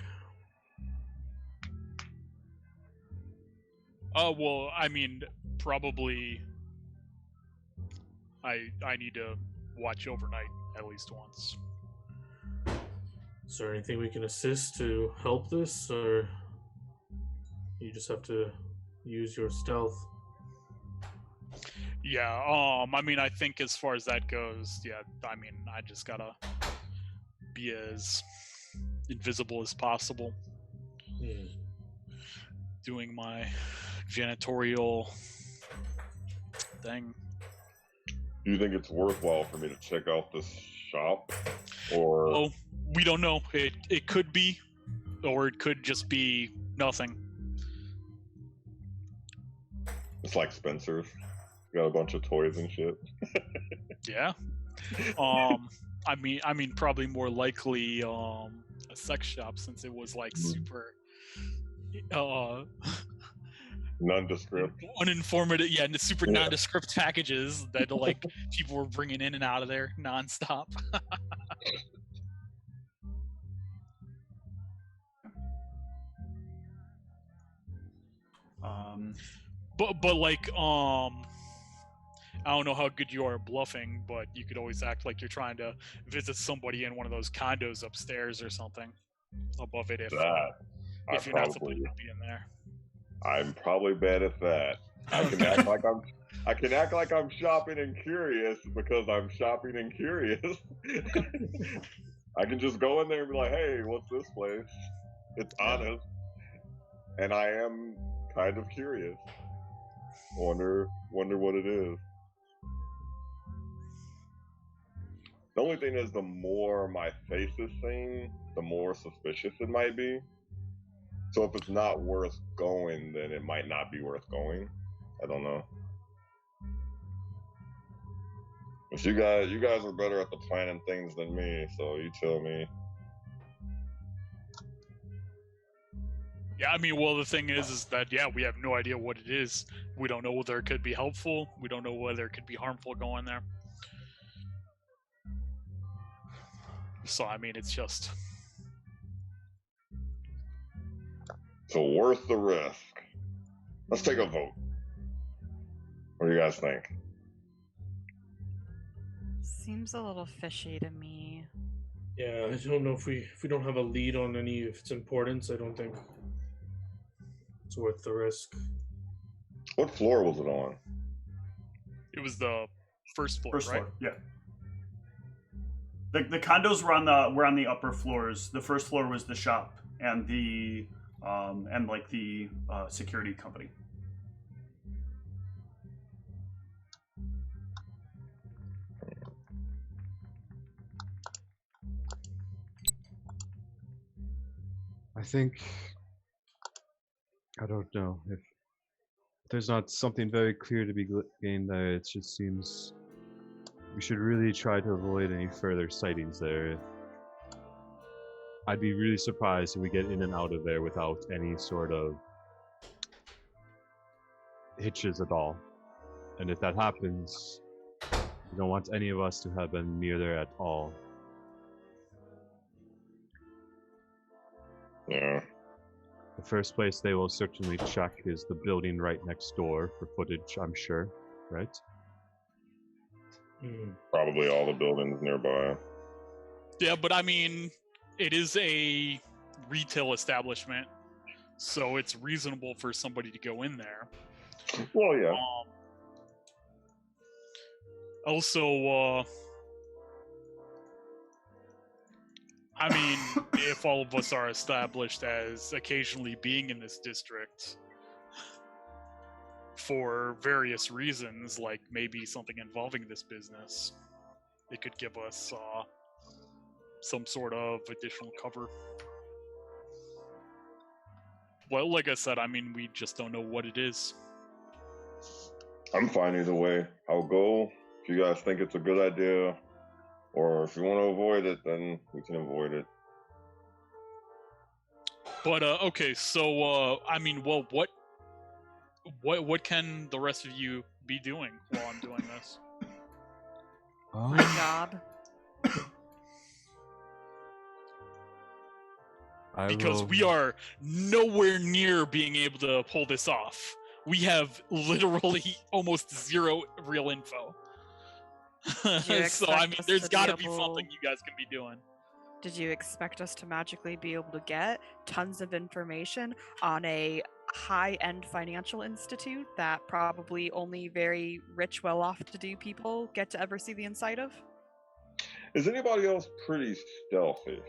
Well, I mean, probably I need to watch overnight at least once. Is there anything we can assist to help this, or you just have to use your stealth? Yeah, I mean, I think as far as that goes, yeah, I mean, I just gotta be as invisible as possible. Doing my janitorial thing. Do you think it's worthwhile for me to check out this shop? Or Oh, we don't know. It could be, or it could just be nothing. it's like Spencer's? Got a bunch of toys and shit. Yeah. I mean, probably more likely a sex shop, since it was like super Nondescript. uninformative. Yeah, and the super Yeah. nondescript packages that like people were bringing in and out of there nonstop. But like I don't know how good you are at bluffing, but you could always act like you're trying to visit somebody in one of those condos upstairs or something. above it if That I you're not supposed probably to be in there. I'm probably bad at that. I can act like I'm shopping and curious because I'm shopping and curious. I can just go in there and be like, "Hey, what's this place?" It's honest, and I am kind of curious. Wonder what it is. The only thing is, the more my face is seen, the more suspicious it might be. So if it's not worth going, then it might not be worth going. I don't know. But you guys are better at the planning things than me, so you tell me. Yeah, I mean, well, the thing is that we have no idea what it is. We don't know whether it could be helpful. We don't know whether it could be harmful going there. So I mean, it's just So worth the risk. Let's take a vote. What do you guys think? Seems a little fishy to me. Yeah, I don't know if we don't have a lead on any of its importance. I don't think it's worth the risk. What floor was it on? it was the first floor, First right? floor, yeah. The condos were on the upper floors. The first floor was the shop and the security company. I think, I don't know, if there's not something very clear to be gained there, it just seems we should really try to avoid any further sightings there. I'd be really surprised if we get in and out of there without any sort of hitches at all. And if that happens, we don't want any of us to have been near there at all. Yeah. The first place they will certainly check is the building right next door for footage, I'm sure, right? Probably all the buildings nearby. Yeah, but I mean, it is a retail establishment, so it's reasonable for somebody to go in there. Well, yeah. Also, I mean, if all of us are established as occasionally being in this district for various reasons, like maybe something involving this business, it could give us some sort of additional cover. Well, like I said, I mean, we just don't know what it is. I'm fine either way. I'll go if you guys think it's a good idea, or if you want to avoid it, then we can avoid it. But okay, so I mean, well, what can the rest of you be doing while I'm doing this? My job. Because we are nowhere near being able to pull this off. We have literally almost zero real info. So I mean, there's got to be something you guys can be doing. Did you expect us to magically be able to get tons of information on a high-end financial institute that probably only very rich, well-off-to-do people get to ever see the inside of? Is anybody else pretty stealthy?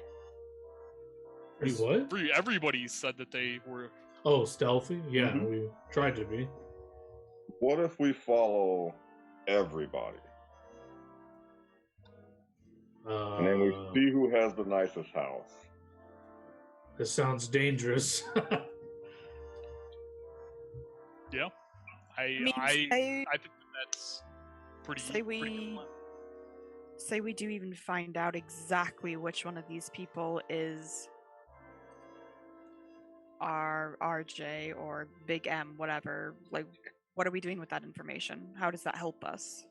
What? Everybody said that they were. Oh, stealthy? Yeah, we tried to be. What if we follow everybody? And then we see who has the nicest house. This sounds dangerous. Yeah, I think that's pretty. Say we do even find out exactly which one of these people is our RJ or Big M, whatever. Like, what are we doing with that information? How does that help us?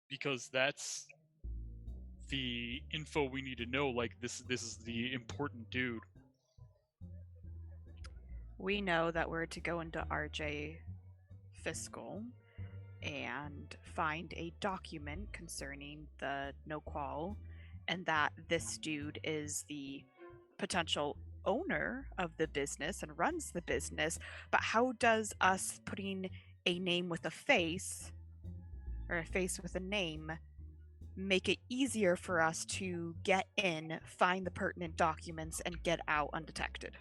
Because that's the info we need to know. Like, this is the important dude. We know that we're to go into RJ Fiscal and find a document concerning the no qual and that this dude is the potential owner of the business and runs the business, but how does us putting a name with a face, or a face with a name, make it easier for us to get in, find the pertinent documents, and get out undetected?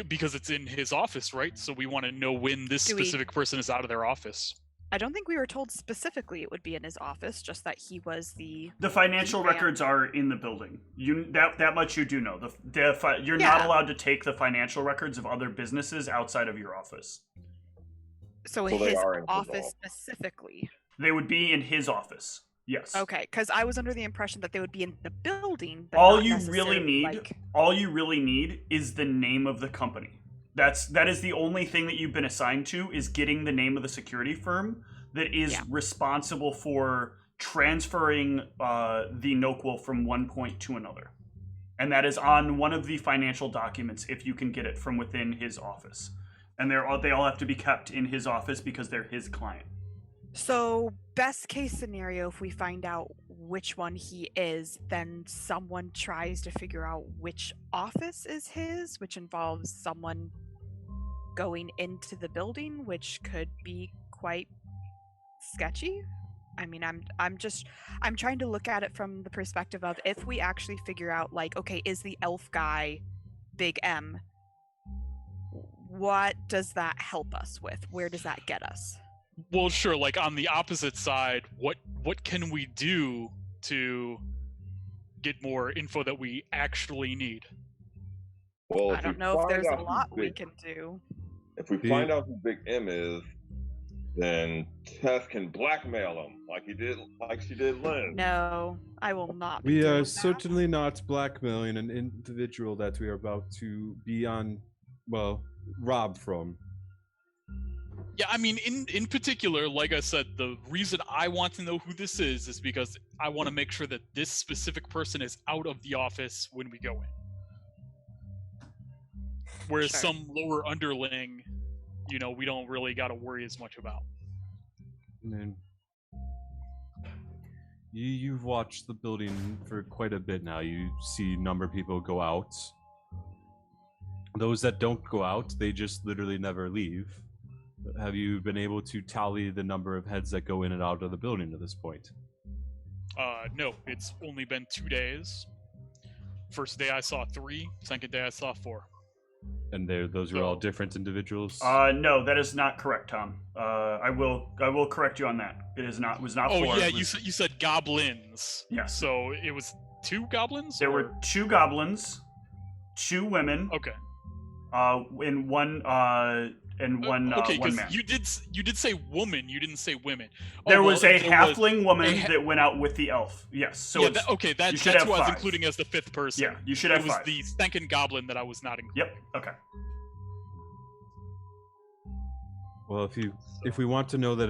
Because it's in his office, right? So we want to know when this Do we- specific person is out of their office. I don't think we were told specifically it would be in his office, just that he was the financial man. records are in the building. That much you do know. You're not Yeah. allowed to take the financial records of other businesses outside of your office. So So they his are in his office office. specifically. They would be in his office. Yes. Okay, because I was under the impression that they would be in the building. But All not you really necessarily, need, all you really need, is the name of the company. That is the only thing that you've been assigned to, is getting the name of the security firm that is responsible for transferring the Noquel from one point to another. And that is on one of the financial documents if you can get it from within his office. And they all have to be kept in his office because they're his client. So, best case scenario, if we find out which one he is, then someone tries to figure out which office is his, which involves someone going into the building, which could be quite sketchy. I mean, I'm trying to look at it from the perspective of, if we actually figure out, like, okay, is the elf guy Big M? What does that help us with? Where does that get us? Well, sure. Like on the opposite side, what can we do to get more info that we actually need? Well, I don't know if there's a lot we can do. If we find out who Big M is, then Tess can blackmail him like she did Lynn. No, I will not. We doing are that. certainly not blackmailing an individual that we are about to be robbed from. Yeah, I mean, in particular, like I said, the reason I want to know who this is because I want to make sure that this specific person is out of the office when we go in. Whereas Sure. some lower underling, we don't really got to worry as much about. I mean, you've watched the building for quite a bit now. You see a number of people go out. Those that don't go out, they just literally never leave. Have you been able to tally the number of heads that go in and out of the building at this point? No, it's only been 2 days. First day I saw 3, second day I saw 4. And those are all different individuals? No, that is not correct, Tom. I will correct you on that. It is not. Was not. Oh 4. yeah, You said goblins. Yes. So it was 2 goblins. There were 2 goblins, 2 women. Okay. And one okay, one because man. you did say woman, you didn't say women. There was a halfling woman that went out with the elf. Yes. So yeah, that's that's have who I was 5. including as the 5th person. Yeah, you should have It was 5. the stinking goblin that I was not including. Yep. Okay. Well, if we want to know that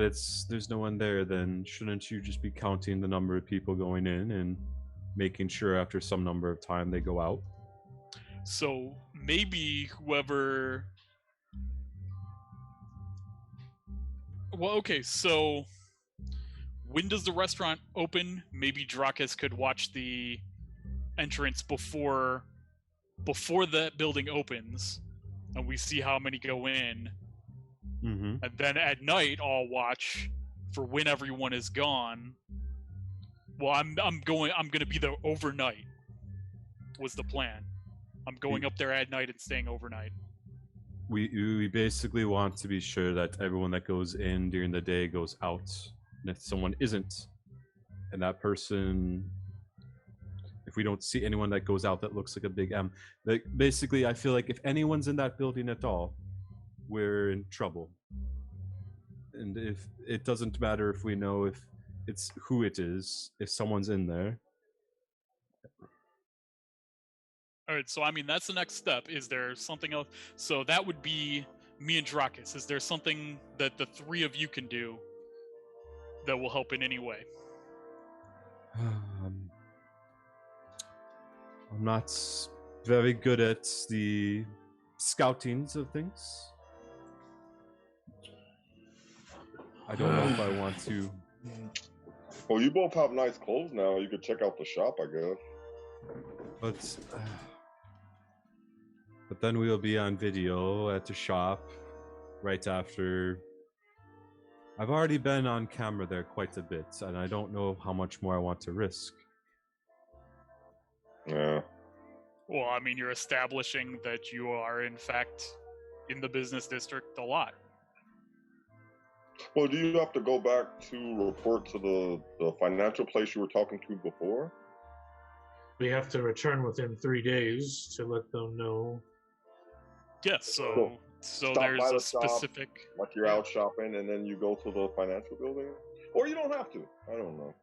there's no one there, then shouldn't you just be counting the number of people going in and making sure after some number of time they go out? So maybe whoever. Well, okay. So when does the restaurant open? Maybe Drakus could watch the entrance before the building opens, and we see how many go in. Mm-hmm. And then at night, I'll watch for when everyone is gone. Well, I'm gonna be there overnight. Was the plan? I'm going up there at night and staying overnight. We basically want to be sure that everyone that goes in during the day goes out. And if someone isn't, and that person, if we don't see anyone that goes out that looks like a big M, basically I feel like if anyone's in that building at all, we're in trouble. And if it doesn't matter if we know if it's who it is, if someone's in there. All right, so I mean that's the next step. Is there something else? So that would be me and Drakus. Is there something that the 3 of you can do that will help in any way? I'm not very good at the scoutings of things. I don't know if I want to. Well, you both have nice clothes now. You could check out the shop, I guess. But then we'll be on video at the shop right after. I've already been on camera there quite a bit, and I don't know how much more I want to risk. Yeah. Well, I mean, you're establishing that you are, in fact, in the business district a lot. Well, do you have to go back to report to the financial place you were talking to before? We have to return within 3 days to let them know. Yes, so Cool. so Stop there's by a the shop, specific. like you're out shopping, and then you go to the financial building? Or you don't have to. I don't know.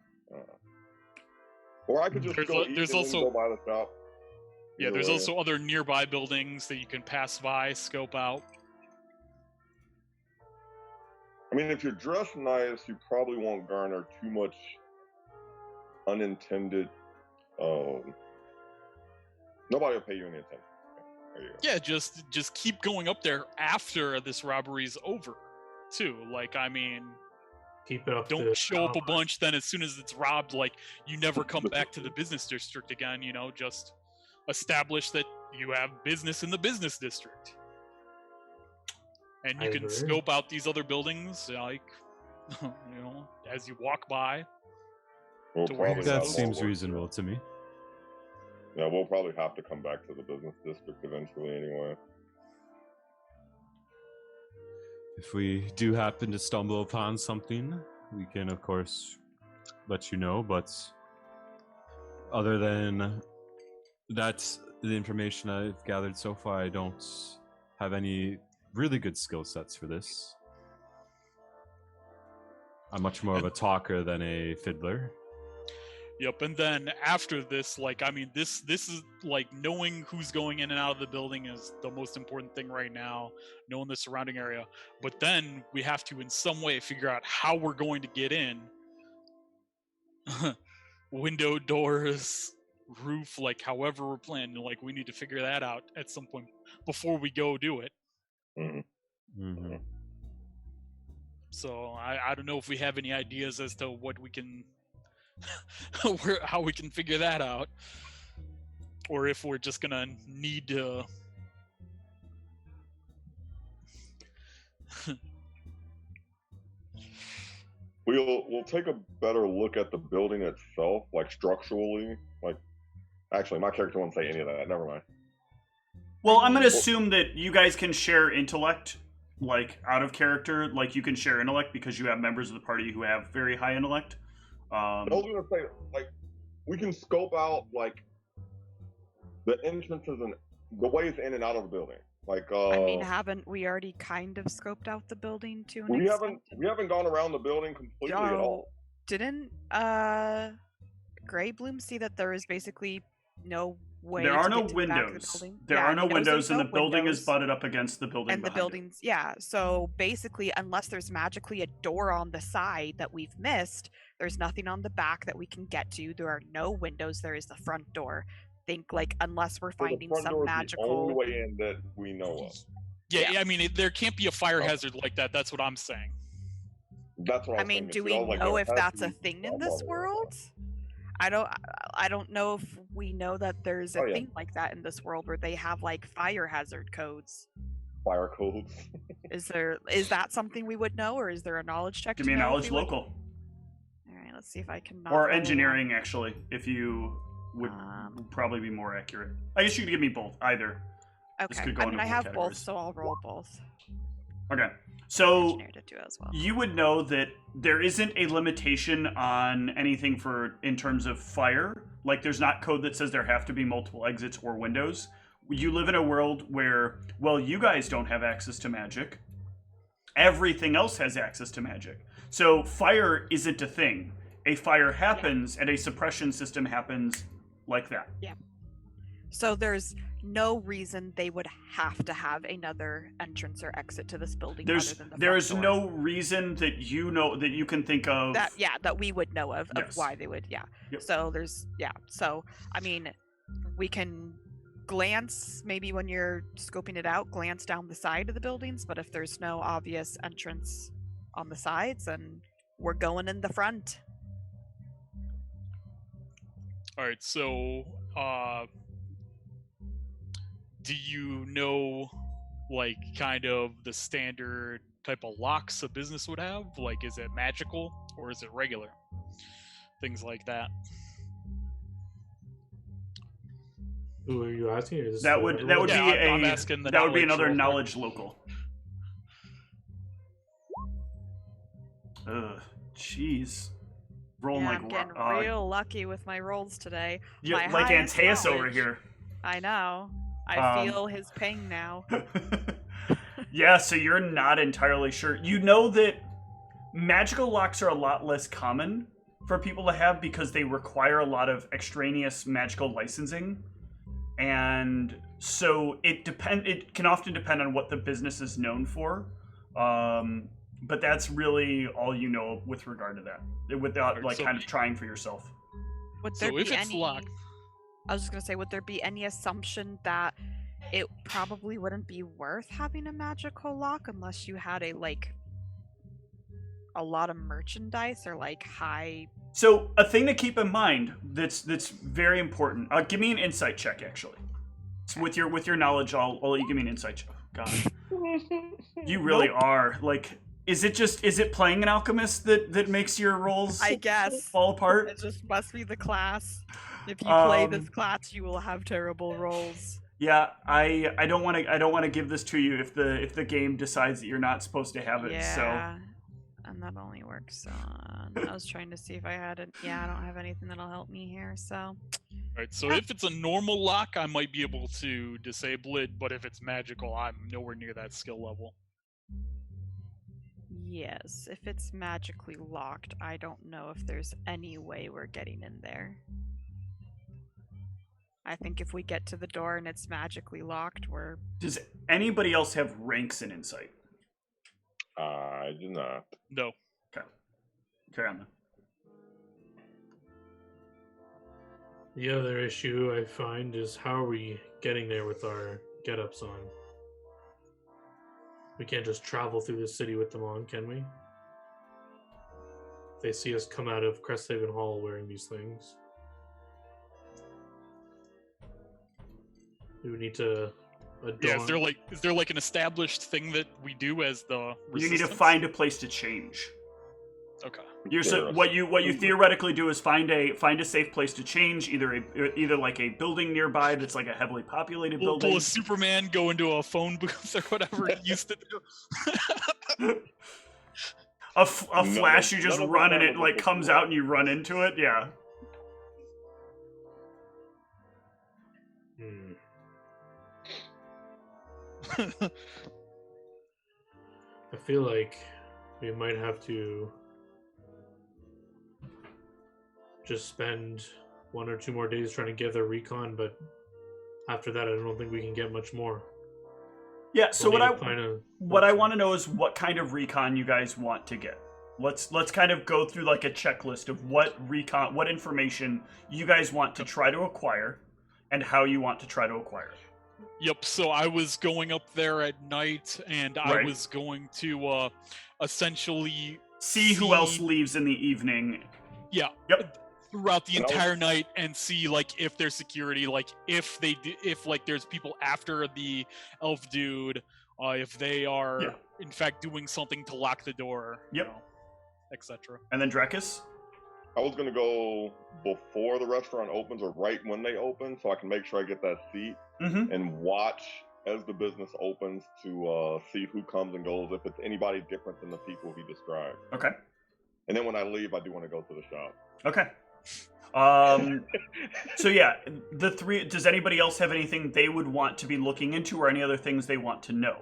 Or I could just There's go a- eat there's and also- then go by the shop. Yeah, Either there's way. also other nearby buildings that you can pass by, scope out. I mean, if you're dressed nice, you probably won't garner too much unintended. Nobody will pay you any attention. There you go. Yeah, just keep going up there after this robbery's over, too. Like, I mean, Keep it up. don't show up a bunch, then as soon as it's robbed, like, you never come back to the business district again, you know, just establish that you have business in the business district. And you I can agree. scope out these other buildings, like, you know, as you walk by. We'll To where probably you're have That supposed more seems work. reasonable to me. Yeah, we'll probably have to come back to the business district eventually anyway. If we do happen to stumble upon something, we can, of course, let you know. But other than that, the information I've gathered so far, I don't have any really good skill sets for this. I'm much more of a talker than a fiddler. Yep, and then after this, like, I mean, this is like knowing who's going in and out of the building is the most important thing right now, knowing the surrounding area. But then we have to in some way figure out how we're going to get in. Window, doors, roof, like however we're planning, like we need to figure that out at some point before we go do it. Mm-hmm. So I don't know if we have any ideas as to what we can how we can figure that out, or if we're just gonna need to We'll take a better look at the building itself, like structurally. Like, actually, my character won't say any of that. Never mind. Well, I'm gonna assume that you guys can share intellect, like out of character. Like you can share intellect because you have members of the party who have very high intellect. I was gonna say, like, we can scope out like the entrances and the ways in and out of the building. Like, I mean, haven't we already kind of scoped out the building to an we extent? haven't gone around the building completely at all. Didn't Grey Bloom see that there is basically no way There to are no get to the back of the windows. building? There Yeah, are he no knows windows, there's and no the building is windows, butted up against the building and the behind it. buildings, yeah. So basically, unless there's magically a door on the side that we've missed, there's nothing on the back that we can get to. There are no windows. There is the front door. Think like unless we're So the finding front some door is magical. the only way in that we know of. yeah, I mean, there can't be a fire hazard like that. That's what I'm saying. That's what I was mean, thinking, do too. we I was like, know there if has that's to a be thing in some this other way. world? I don't know if we know that there's a Oh, yeah. thing like that in this world where they have like fire hazard codes. Fire codes. Is that something we would know, or is there a knowledge check? Give to me a know if knowledge we would- local All right, let's see if I can. not or roll engineering. Actually, if you would probably be more accurate. I guess you could give me both. Either. This Okay, could go I mean into I both have both, categories. so I'll roll both. Okay. So Engineer to do as well. you would know that there isn't a limitation on anything for in terms of fire. Like there's not code that says there have to be multiple exits or windows. You live in a world where, well, you guys don't have access to magic. Everything else has access to magic. So fire isn't a thing. A fire happens and a suppression system happens like that. So there's no reason they would have to have another entrance or exit to this building other than the There's front door. no reason that you know that you can think of that we would know of Yes. why they would Yep. So there's so I mean we can glance maybe when you're scoping it out, glance down the side of the buildings, but if there's no obvious entrance on the sides, then we're going in the front. All right, so do you know, like, kind of the standard type of locks a business would have? Like, is it magical or is it regular? Things like that. Who are you asking? Is this That to would everyone? be I'm asking the that would be knowledge another roll. knowledge local. Jeez. Rolling Yeah, like I'm getting real lucky with my rolls today. yeah, My like highest Antaeus over knowledge- here. I know. I feel his ping now. Yeah, so you're not entirely sure. You know that magical locks are a lot less common for people to have because they require a lot of extraneous magical licensing. And so it can often depend on what the business is known for. But that's really all you know with regard to that, without like kind of trying for yourself. Would there So be if it's any? locked, I was just gonna say, would there be any assumption that it probably wouldn't be worth having a magical lock unless you had a lot of merchandise or like high? So a thing to keep in mind that's very important. Give me an insight check, actually. So with your knowledge, I'll let you give me an insight check. God, you really are like. Is it playing an alchemist that makes your rolls I guess fall apart? it just must be the class. If you play this class, you will have terrible rolls. Yeah, I don't want to give this to you if the game decides that you're not supposed to have it. Yeah, and that only works on. I was trying to see if I had it. Yeah, I don't have anything that'll help me here. So. right? So if it's a normal lock, I might be able to disable it, but if it's magical, I'm nowhere near that skill level. Yes, if it's magically locked, I don't know if there's any way we're getting in there. I think if we get to the door and it's magically locked, we're... Does anybody else have ranks in insight? I do not. No. Okay. Carry on then. The other issue I find is how are we getting there with our get-ups on? We can't just travel through the city with them on, can we? If they see us come out of Cresthaven Hall wearing these things. We would need to adorn... Yeah, is there like an established thing that we do as the resistance? You need to find a place to change. Okay. What you theoretically do is find a safe place to change, either like a building nearby that's like a heavily populated building. Pull a Superman, go into a phone booth or whatever he used to do. a flash, you just run and it like comes out and you run into it. Yeah. I feel like we might have to just spend 1 or 2 more days trying to gather recon, but after that, I don't think we can get much more. Yeah. So what I want to know is what kind of recon you guys want to get. Let's kind of go through like a checklist of what information you guys want to try to acquire, and how you want to try to acquire it. Yep, so I was going up there at night, and I was going to essentially see who else leaves in the evening. Yeah. Yep. Throughout the entire night, and see like if there's security, like if like there's people after the elf dude, if they are in fact doing something to lock the door. Yep. You know, etc. And then Drekis? I was gonna go before the restaurant opens or right when they open, so I can make sure I get that seat and watch as the business opens to see who comes and goes, if it's anybody different than the people he described. Okay. And then when I leave, I do want to go to the shop. Okay. So yeah, the three. Does anybody else have anything they would want to be looking into, or any other things they want to know?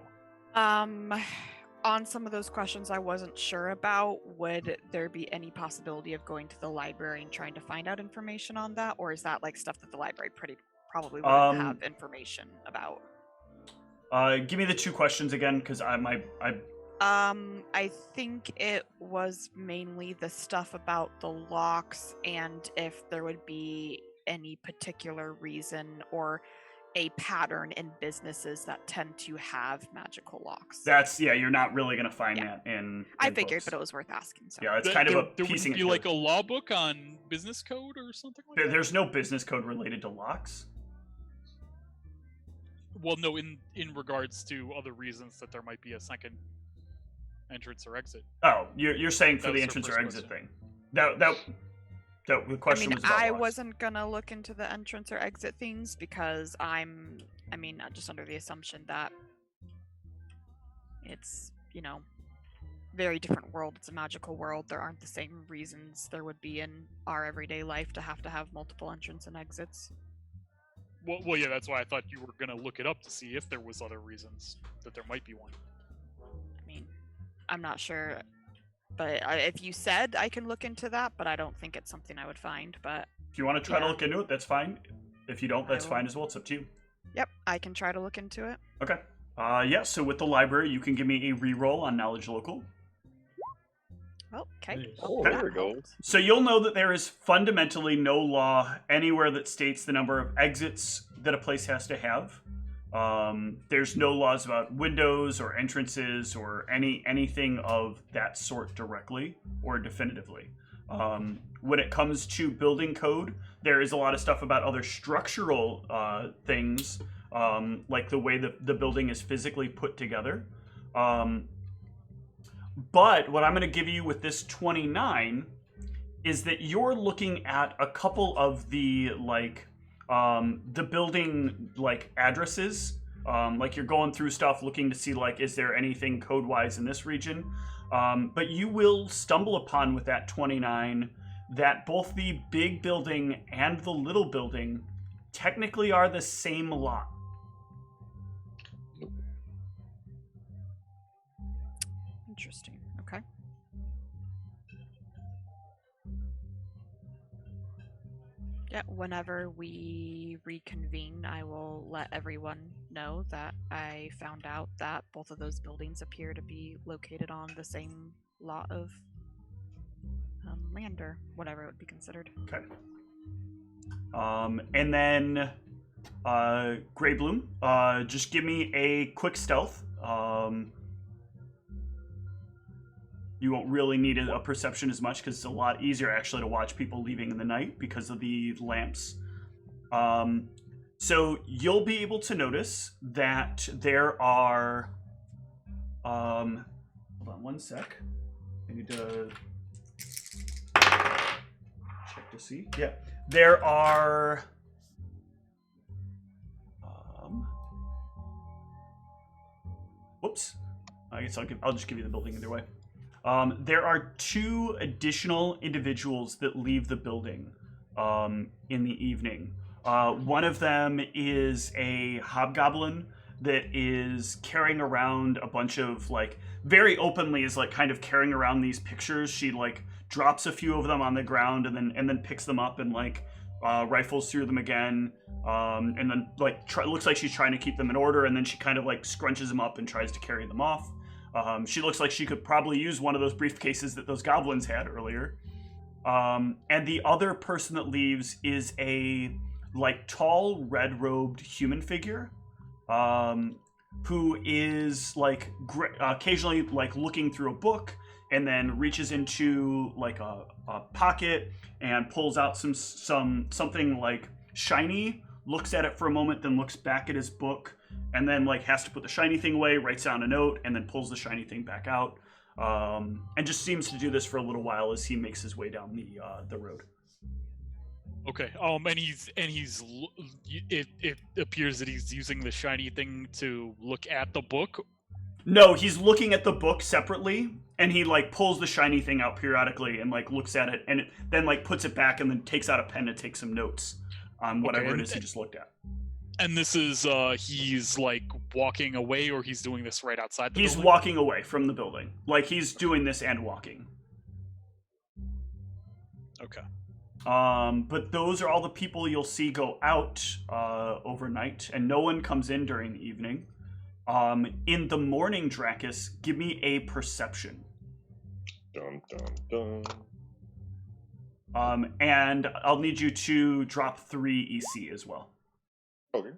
On some of those questions I wasn't sure about, would there be any possibility of going to the library and trying to find out information on that, or is that like stuff that the library probably wouldn't have information about? Give me the 2 questions again, because I think it was mainly the stuff about the locks and if there would be any particular reason or a pattern in businesses that tend to have magical locks. You're not really going to find that in I figured, books. but it was worth asking. So. Yeah, it's kind of a there piecing wouldn't it be like together. a law book on business code or something like that? There's no business code related to locks. Well, no, in regards to other reasons that there might be a second entrance or exit. Oh, you're saying for That the was her entrance or first exit question. thing. The question was about I locks. wasn't gonna look into the entrance or exit things because I'm just under the assumption that it's, very different world. It's a magical world. There aren't the same reasons there would be in our everyday life to have multiple entrance and exits. Well, yeah, that's why I thought you were gonna look it up to see if there was other reasons that there might be one. I'm not sure, but if you said I can look into that, but I don't think it's something I would find. But if you want to try to look into it, that's fine. If you don't, that's fine as well. It's up to you. Yep, I can try to look into it. Okay. So with the library, you can give me a reroll on Knowledge Local. Oh, okay. Nice. Oh, there we go. So you'll know that there is fundamentally no law anywhere that states the number of exits that a place has to have. There's no laws about windows or entrances or anything of that sort directly or definitively. When it comes to building code, there is a lot of stuff about other structural things, like the way the building is physically put together. But what I'm going to give you with this 29 is that you're looking at a couple of the building addresses. You're going through stuff looking to see is there anything code wise in this region. But you will stumble upon with that 29 that both the big building and the little building technically are the same lot. Interesting. Okay. Yeah, whenever we reconvene, I will let everyone know that I found out that both of those buildings appear to be located on the same lot of land or whatever it would be considered. Okay. And then Grey Bloom, just give me a quick stealth. You won't really need a perception as much because it's a lot easier actually to watch people leaving in the night because of the lamps. So you'll be able to notice that there are... hold on one sec. I need to check to see. Yeah. There are... whoops. I guess I'll just give you the building either way. There are 2 additional individuals that leave the building in the evening. One of them is a hobgoblin that is carrying around a bunch of very openly is kind of carrying around these pictures. She drops a few of them on the ground and then picks them up and rifles through them again. And then looks like she's trying to keep them in order, and then she kind of scrunches them up and tries to carry them off. She looks like she could probably use one of those briefcases that those goblins had earlier. And the other person that leaves is a tall red-robed human figure who is occasionally looking through a book and then reaches into a pocket and pulls out something shiny, looks at it for a moment, then looks back at his book, and then has to put the shiny thing away, writes down a note, and then pulls the shiny thing back out, and just seems to do this for a little while as he makes his way down the road. Okay. It appears that he's using the shiny thing to look at the book. No, he's looking at the book separately, and he pulls the shiny thing out periodically and looks at it, and then puts it back, and then takes out a pen to take some notes on whatever it is he just looked at. And this is he's walking away, or he's doing this right outside the building? He's walking away from the building. He's doing this and walking. Okay. But those are all the people you'll see go out overnight, and no one comes in during the evening. In the morning, Dracus, give me a perception. Dun, dun, dun. And I'll need you to drop 3 EC as well. Okay.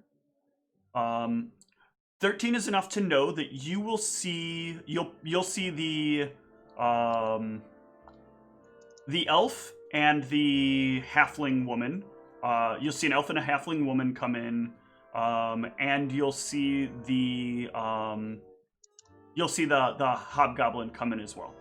13 is enough to know that you will see you'll see the elf and the halfling woman. You'll see an elf and a halfling woman come in, and you'll see the hobgoblin come in as well.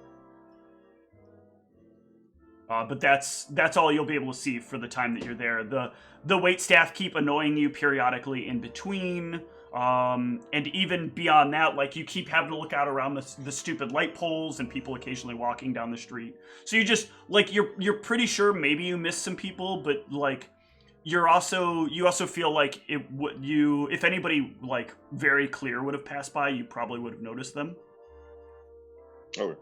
But that's all you'll be able to see for the time that you're there. The waitstaff keep annoying you periodically in between, and even beyond that, like you keep having to look out around the stupid light poles and people occasionally walking down the street. So you just like you're pretty sure maybe you missed some people, but like you also feel like if anybody like very clear would have passed by, you probably would have noticed them. Okay.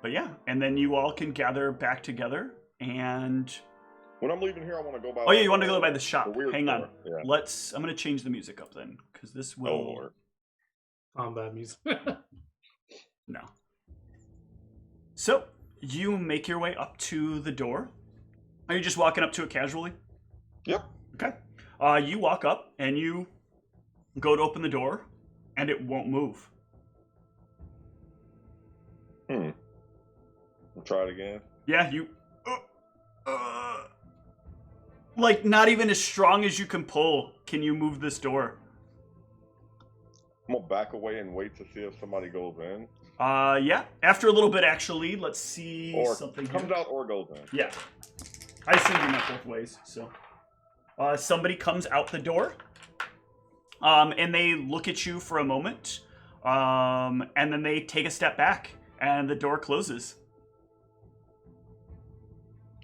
But yeah, and then you all can gather back together, and when I'm leaving here, I want to go by. Oh yeah, you want to go by the shop? The Hang on. Yeah. I'm gonna change the music up then, because this will. Combat music. No. So you make your way up to the door. Are you just walking up to it casually? Yep. Okay. You walk up and you go to open the door, and it won't move. We'll try it again. Yeah, you... like, not even as strong as you can pull can you move this door. I'm gonna back away and wait to see if somebody goes in. Yeah. After a little bit, actually. Let's see or something comes here. out or goes in. Yeah. I assume you meant both ways, so... somebody comes out the door, and they look at you for a moment, and then they take a step back, and the door closes.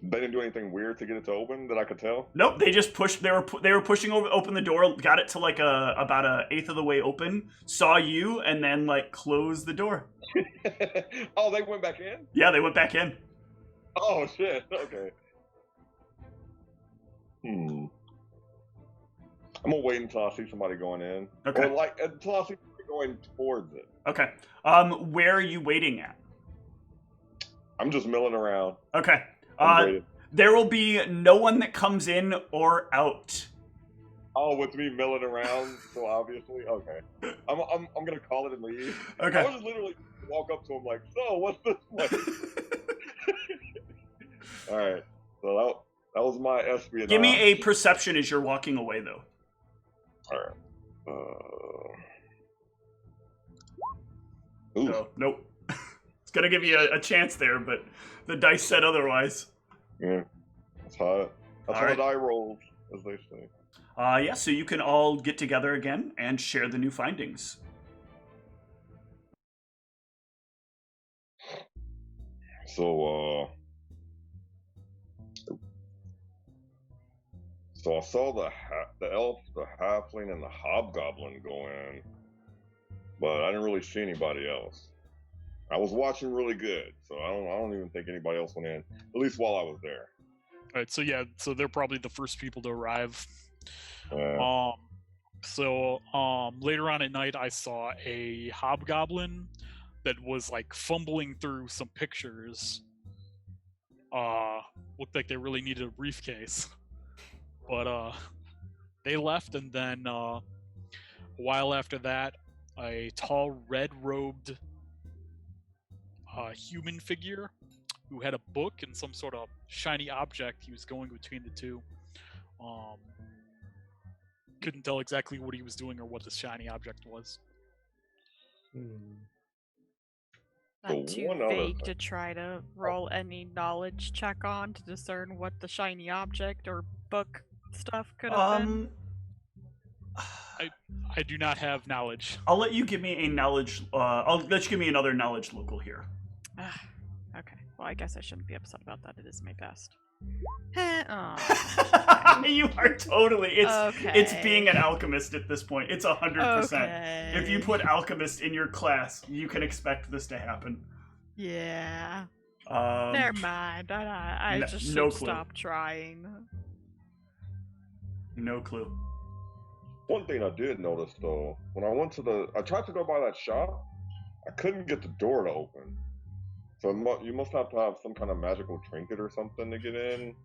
They didn't do anything weird to get it to open that I could tell. Nope, they just pushed. They were pushing open the door, got it to like about an eighth of the way open, saw you, and then like closed the door. Oh, they went back in? Yeah, they went back in. Oh shit. Okay. I'm gonna wait until I see somebody going in. Okay. Or like until I see somebody going towards it. Okay. Where are you waiting at? I'm just milling around. Okay. Waiting. There will be no one that comes in or out. Oh, with me milling around, so obviously, okay. I'm gonna call it and leave. Okay. I was just literally walk up to him like, so what's this place? All right. So that was my espionage. Give me a perception as you're walking away, though. All right. No, nope. It's gonna give you a chance there, but the dice said otherwise. Yeah, that's how the die rolls, as they say. Yeah, so you can all get together again and share the new findings. So I saw the elf, the halfling, and the hobgoblin go in, but I didn't really see anybody else. I was watching really good, so I don't even think anybody else went in, at least while I was there. All right, so yeah, so they're probably the first people to arrive. Yeah. So later on at night, I saw a hobgoblin that was like fumbling through some pictures. Looked like they really needed a briefcase, but they left, and then a while after that, a tall red-robed human figure who had a book and some sort of shiny object. He was going between the two. Couldn't tell exactly what he was doing or what the shiny object was. Not too one other vague thing. to try to roll any knowledge check on to discern what the shiny object or book stuff could have been. I do not have knowledge. I'll let you give me a knowledge. I'll let you give me another knowledge local here. Okay. Well, I guess I shouldn't be upset about that. It is my best. You are totally. It's Okay. being an alchemist at this point. It's 100%. Okay. If you put alchemist in your class, you can expect this to happen. Yeah. Never mind. I just should no clue. stop trying. No clue. One thing I did notice though, when I tried to go by that shop, I couldn't get the door to open. So you must have to have some kind of magical trinket or something to get in.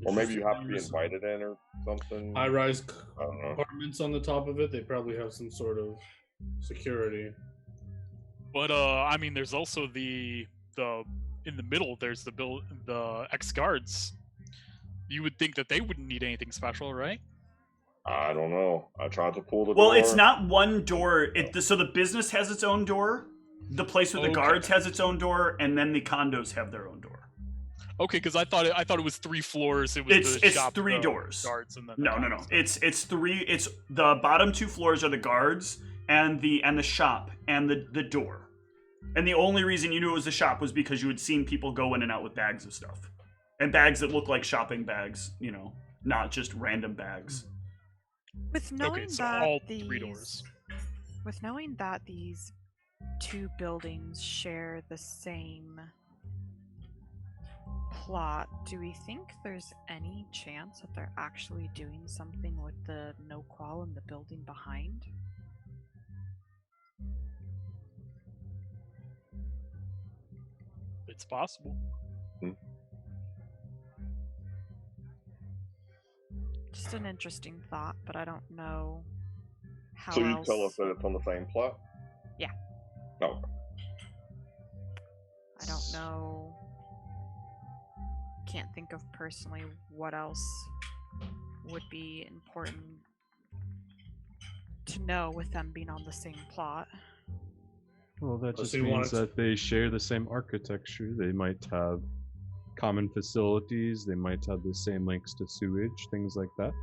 Or maybe you have to be invited in or something. High-rise I don't know. apartments on the top of it. They probably have some sort of security. But I mean, there's also the in the middle. There's the ex-guards. You would think that they wouldn't need anything special, right? I don't know. I tried to pull the Well, door. it's not one door. So the business has its own door, the place with the guards has its own door, and then the condos have their own door. Okay, because I thought it was 3 floors. It was the It's shop, 3 the doors. Guards, and then No. It's 3. It's the bottom 2 floors are the guards and the shop and the door. And the only reason you knew it was the shop was because you had seen people go in and out with bags of stuff, and bags that look like shopping bags. You know, not just random bags. With knowing so that all 3 doors. With knowing that these 2 buildings share the same plot, do we think there's any chance that they're actually doing something with the no qual in the building behind? It's possible. Just an interesting thought, but I don't know how So you else... tell us that it's on the same plot? Yeah. No. I don't know. Can't think of personally what else would be important to know with them being on the same plot. Well, that So just you means wanted that they share the same architecture. They might have common facilities. They might have the same links to sewage, things like that.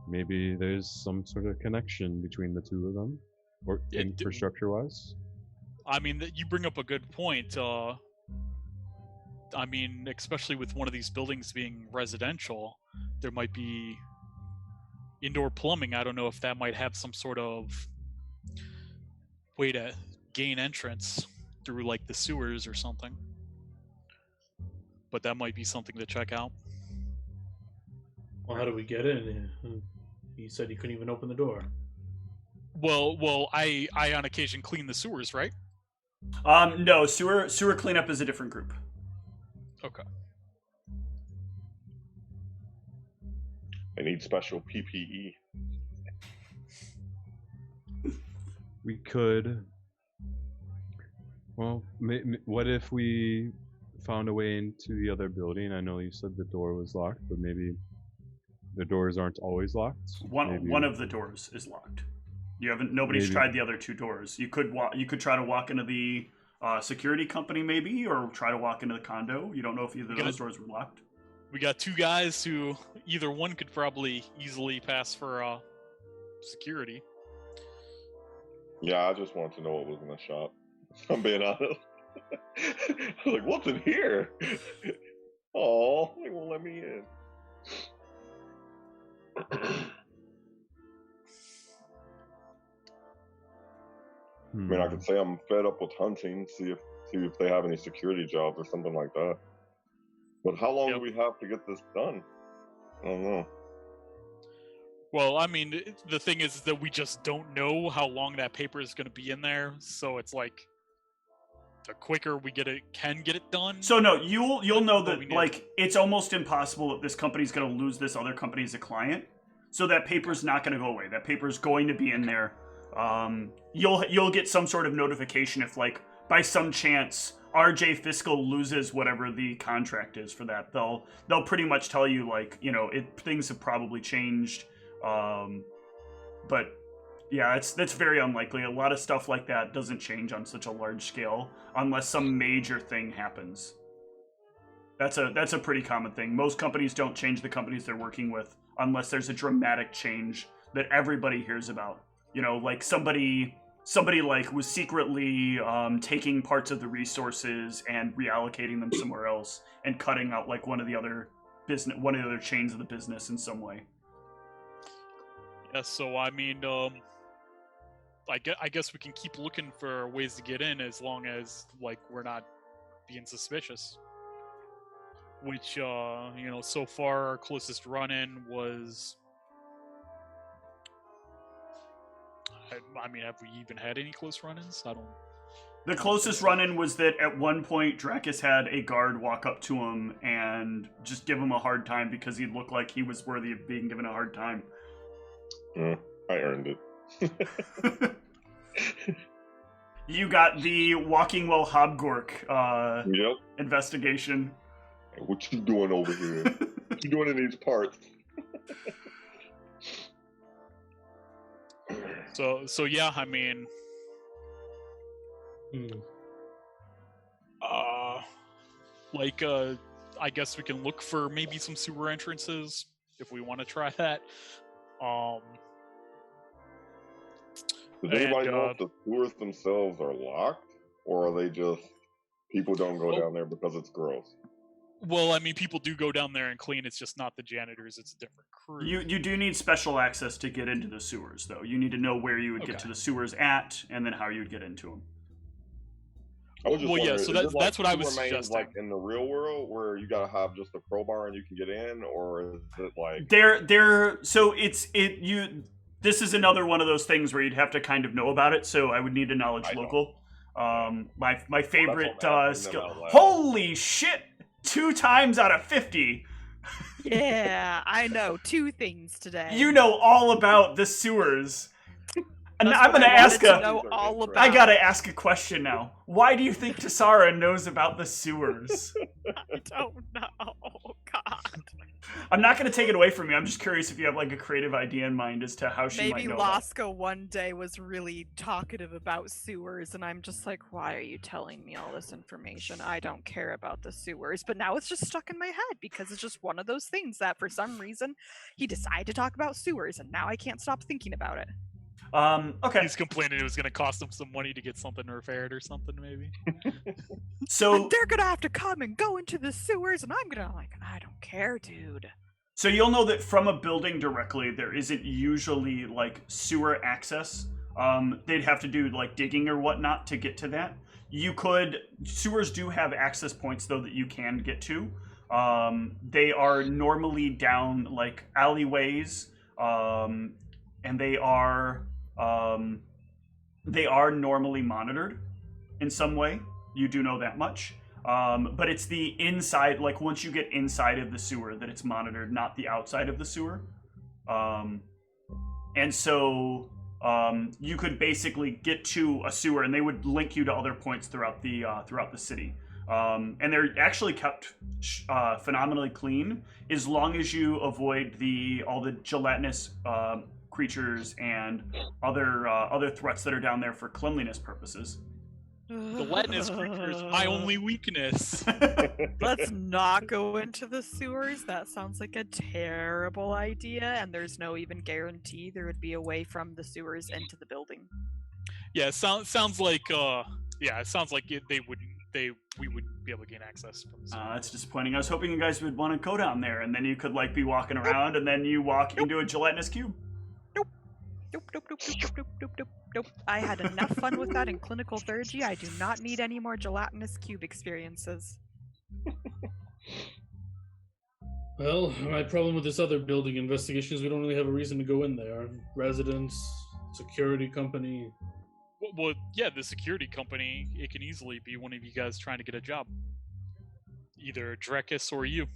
Maybe there's some sort of connection between the 2 of them, or infrastructure-wise. I mean, you bring up a good point. I mean, especially with one of these buildings being residential, there might be indoor plumbing. I don't know if that might have some sort of way to gain entrance through like the sewers or something. But that might be something to check out. Well, how do we get in? He said he couldn't even open the door. Well, I on occasion clean the sewers, right? No, sewer cleanup is a different group. Okay. They need special PPE. We could. Well, what if we found a way into the other building? I know you said the door was locked, but maybe the doors aren't always locked. One of the doors is locked. Nobody's tried the other 2 doors. You could try to walk into the security company maybe, or try to walk into the condo. You don't know if either of those doors were locked. We got 2 guys who either one could probably easily pass for security. Yeah, I just wanted to know what was in the shop. If I'm being honest. I was like, what's in here? Oh, they won't let me in. I mean, I could say I'm fed up with hunting, see if they have any security jobs or something like that. But how long do we have to get this done? I don't know. Well, I mean, the thing is that we just don't know how long that paper is going to be in there, so it's like the quicker we can get it done. So no, you'll know that like it's almost impossible that this company's going to lose this other company as a client. So that paper's not going to go away. That paper's going to be in there. You'll get some sort of notification if like by some chance RJ Fiscal loses whatever the contract is for that. They'll pretty much tell you like, you know, things have probably changed. But yeah, that's very unlikely. A lot of stuff like that doesn't change on such a large scale unless some major thing happens. That's a pretty common thing. Most companies don't change the companies they're working with unless there's a dramatic change that everybody hears about. You know, like somebody like was secretly taking parts of the resources and reallocating them somewhere else and cutting out like one of the other chains of the business in some way. Yeah, so I mean, I guess we can keep looking for ways to get in as long as like we're not being suspicious. Which you know, so far our closest run-in was. I mean, have we even had any close run-ins? I don't The closest run-in was that at one point Dracus had a guard walk up to him and just give him a hard time because he looked like he was worthy of being given a hard time. I earned it. You got the Walking Well Hobgork Yep. investigation. Hey, what you doing over here? What you doing in these parts? So yeah, I mean, I guess we can look for maybe some sewer entrances if we want to try that. Does anybody know if the sewers themselves are locked, or are they just people don't go down there because it's gross? Well, I mean, people do go down there and clean. It's just not the janitors; it's a different crew. You do need special access to get into the sewers, though. You need to know where you would get to the sewers at, and then how you would get into them. I was just wondering, so is that's what I was sewer mains suggesting. like in the real world, where you gotta have just a crowbar and you can get in, or is it like This is another one of those things where you'd have to kind of know about it. So I would need a knowledge local. My favorite skill. Holy shit! 2 times out of 50. Yeah, I know 2 things today. You know all about the sewers. And I'm gonna ask I gotta ask a question now. Why do you think Tassara knows about the sewers? I don't know. God. I'm not gonna take it away from you. I'm just curious if you have like a creative idea in mind as to how she might know. Maybe Laska one day was really talkative about sewers, and I'm just like, why are you telling me all this information? I don't care about the sewers. But now it's just stuck in my head because it's just one of those things that for some reason he decided to talk about sewers, and now I can't stop thinking about it. Okay. He's complaining it was going to cost him some money to get something repaired or something, maybe. So and they're gonna have to come and go into the sewers, and I'm gonna I don't care, dude. So you'll know that from a building directly, there isn't usually like sewer access. They'd have to do like digging or whatnot to get to that. Sewers do have access points though that you can get to. They are normally down like alleyways, and they are normally monitored in some way. You do know that much. But it's the inside, like once you get inside of the sewer, that it's monitored, not the outside of the sewer. And so you could basically get to a sewer, and they would link you to other points throughout the city. And they're actually kept phenomenally clean as long as you avoid all the gelatinous creatures and other threats that are down there for cleanliness purposes. Gelatinous creatures, my only weakness. Let's not go into the sewers. That sounds like a terrible idea, and there's no even guarantee there would be a way from the sewers into the building. Yeah, it sounds like we wouldn't be able to gain access from the sewers. That's disappointing. I was hoping you guys would want to go down there, and then you could like be walking around, and then you walk into a gelatinous cube. Nope. I had enough fun with that in clinical third-G. I do not need any more gelatinous cube experiences. Well, my problem with this other building investigation is we don't really have a reason to go in there. Residents, security company. Well, yeah, the security company, it can easily be one of you guys trying to get a job. Either Drekis or you.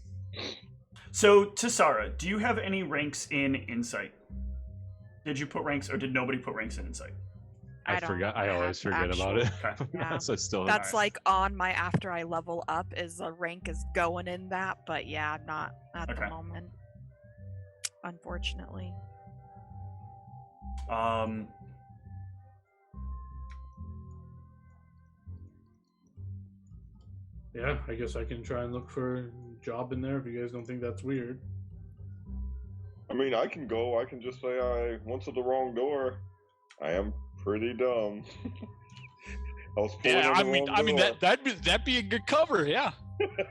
So, Tassara, do you have any ranks in Insight? Did you put ranks, or did nobody put ranks in Insight? I forgot. I always forget about it. Okay. Yeah. So still. That's like on my after I level up is a rank is going in that, but yeah, not at the moment. Unfortunately. Yeah, I guess I can try and look for a job in there if you guys don't think that's weird. I mean, I can go. I can just say I went to the wrong door. I am pretty dumb. I was that'd be a good cover, yeah.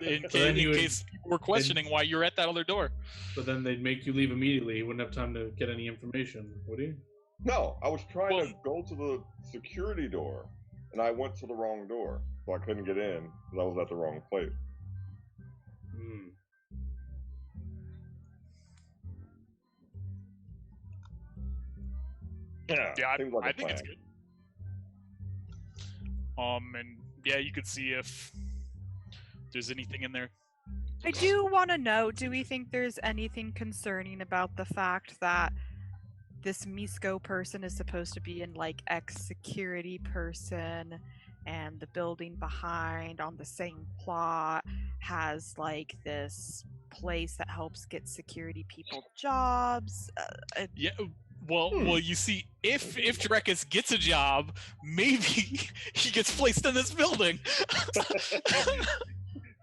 In case people were questioning why you're at that other door. But then they'd make you leave immediately. You wouldn't have time to get any information, would you? No, I was trying to go to the security door, and I went to the wrong door, so I couldn't get in because I was at the wrong place. Yeah, seems like I think it's good. And yeah, you could see if there's anything in there. I do want to know, do we think there's anything concerning about the fact that this Misko person is supposed to be in like ex-security person, and the building behind on the same plot has like this place that helps get security people jobs? Yeah. Well, you see, if Drekus gets a job, maybe he gets placed in this building.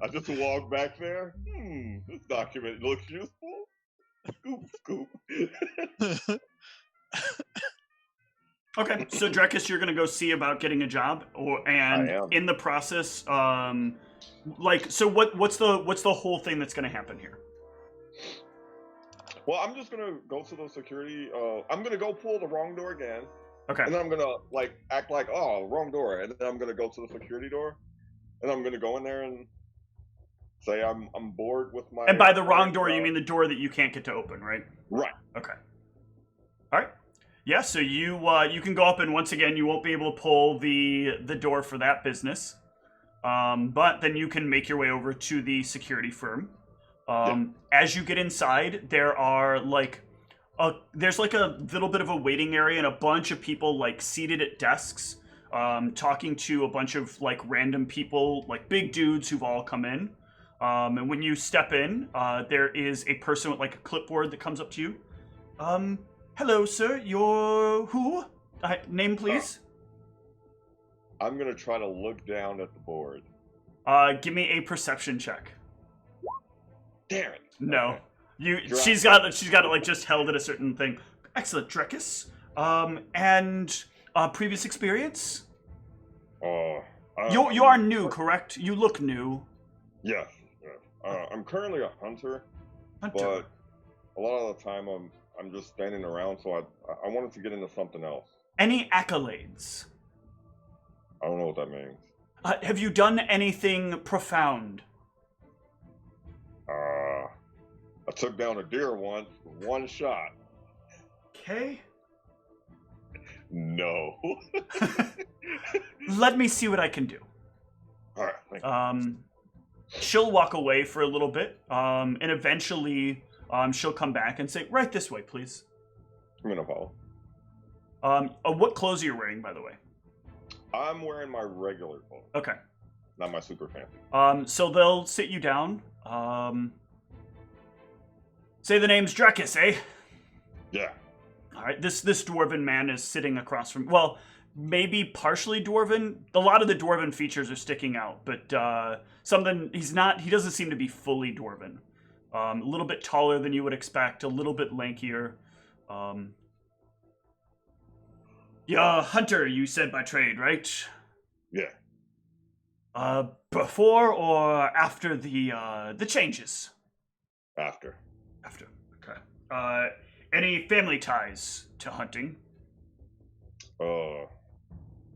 I just walk back there. This document looks useful. Scoop. Okay, so Drekus, you're gonna go see about getting a job, and I am. in the process, so what's the whole thing that's gonna happen here? Well, I'm just gonna go to the security. I'm gonna go pull the wrong door again, Okay. and then I'm gonna like act like, oh, wrong door, and then I'm gonna go to the security door, and I'm gonna go in there and say I'm bored with my. And by the wrong door, you mean the door that you can't get to open, right? Right. Okay. All right. Yeah. So you can go up, and once again, you won't be able to pull the door for that business, but then you can make your way over to the security firm. As you get inside, there are there's like a little bit of a waiting area and a bunch of people like seated at desks, talking to a bunch of like random people, like big dudes who've all come in. And when you step in, there is a person with like a clipboard that comes up to you. Hello, sir. You're who? Name, please. I'm gonna try to look down at the board. Give me a perception check. Damn it. No. Okay. She's got it like just held at a certain thing. Excellent, Drekus. And previous experience? You are new, correct? You look new. Yes. I'm currently a hunter, Hunter. but a lot of the time I'm just standing around, so I wanted to get into something else. Any accolades? I don't know what that means. Have you done anything profound? I took down a deer once, one shot. Okay. No. Let me see what I can do. All right. Thank you. She'll walk away for a little bit, and eventually, she'll come back and say, "Right this way, please." I'm gonna follow. What clothes are you wearing, by the way? I'm wearing my regular clothes. Okay. Not my super fancy. So they'll sit you down. Say the name's Drekus, eh? Yeah. All right. This dwarven man is sitting across from. Well, maybe partially dwarven. A lot of the dwarven features are sticking out, but he doesn't seem to be fully dwarven. A little bit taller than you would expect, a little bit lankier. You're a hunter, you said, by trade, right? Yeah. Before or after the changes? After. After. Okay. Any family ties to hunting?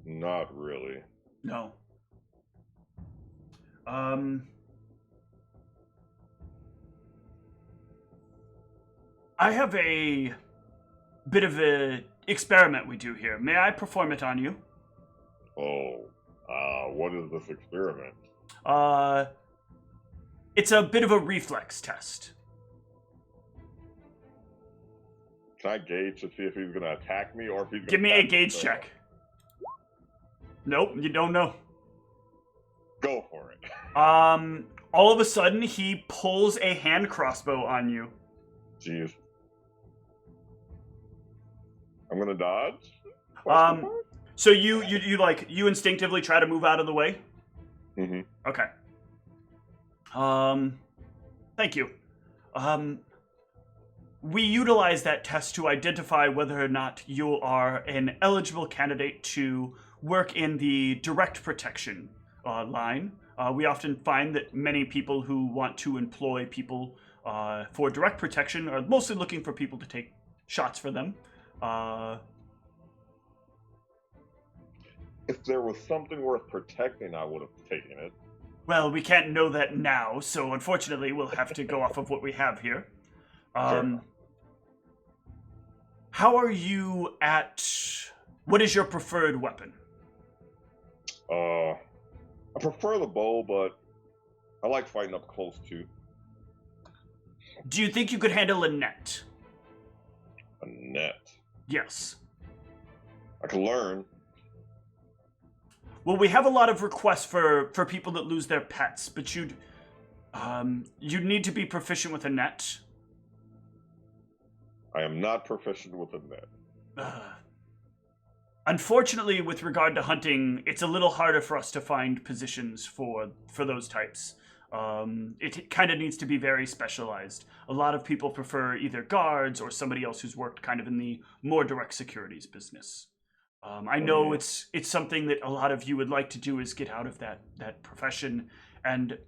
Not really. No. I have a bit of an experiment we do here. May I perform it on you? What is this experiment? It's a bit of a reflex test. Can I gauge to see if he's gonna attack me or if he's gonna Give me a attack gauge me? check. Nope, you don't know. Go for it. All of a sudden, he pulls a hand crossbow on you. Jeez. I'm gonna dodge? So you instinctively try to move out of the way? Mm-hmm. Okay. Thank you. We utilize that test to identify whether or not you are an eligible candidate to work in the direct protection line. We often find that many people who want to employ people for direct protection are mostly looking for people to take shots for them. If there was something worth protecting, I would have taken it. Well, we can't know that now, so unfortunately we'll have to go off of what we have here. Sure. How are you at... What is your preferred weapon? I prefer the bow, but I like fighting up close too. Do you think you could handle a net? A net. Yes. I can learn. Well, we have a lot of requests for people that lose their pets, but you'd need to be proficient with a net. I am not proficient with a net. Unfortunately, with regard to hunting, it's a little harder for us to find positions for those types. It kind of needs to be very specialized. A lot of people prefer either guards or somebody else who's worked kind of in the more direct securities business. I know it's something that a lot of you would like to do, is get out of that profession. And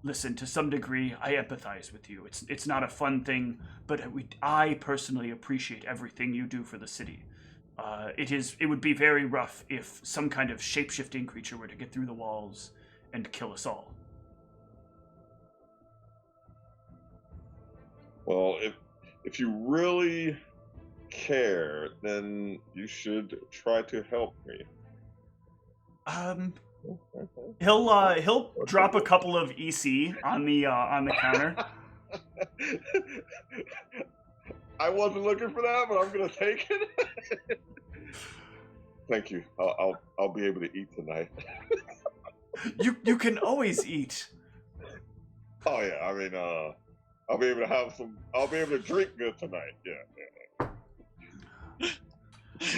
listen, to some degree, I empathize with you. It's not a fun thing, but I personally appreciate everything you do for the city. It would be very rough if some kind of shape-shifting creature were to get through the walls and kill us all. Well, if you really care, then you should try to help me. He'll drop a couple of EC on the counter. I wasn't looking for that, but I'm gonna take it. Thank you. I'll be able to eat tonight. You can always eat. Oh yeah, I mean, I'll be able to have some. I'll be able to drink good tonight. Yeah.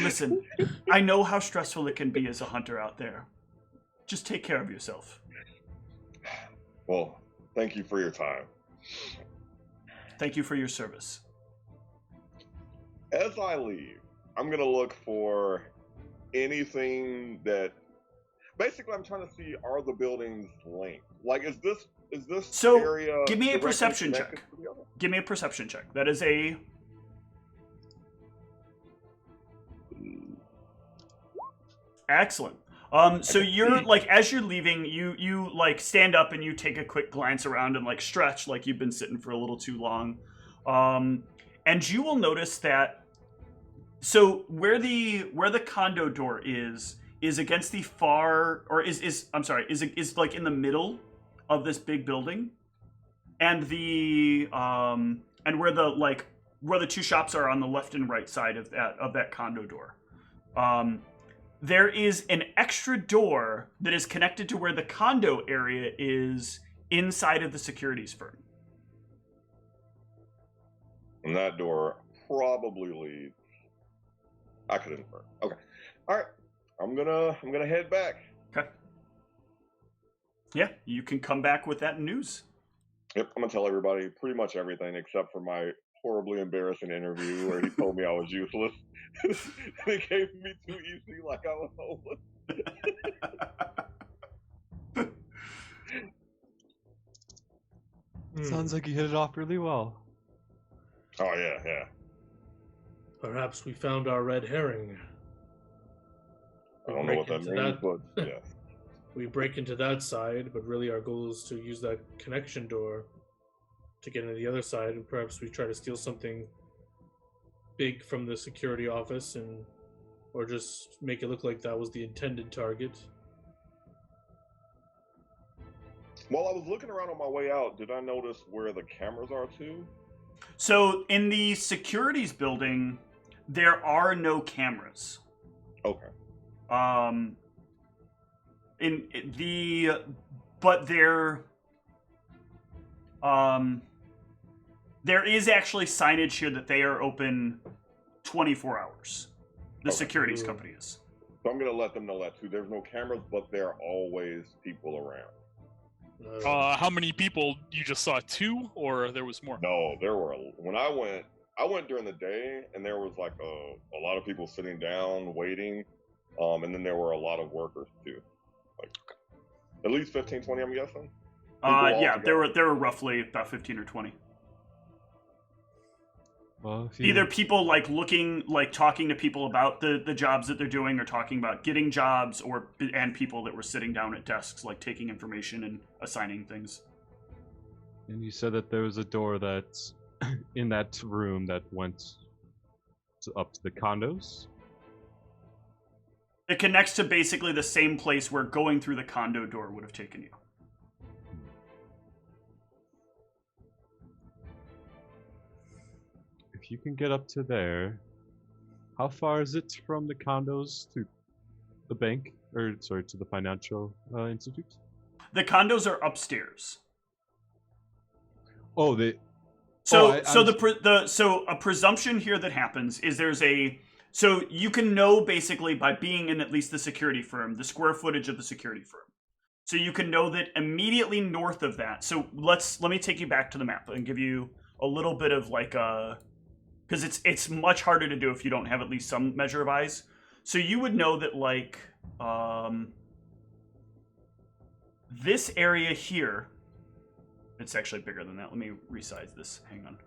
Listen, I know how stressful it can be as a hunter out there. Just take care of yourself. Well, thank you for your time. Thank you for your service. As I leave, I'm gonna look for anything that. Basically, I'm trying to see, are the buildings linked? Like, is this so, area? Give me a directly perception connected check. to the other? Give me a perception check. That is a... Excellent. So you're like, as you're leaving, you like stand up and you take a quick glance around and like stretch, like you've been sitting for a little too long. And you will notice that, so where the condo door is against the far, or is like in the middle of this big building, and the and where the two shops are on the left and right side of that condo door. There is an extra door that is connected to where the condo area is inside of the securities firm. And that door probably leads. I could infer. Okay. All right. I'm gonna head back. Okay. Yeah, you can come back with that news. Yep, I'm gonna tell everybody pretty much everything except for my horribly embarrassing interview where he told me I was useless. They gave me too easy, like I was homeless. Sounds like you hit it off really well. Oh yeah. Perhaps we found our red herring. I don't know what that means, but yeah. We break into that side, but really our goal is to use that connection door to get into the other side, and perhaps we try to steal something big from the security office, or just make it look like that was the intended target. While I was looking around on my way out, did I notice where the cameras are too? So in the securities building, there are no cameras. Okay. There is actually signage here that they are open 24 hours. The securities company is. So I'm gonna let them know that too. There's no cameras, but there are always people around. How many people? You just saw 2, or there was more? No, there were. When I went during the day, and there was like a lot of people sitting down waiting, and then there were a lot of workers too, like at least 15, 20, I'm guessing. Yeah, there were roughly about 15 or 20. Well, Either people like talking to people about the jobs that they're doing, or talking about getting jobs, and people that were sitting down at desks, like taking information and assigning things. And you said that there was a door that's in that room that went up to the condos? It connects to basically the same place where going through the condo door would have taken you. If you can get up to there, how far is it from the condos to the bank? Or, sorry, to the financial institute? The condos are upstairs. Oh, they... So, so a presumption here that happens is so you can know basically by being in at least the security firm, the square footage of the security firm. So you can know that immediately north of that. So let me take you back to the map and give you a little bit of like because it's much harder to do if you don't have at least some measure of eyes. So you would know that like this area here. It's actually bigger than that. Let me resize this. Hang on.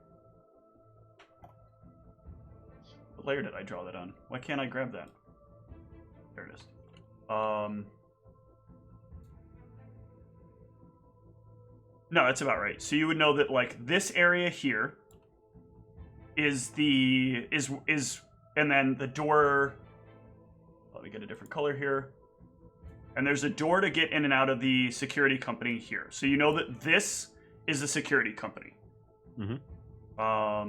What layer did I draw that on? Why can't I grab that? There it is. No, that's about right. So you would know that like this area here is and then the door. Let me get a different color here. And there's a door to get in and out of the security company here. So you know that this is a security company. Mm-hmm. I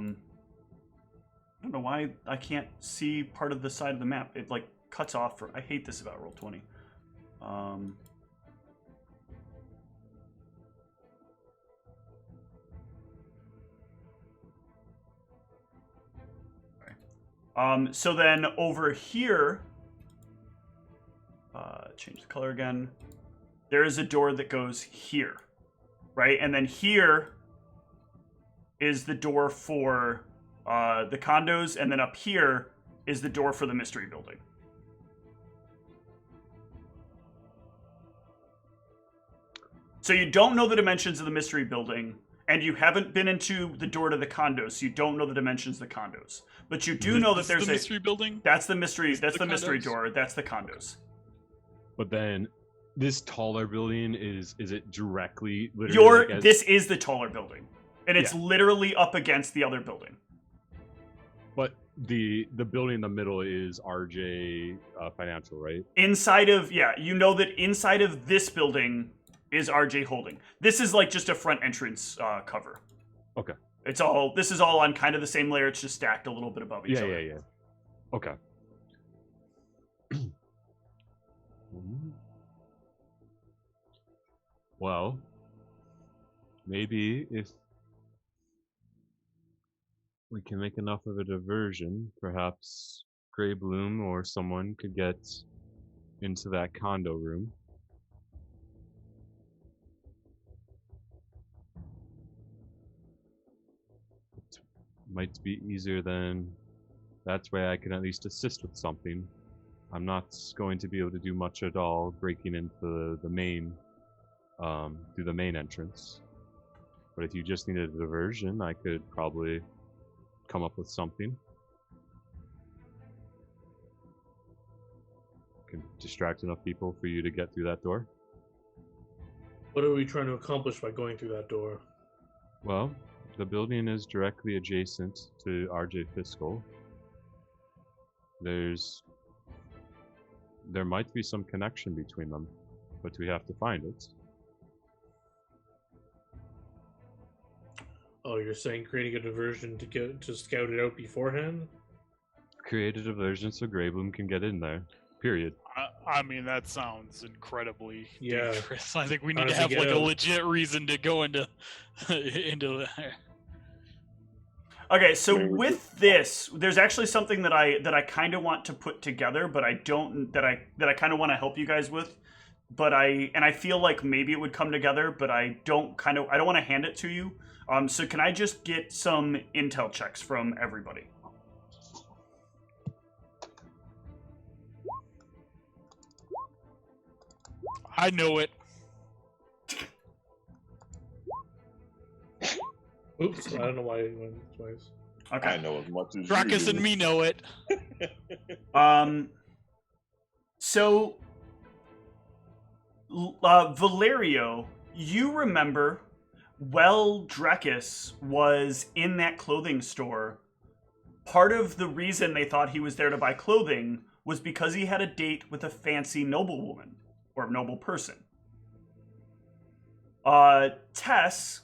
don't know why I can't see part of the side of the map. It like cuts off. I hate this about Roll20. So then over here, change the color again. There is a door that goes here, right? And then here is the door for the condos, and then up here is the door for the mystery building. So you don't know the dimensions of the mystery building, and you haven't been into the door to the condos, so you don't know the dimensions of the condos. But you do know that there's the mystery building. That's the mystery. That's the mystery condos? door. That's the condos. But then, this taller building is it directly? Literally This is the taller building, and it's Yeah. literally up against the other building. But the building in the middle is RJ Financial, right? Inside of you know that inside of this building is RJ Holding. This is like just a front entrance cover. Okay. This is all on kind of the same layer. It's just stacked a little bit above each other. Yeah. Okay. Well, maybe if we can make enough of a diversion, perhaps Grey Bloom or someone could get into that condo room. It might be easier than that way I can at least assist with something. I'm not going to be able to do much at all breaking into the main, through the main entrance. But if you just needed a diversion, I could probably come up with something. Can distract enough people for you to get through that door. What are we trying to accomplish by going through that door? Well, the building is directly adjacent to RJ Fiscal. There might be some connection between them, but we have to find it. Oh, you're saying creating a diversion to scout it out beforehand? Create a diversion so Greybloom can get in there. Period. I mean, that sounds incredibly Yeah. dangerous. I think we need How to does he have get like a out? legit reason to go into there. Okay, so Maybe we with this, there's actually something that I kind of want to put together, but I don't that I kind of want to help you guys with. But I feel like maybe it would come together, but I don't want to hand it to you. So can I just get some intel checks from everybody? I know it. Oops, I don't know why it went twice. Okay. I know as much as Drakus you and do. me know it. So, Valerio, you remember, Drakus was in that clothing store. Part of the reason they thought he was there to buy clothing was because he had a date with a fancy noblewoman or noble person. Tess,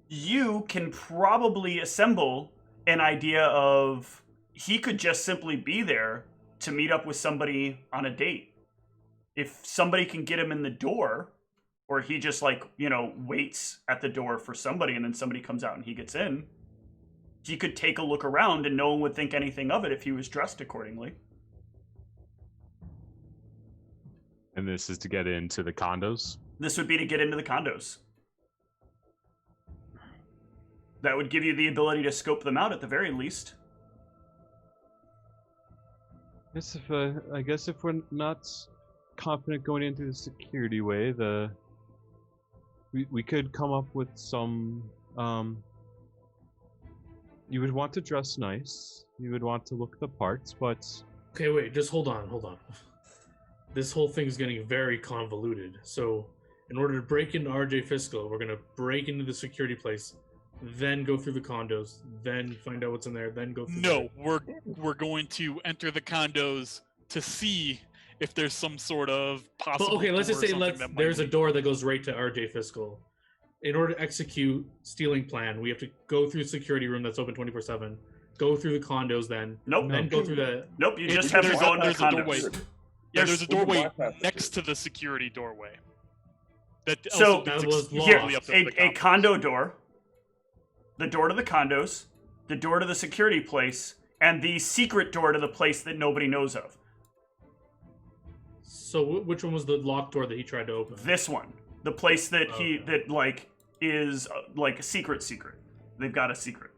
you can probably assemble an idea of he could just simply be there to meet up with somebody on a date. If somebody can get him in the door, or he just waits at the door for somebody and then somebody comes out and he gets in, he could take a look around and no one would think anything of it if he was dressed accordingly. And this is to get into the condos? This would be to get into the condos. That would give you the ability to scope them out at the very least. I guess if we're not confident going into the security way, we could come up with some. You would want to dress nice. You would want to look the parts, but Okay, wait, just hold on. This whole thing is getting very convoluted. So, in order to break into RJ Fiscal, we're gonna break into the security place, then go through the condos, then find out what's in there, then go through. No, we're going to enter the condos to see if there's some sort of possible. But okay, let's just door or say something that might there's a lead. door that goes right to RJ Fiscal. In order to execute stealing plan, we have to go through the security room that's open 24/7. Go through the condos, then Nope. then go through the. Nope, you It- just have to there's go a- into the there's a doorway. condos. Yeah, there's a We can doorway bypass the next to the security doorway. That So, also gets that was exclusively locked. up to the A condos. condo door, the door to the condos, the door to the security place, and the secret door to the place that nobody knows of. So which one was the locked door that he tried to open? This one, the place that Okay. is a secret. They've got a secret.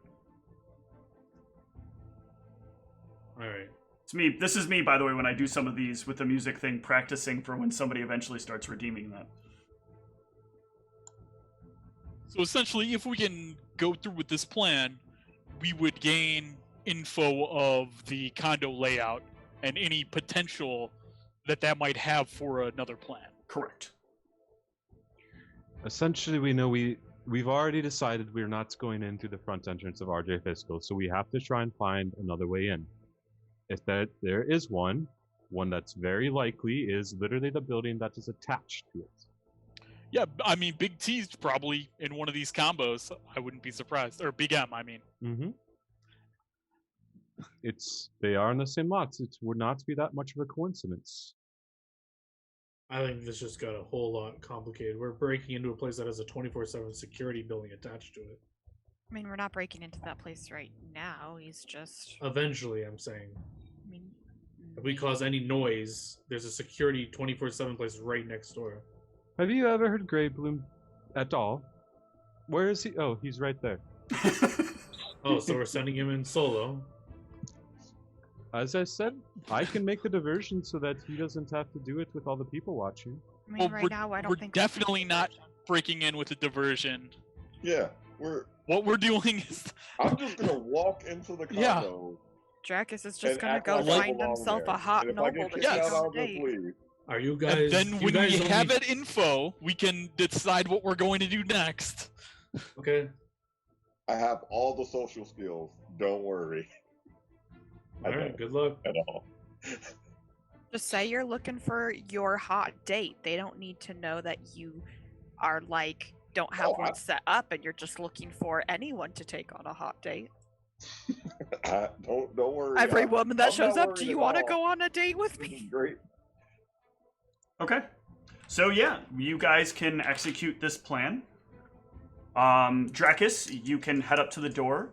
All right. It's me. This is me, by the way, when I do some of these with the music thing, practicing for when somebody eventually starts redeeming that. So essentially, if we can go through with this plan, we would gain info of the condo layout and any potential that might have for another plan. Correct. essentially we know we've already decided we're not going in through the front entrance of RJ Fiscal, so we have to try and find another way in. If there is one that's very likely is literally the building that is attached to it. Yeah, I mean, Big T's probably in one of these combos. I wouldn't be surprised. Or Big M, I mean. Mm-hmm. They are in the same lots. It would not be that much of a coincidence. I think this just got a whole lot complicated. We're breaking into a place that has a 24/7 security building attached to it. I mean, we're not breaking into that place right now. He's just. Eventually, I'm saying. I mean, If we cause any noise, there's a security 24/7 place right next door. Have you ever heard Grey Bloom at all? Where is he? Oh, he's right there. Oh, so we're sending him in solo. As I said, I can make the diversion so that he doesn't have to do it with all the people watching. I mean, Well, right now, I don't we're think definitely not breaking in with a diversion. Yeah, What we're doing is I'm just gonna walk into the Yeah. condo. Dracus is just and gonna act go like I find belong himself there. a hot And if I noble get to kicked take out, on I'll a date. just leave. Are you guys? and then you when guys we only- have that info, we can decide what we're going to do next. Okay. I have all the social skills. Don't worry I All right. don't. Good luck. at all. Just say you're looking for your hot date. They don't need to know that you are like don't have Oh, one set up and you're just looking for anyone to take on a hot date. Don't worry. Every I'm- woman that I'm shows not up, do worried you at want to all. go on a date with This is me? great. Okay. So yeah, you guys can execute this plan. Dracus, you can head up to the door.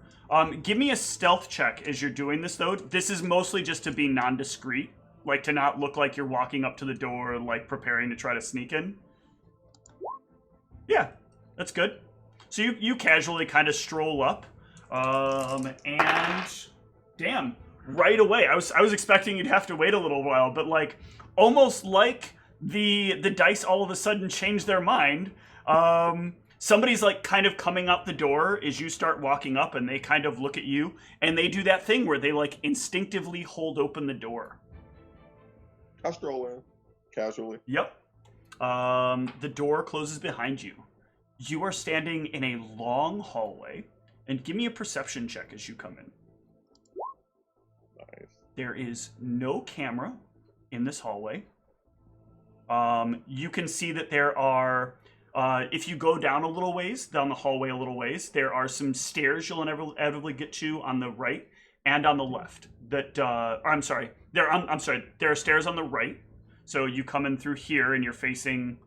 Give me a stealth check as you're doing this, though. This is mostly just to be non-discreet, like to not look like you're walking up to the door, like preparing to try to sneak in. Yeah, that's good. So you casually kind of stroll up, and damn, right away. I was expecting you'd have to wait a little while, but like almost like the dice all of a sudden change their mind. Somebody's like kind of coming out the door as you start walking up, and they kind of look at you, and they do that thing where they like instinctively hold open the door. I stroll in casually. Yep. The door closes behind you. You are standing in a long hallway, and give me a perception check as you come in. Nice. There is no camera in this hallway. You can see that there are, if you go down a little ways, down the hallway a little ways, there are some stairs you'll inevitably get to on the right and on the left. There are stairs on the right. So you come in through here and you're facing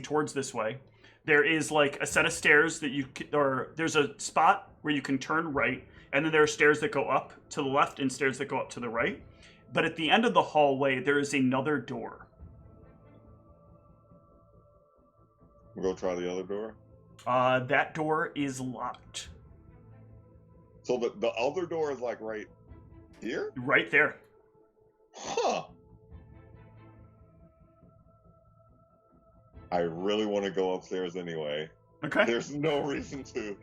towards this way. There is like a set of stairs there's a spot where you can turn right, and then there are stairs that go up to the left and stairs that go up to the right. But at the end of the hallway, there is another door. Go try the other door. That door is locked. So the other door is like right here? Right there. Huh. I really want to go upstairs anyway. Okay. There's no reason to.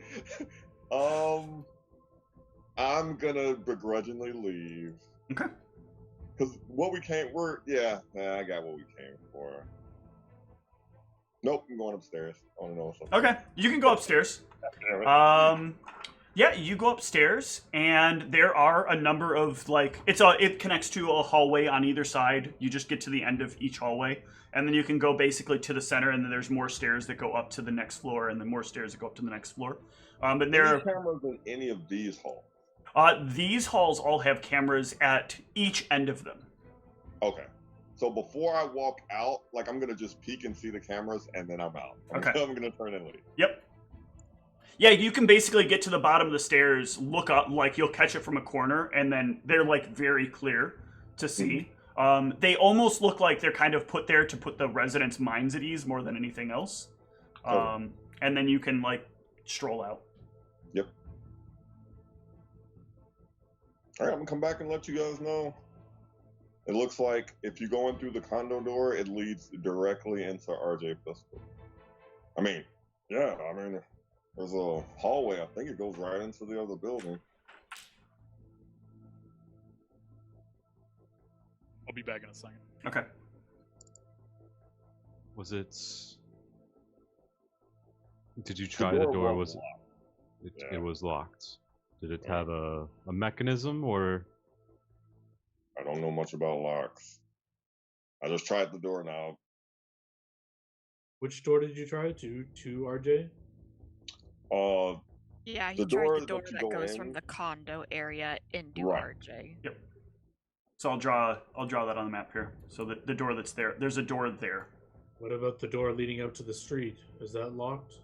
I'm gonna begrudgingly leave. Okay. Because what we came, I got what we came for. Nope, I'm going upstairs. I want to know something. Okay, you can go upstairs. Yeah, you go upstairs, and there are a number of it connects to a hallway on either side. You just get to the end of each hallway, and then you can go basically to the center, and then there's more stairs that go up to the next floor, and then more stairs that go up to the next floor. But there are cameras in any of these halls. These halls all have cameras at each end of them. Okay. So before I walk out, I'm going to just peek and see the cameras, and then I'm out. Okay. I'm going to turn and leave. Yep. Yeah, you can basically get to the bottom of the stairs, look up, you'll catch it from a corner, and then they're, very clear to see. Mm-hmm. They almost look like they're kind of put there to put the residents' minds at ease more than anything else. And then you can, stroll out. Yep. All right, I'm going to come back and let you guys know. It looks like if you go in through the condo door, it leads directly into RJ Pistol. There's a hallway. I think it goes right into the other building. I'll be back in a second. Okay. Was it? Did you try the door? Was it? It was locked. Did it have a mechanism or? I don't know much about locks. I just tried the door now. Which door did you try? To RJ? Yeah, he tried the door that goes from the condo area into RJ. Yep. So I'll draw that on the map here. So the door that's there, there's a door there. What about the door leading out to the street? Is that locked?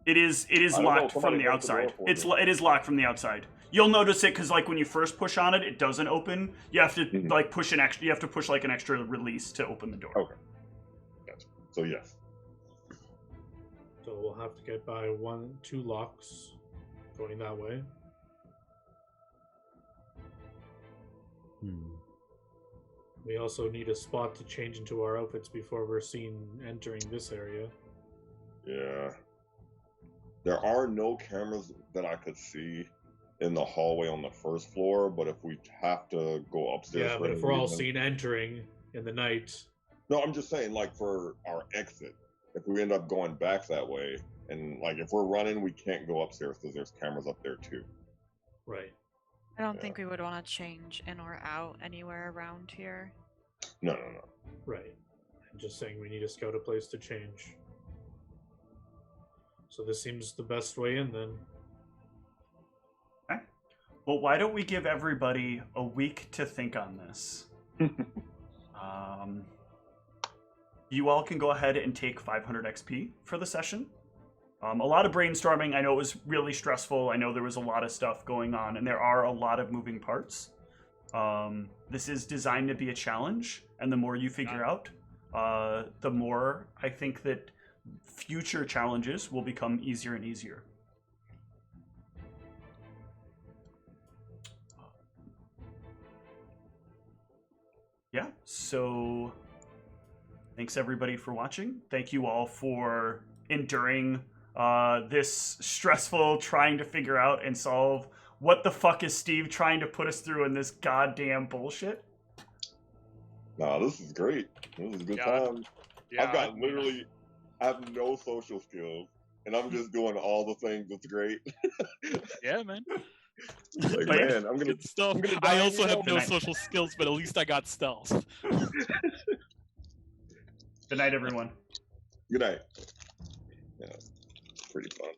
It is locked from the outside. It is locked from the outside. You'll notice it because when you first push on it, it doesn't open. You have to push an extra. You have to push an extra release to open the door. Okay. Gotcha. So yes. So we'll have to get by 2 locks going that way. We also need a spot to change into our outfits before we're seen entering this area. Yeah. There are no cameras that I could see in the hallway on the first floor, but if we have to go upstairs... Yeah, but if we're all seen entering in the night... No, I'm just saying, for our exit, if we end up going back that way, and, if we're running, we can't go upstairs because there's cameras up there, too. Right. I don't think we would want to change in or out anywhere around here. No. Right. I'm just saying we need to scout a place to change. So this seems the best way in, then. Okay. Well, why don't we give everybody a week to think on this? You all can go ahead and take 500 XP for the session. A lot of brainstorming. I know it was really stressful. I know there was a lot of stuff going on, and there are a lot of moving parts. This is designed to be a challenge, and the more you figure out, the more I think that future challenges will become easier and easier. Yeah, so thanks everybody for watching. Thank you all for enduring this stressful trying to figure out and solve what the fuck is Steve trying to put us through in this goddamn bullshit. Nah, this is great. This is a good time. Yeah, I have no social skills, and I'm just doing all the things. It's great. Yeah, man. Like, But yeah, man, I'm gonna. Good stuff. I'm gonna I die also in have hell. no Good night. social skills, but at least I got stealth. Good night, everyone. Good night. Yeah, pretty fun.